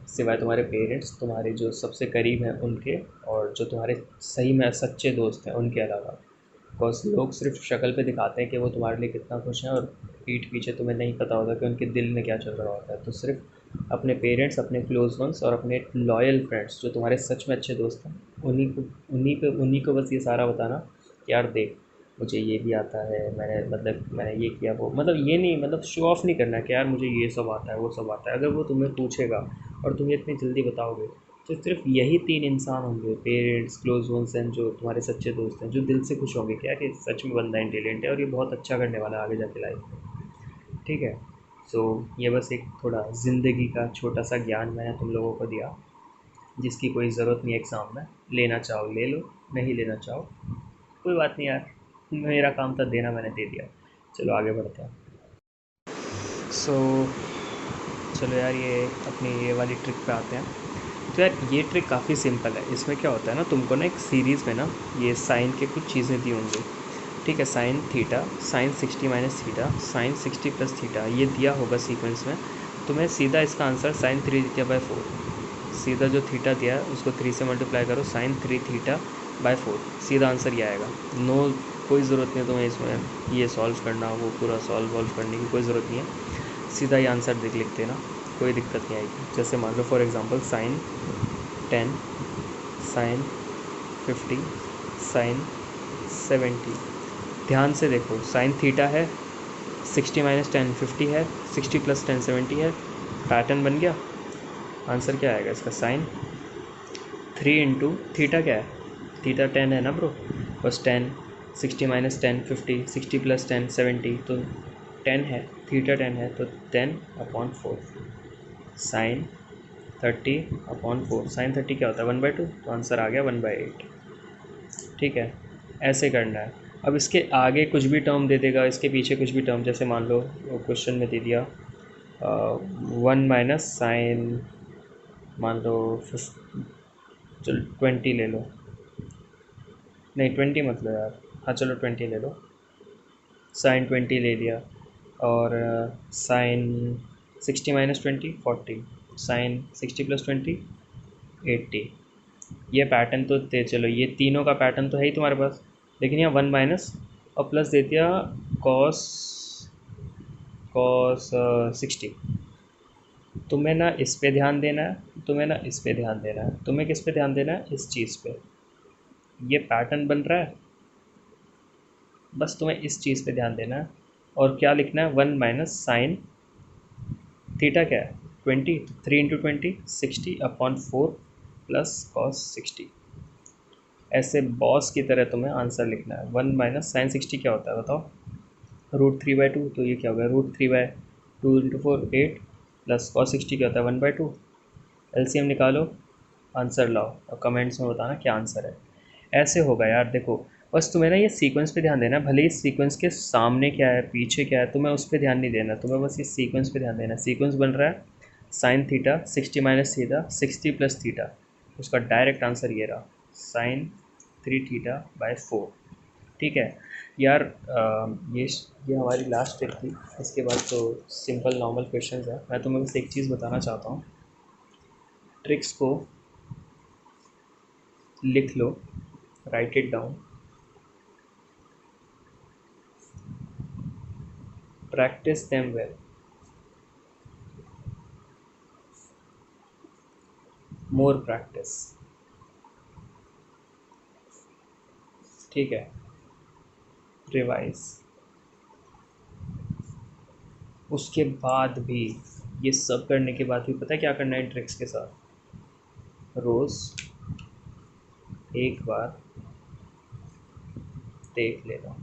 सिवाय तुम्हारे पेरेंट्स, तुम्हारे जो सबसे करीब हैं उनके, और जो तुम्हारे सही में सच्चे दोस्त हैं उनके अलावा। बिकॉज लोग सिर्फ शक्ल पे दिखाते हैं कि वो तुम्हारे लिए कितना खुश हैं, और पीठ पीछे तुम्हें नहीं पता होता कि उनके दिल में क्या चल रहा होता है। तो सिर्फ अपने पेरेंट्स, अपने क्लोज वंस और अपने लॉयल फ्रेंड्स जो तुम्हारे सच में अच्छे दोस्त हैं, उन्हीं को बस ये सारा बताना कि यार देख मुझे ये भी आता है, मैंने ये किया वो, मतलब ये नहीं, मतलब शो ऑफ नहीं करना कि यार मुझे ये सब आता है वो सब आता है। अगर वो तुम्हें पूछेगा और तुम ये इतनी जल्दी बताओगे तो सिर्फ यही 3 इंसान होंगे, पेरेंट्स, क्लोज वंस एंड जो तुम्हारे सच्चे दोस्त हैं, जो दिल से खुश होंगे कि यार ये सच में बंदा इंटेलिजेंट है और ये बहुत अच्छा करने वाला है आगे जाके लाइफ में, ठीक है। सो ये बस एक थोड़ा ज़िंदगी का छोटा सा ज्ञान मैंने तुम लोगों को दिया, जिसकी कोई ज़रूरत नहीं एग्ज़ाम में, लेना चाहो ले लो, नहीं लेना चाहो कोई बात नहीं यार, मेरा काम था देना, मैंने दे दिया। चलो आगे बढ़ते हैं। सो चलो यार ये अपनी ये वाली ट्रिक पे आते हैं। तो तो यार ये ट्रिक काफ़ी सिंपल है। इसमें क्या होता है ना, तुमको ना एक सीरीज़ में ना ये साइन के कुछ चीज़ें दी होंगी, ठीक है। Sine theta, sine 60 minus theta, sine 60 plus theta, ये दिया होगा सीक्वेंस में। तुम्हें सीधा इसका आंसर साइन 3 थीटा बाई 4, सीधा जो थीटा दिया है उसको 3 से मल्टीप्लाई करो, साइन 3 थीटा बाई 4, सीधा आंसर ये आएगा। नो, कोई ज़रूरत नहीं है तुम्हें इसमें ये सॉल्व करना, वो पूरा सॉल्व करने की कोई ज़रूरत नहीं है। सीधा ये आंसर लिख देना, कोई दिक्कत नहीं आएगी। जैसे मान लो for example sine 10, sine 50, sine 70। ध्यान से देखो, साइन थीटा है, 60 माइनस 10 50 है, 60 प्लस 10 70 है। पैटर्न बन गया। आंसर क्या आएगा इसका, साइन 3 इंटू थीटा क्या है, थीटा 10 है ना ब्रो, बस 10, 60 माइनस 10 50, 60 प्लस 10 70, तो 10 है, थीटा 10 है तो 10/4, साइन 30/4। साइन 30 क्या होता है, 1/2, तो आंसर आ गया 1/8। ठीक है, ऐसे करना है। अब इसके आगे कुछ भी टर्म दे देगा, इसके पीछे कुछ भी टर्म, जैसे मान लो क्वेश्चन में दे दिया 1 माइनस साइन, मान लो चलो 20 ले लो, नहीं 20 मत लो यार, हाँ चलो 20 ले लो, साइन 20 ले लिया, और साइन 60 माइनस 20 40, साइन 60 प्लस 20 80। ये पैटर्न तो दे, चलो ये तीनों का पैटर्न तो है ही तुम्हारे पास, लेकिन यहाँ 1 माइनस और प्लस दे दिया कॉस 60। तुम्हें ना इस पे ध्यान देना है, तुम्हें ना इस पे ध्यान देना है, तुम्हें किस पे ध्यान देना है, इस चीज़ पे। ये पैटर्न बन रहा है, बस तुम्हें इस चीज़ पे ध्यान देना है। और क्या लिखना है, 1 माइनस साइन थीटा क्या है 20, 3 इंटू 20 60/4 प्लस कॉस 60। ऐसे बॉस की तरह तुम्हें आंसर लिखना है। 1 माइनस साइन 60 क्या होता है बताओ, √3/2, तो ये क्या हो गया, √3/2 इंटू 4 8, प्लस कॉस 60 क्या होता है 1/2। एलसीएम निकालो, आंसर लाओ और कमेंट्स में बताना क्या आंसर है। ऐसे होगा यार, देखो बस तुम्हें ना ये सीक्वेंस पे ध्यान देना, भले इस सीक्वेंस के सामने क्या है पीछे क्या है, तुम्हें उस पर ध्यान नहीं देना, तुम्हें बस इस सीक्वेंस पे ध्यान देना। सीक्वेंस बन रहा है sine theta 60 minus theta 60 plus theta, उसका डायरेक्ट आंसर ये रहा, साइन 3 थीटा बाई 4। ठीक है यार, ये हमारी लास्ट ट्रिक थी। इसके बाद तो सिंपल नॉर्मल क्वेश्चंस है। मैं तुम्हें बस एक चीज़ बताना चाहता हूँ, ट्रिक्स को लिख लो, write it down, practice them well, more practice. ठीक है, रिवाइज। उसके बाद भी, ये सब करने के बाद भी पता है क्या करना है ट्रिक्स के साथ, रोज़ एक बार देख लेना।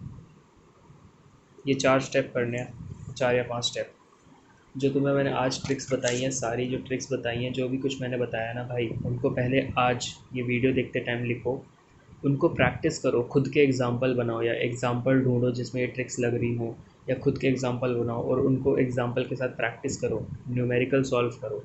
ये 4 स्टेप करने हैं, 4 या 5 स्टेप जो तुम्हें मैंने आज ट्रिक्स बताई हैं, सारी जो ट्रिक्स बताई हैं, जो भी कुछ मैंने बताया ना भाई, उनको पहले आज ये वीडियो देखते टाइम लिखो, उनको प्रैक्टिस करो, खुद के एग्जाम्पल बनाओ या एग्जाम्पल ढूंढो जिसमें ये ट्रिक्स लग रही हों, या खुद के एग्जाम्पल बनाओ और उनको एग्जाम्पल के साथ प्रैक्टिस करो, न्यूमेरिकल सॉल्व करो,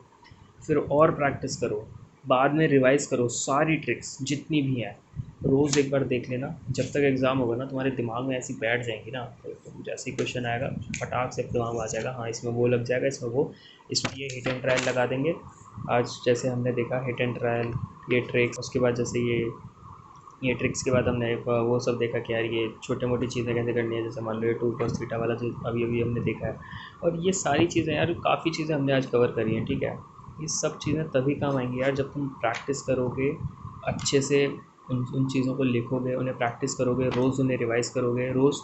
फिर और प्रैक्टिस करो, बाद में रिवाइज़ करो सारी ट्रिक्स जितनी भी हैं, रोज़ एक बार देख लेना। जब तक एग्ज़ाम होगा ना तुम्हारे दिमाग में ऐसी बैठ जाएंगी ना, तो जैसे ही क्वेश्चन आएगा फटाक से दिमाग में आ जाएगा, हाँ इसमें वो लग जाएगा, इसमें वो, इसमें ये हिट एंड ट्रायल लगा देंगे। आज जैसे हमने देखा हिट एंड ट्रायल, ये ट्रिक्स, उसके बाद जैसे ये ट्रिक्स के बाद हमने वो सब देखा कि यार ये छोटे मोटी चीज़ें कैसे करनी है, जैसे मान लो ये 2 cos थीटा वाला जो अभी अभी हमने देखा है। और ये सारी चीज़ें यार, काफ़ी चीज़ें हमने आज कवर करी हैं। ठीक है, ये सब चीज़ें तभी काम आएंगी यार जब तुम प्रैक्टिस करोगे अच्छे से, उन चीज़ों को लिखोगे, उन्हें प्रैक्टिस करोगे, रोज़ उन्हें रिवाइज़ करोगे। रोज़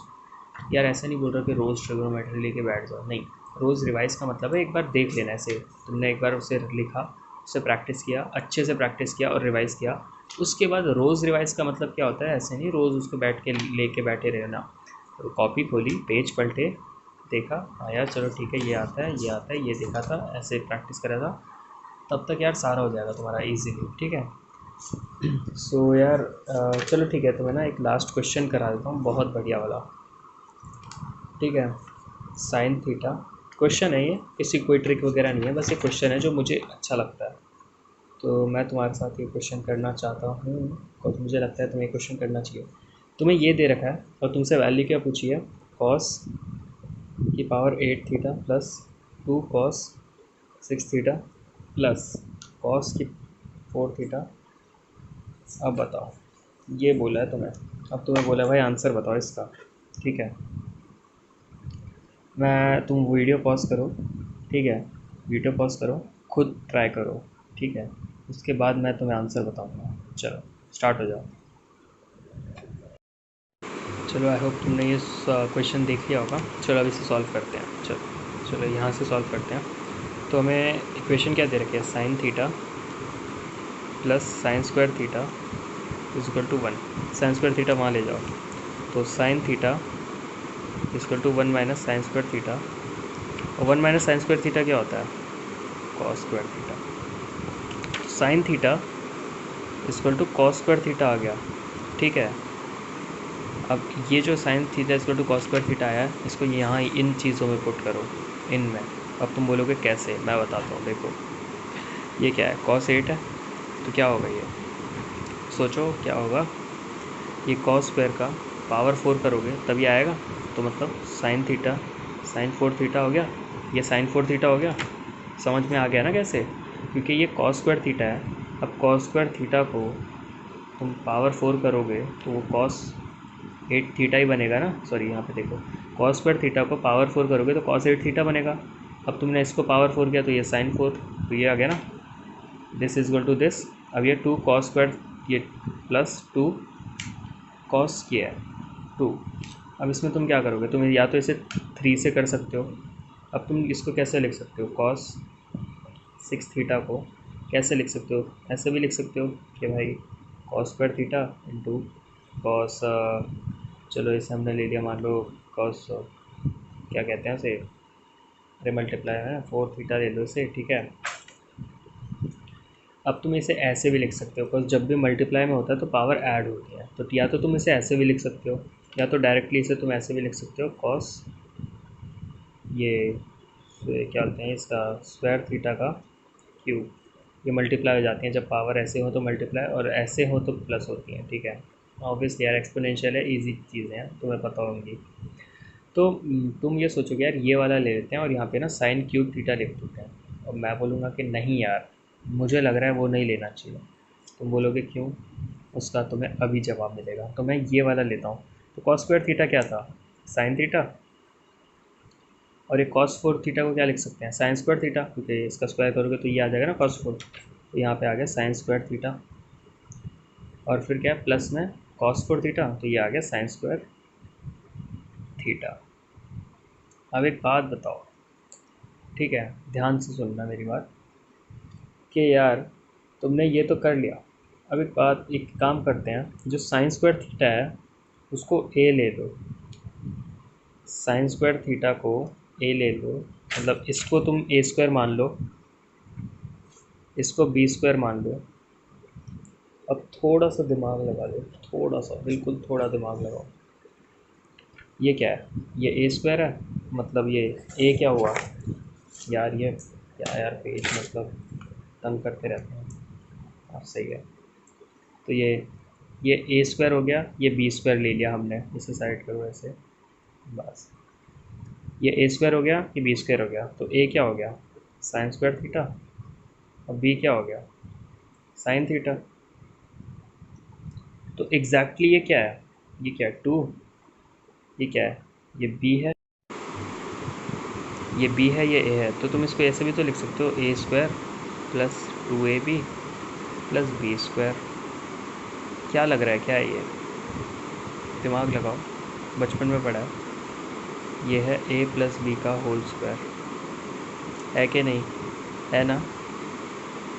यार ऐसा नहीं बोल रहा कि रोज़ ट्रिग्नोमेट्री लेके बैठ जाओ, नहीं, रोज़ रिवाइज़ का मतलब है एक बार देख लेना, ऐसे तुमने एक बार उसे लिखा, उससे प्रैक्टिस किया, अच्छे से प्रैक्टिस किया और रिवाइज़ किया। उसके बाद रोज़ रिवाइज़ का मतलब क्या होता है, ऐसे नहीं रोज़ उसको बैठ के लेके बैठे रहना। तो कॉपी खोली, पेज पलटे, देखा, हाँ यार चलो ठीक है, ये आता है, ये आता है, ये देखा था, ऐसे प्रैक्टिस करा था, तब तक यार सारा हो जाएगा तुम्हारा ईजीली। ठीक है, सो यार चलो ठीक है, तो मैं ना एक लास्ट क्वेश्चन करा देता हूँ, बहुत बढ़िया वाला। ठीक है, साइन थीटा क्वेश्चन है ये, किसी कोई ट्रिक वगैरह नहीं है, बस ये क्वेश्चन है जो मुझे अच्छा लगता है। तो मैं तुम्हारे साथ ये क्वेश्चन करना चाहता हूँ और मुझे लगता है तुम्हें ये क्वेश्चन करना चाहिए। तुम्हें ये दे रखा है और तुमसे वैल्यू क्या पूछी है, कॉस की power 8 theta plus 2 cos 6 theta plus cos की 4 थीटा। अब बताओ, ये बोला है तुम्हें, अब तुम्हें बोला है भाई आंसर बताओ इसका। ठीक है, तुम वीडियो पॉज करो। ठीक है, वीडियो पॉज करो, खुद ट्राई करो। ठीक है, उसके बाद मैं तुम्हें आंसर बताऊंगा। चलो स्टार्ट हो जाओ। चलो आई होप तुमने ये क्वेश्चन देख लिया होगा। चलो अब इसे सॉल्व करते हैं। चलो चलो यहाँ से सॉल्व करते हैं। तो हमें इक्वेशन क्या दे रखी है, sine theta plus sine square theta is equal to 1। Sine square theta वहाँ ले जाओ, तो sine theta is equal to 1 minus sine square theta. और 1 माइनस साइन स्क्वायर थीटा क्या होता है, cos square theta. Sine theta is equal to cos square theta आ गया। ठीक है, अब ये जो sine theta is equal to cos square theta आया है, इसको यहाँ इन चीज़ों में पुट करो, इनमें। अब तुम बोलोगे कैसे, मैं बताता हूँ। देखो ये क्या है, cos 8 है, तो क्या होगा ये, सोचो क्या होगा। ये cos स्क्वायर का पावर 4 करोगे तभी आएगा, तो मतलब साइन थीटा साइन 4 थीटा हो गया, ये साइन 4 थीटा हो गया। समझ में आ गया ना कैसे, क्योंकि ये cos स्क्वायर थीटा है। अब cos स्क्वायर थीटा को तुम पावर 4 करोगे तो वो cos 8 थीटा ही बनेगा ना। सॉरी, यहाँ पे देखो, cos स्क्वायर थीटा को पावर 4 करोगे तो cos 8 थीटा बनेगा। अब तुमने इसको पावर 4 किया तो ये साइन 4, तो ये आ गया ना, this is equal to this. अब ये 2 cos स्क्वायर, ये प्लस 2 cos किया है 2। अब इसमें तुम क्या करोगे, तुम या तो इसे 3 से कर सकते हो। अब तुम इसको कैसे लिख सकते हो, cos 6 थीटा को कैसे लिख सकते हो, ऐसे भी लिख सकते हो कि भाई cos square theta into cos, चलो इसे हमने ले लिया, मान लो cos, क्या कहते हैं उसे, अरे मल्टीप्लाई है, 4 थीटा ले लो इसे। ठीक है, अब तुम इसे ऐसे भी लिख सकते हो, बिकॉज जब भी मल्टीप्लाई में होता है तो पावर ऐड होती है। तो या तो तुम इसे ऐसे भी लिख सकते हो, या तो डायरेक्टली इसे तुम ऐसे भी लिख सकते हो, कॉस ये क्या बोलते हैं इसका, स्क्वायर थीटा का क्यूब। ये मल्टीप्लाई हो जाती हैं जब पावर ऐसे हो तो मल्टीप्लाई, और ऐसे हो तो प्लस होती हैं। ठीक है, ऑब्वियसली यार एक्सपोनेंशियल है, ईजी चीज़ें हैं, तुम्हें पता होंगी। तो तुम ये सोचोगे यार ये वाला ले लेते हैं और यहाँ पे ना साइन क्यूब थीटा लिख देते हैं, और मैं बोलूँगा कि नहीं यार, मुझे लग रहा है वो नहीं लेना चाहिए। तुम बोलोगे क्यों, उसका तुम्हें अभी जवाब मिलेगा। तो मैं ये वाला लेता हूँ। तो कॉस स्क्वायर थीटा क्या था, साइन थीटा, और ये कॉस 4 थीटा को क्या लिख सकते हैं, साइन स्क्वायर थीटा, क्योंकि इसका स्क्वायर करोगे तो ये आ जाएगा ना कॉस 4। तो यहाँ पे आ गया साइन स्क्वायर थीटा, और फिर क्या है प्लस में कॉस 4 थीटा, तो ये आ गया साइन स्क्वायर थीटा। अब एक बात बताओ, ठीक है, ध्यान से सुनना मेरी बात, कि यार तुमने ये तो कर लिया। अब एक काम करते हैं, जो साइन स्क्वायर थीटा है उसको ए ले लो, साइन स्क्वायर थीटा को ए ले लो, मतलब इसको तुम ए स्क्वायर मान लो, इसको बी स्क्वायर मान लो। अब थोड़ा सा दिमाग लगा लो, थोड़ा सा, बिल्कुल थोड़ा दिमाग लगाओ। ये क्या है, ये ए स्क्वायर है, मतलब ये ए क्या हुआ यार, ये क्या यार, पेज मतलब तंग करते रहते हैं। हाँ सही है, तो ये ए स्क्वायर हो गया, ये बी स्क्वायर ले लिया हमने, इसे साइड करो ऐसे, बस। ये ए स्क्वायर हो गया, ये बी स्क्वायर हो गया, तो ए क्या हो गया, साइन स्क्वायर थीटा, और बी क्या हो गया, साइन थीटा। तो एग्जैक्टली ये क्या है, ये क्या है 2, ये क्या है, ये बी है, ये बी है, ये ए है। तो तुम इसको ऐसे भी तो लिख सकते हो, a square plus 2ab plus B square. क्या लग रहा है, क्या है ये, दिमाग लगाओ, बचपन में पढ़ा है। ये है ए प्लस बी का होल स्क्वायर, है कि नहीं, है ना।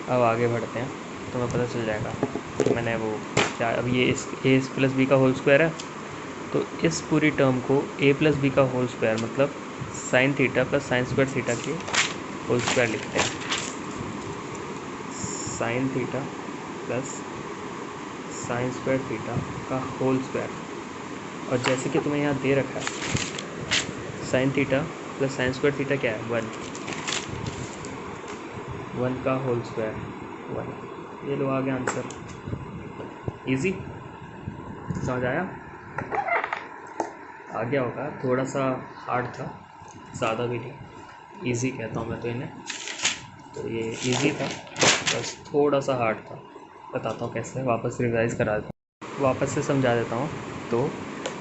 अब आगे बढ़ते हैं, तुम्हें पता चल जाएगा कि मैंने वो क्या, अब ये इस ए प्लस बी का होल स्क्वायर है, तो इस पूरी टर्म को ए प्लस बी का होल स्क्वायर मतलब sign theta plus sine square theta के होल स्क्वायर लिखते हैं, sign theta plus sine square theta का होल स्क्वायर। और जैसे कि तुम्हें यहाँ दे रखा है, sine theta plus sine square theta क्या है, 1 का होल स्क्वायर 1। ये लो आ गया आंसर। इजी, समझ आया? आ गया होगा, थोड़ा सा हार्ड था, ज़्यादा भी नहीं, इजी कहता हूँ मैं तो इन्हें। तो ये इजी था, बस थोड़ा सा हार्ड था। बताता हूँ कैसे, वापस रिवाइज करा देता हूँ, वापस से समझा देता हूँ। तो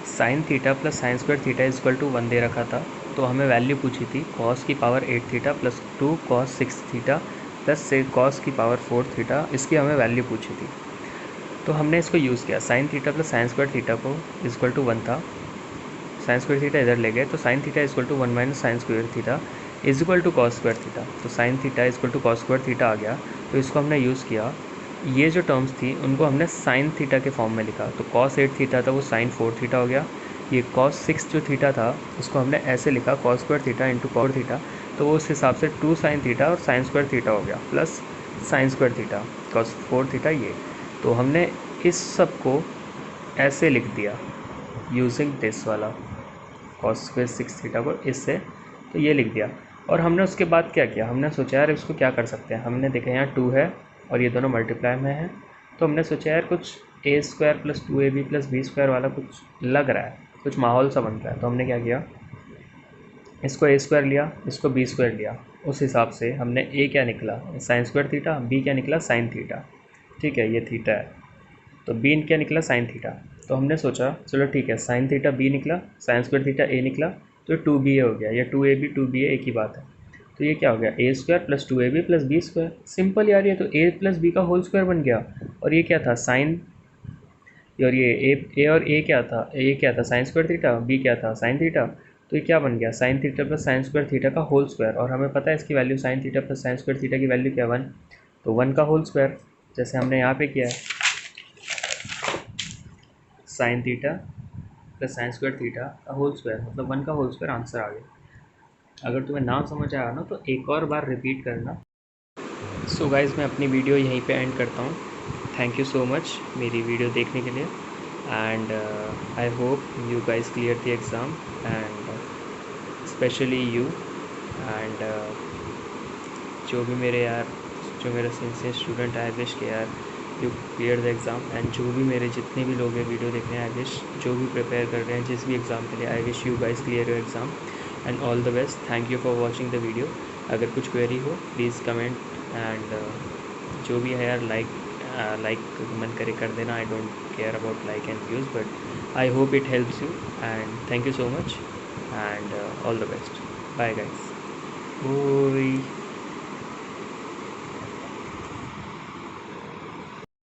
sine theta plus sine square theta is equal to 1 दे रखा था। तो हमें वैल्यू पूछी थी कॉस की power 8 theta plus 2 cos 6 theta plus से कॉस की पावर 4 थीटा, इसकी हमें वैल्यू पूछी थी। तो हमने इसको यूज़ किया, sine theta plus sine square theta को इज इक्वल टू 1 था, साइन स्क्वायर थीटा इधर ले गए, तो sine theta is equal to 1 minus sine square theta is equal to cos square theta. तो sine theta is equal to cos square theta आ गया। तो इसको हमने यूज़ किया, ये जो टर्म्स थी उनको हमने साइन थीटा के फॉर्म में लिखा। तो कॉस 8 थीटा था वो साइन 4 थीटा हो गया। ये कॉस 6 जो थीटा था उसको हमने ऐसे लिखा, cos square theta into cos theta, तो वो उस हिसाब से 2 साइन थीटा और साइन स्क्वायर थीटा हो गया plus sine square theta cos 4 theta ये। तो हमने इस सब को ऐसे लिख दिया यूजिंग दिस वाला कॉस स्क्वायर 6 थीटा को इससे, तो ये लिख दिया। और हमने उसके बाद क्या किया, हमने सोचा यार इसको क्या कर सकते हैं। हमने देखा यहाँ 2 है और ये दोनों मल्टीप्लाई में है, तो हमने सोचा यार कुछ a square plus 2ab plus B square वाला कुछ लग रहा है, कुछ माहौल सा बन रहा है। तो हमने क्या किया, इसको ए स्क्वायर लिया, इसको बी स्क्वायर लिया, उस हिसाब से हमने ए क्या निकला साइन स्क्वायर थीटा, बी क्या निकला साइन थीटा, ठीक है ये थीटा है, तो बी क्या निकला साइन थीटा। तो हमने सोचा चलो ठीक है, साइन थीटा बी निकला, साइन स्क्वायर थीटा ए निकला, तो 2ba हो गया, या 2ab एक ही बात है। तो ये क्या हो गया, a square plus 2ab plus B square, simple यार, ये तो ए प्लस बी का होल स्क्वायर बन गया। और ये क्या था साइन, और ये ए और ए क्या था, ए क्या था साइन स्क्वायर थीटा, बी क्या था साइन थीटा, तो ये क्या बन गया sign theta plus sine square theta का होल स्क्वायर। और हमें पता है इसकी value sign theta plus sine square theta की वैल्यू क्या 1, तो 1 का होल स्क्वायर, जैसे हमने यहाँ पे किया है sine theta plus sine square theta का होल स्क्वायर, मतलब 1 का होल स्क्वायर, आंसर आ गया। अगर तुम्हें ना समझ आया ना तो एक और बार रिपीट करना। सो गाइज़ मैं अपनी वीडियो यहीं पे एंड करता हूँ। थैंक यू सो मच मेरी वीडियो देखने के लिए, and I hope you guys clear the exam, and specially you, and जो भी मेरे यार, जो मेरा सिंसियर स्टूडेंट है, आई विश के यार you clear the exam. And जो भी मेरे जितने भी लोग हैं वीडियो देख रहे हैं, आई विश जो भी प्रिपेयर कर रहे हैं जिस भी एग्ज़ाम के लिए, I wish you guys clear your exam and all the best. Thank you for watching the video. अगर कुछ क्वेरी हो प्लीज़ कमेंट, एंड जो भी है यार लाइक मन करे कर देना। I don't care about like and views, but I hope it helps you, and thank you so much, and all the best. Bye guys. Bye.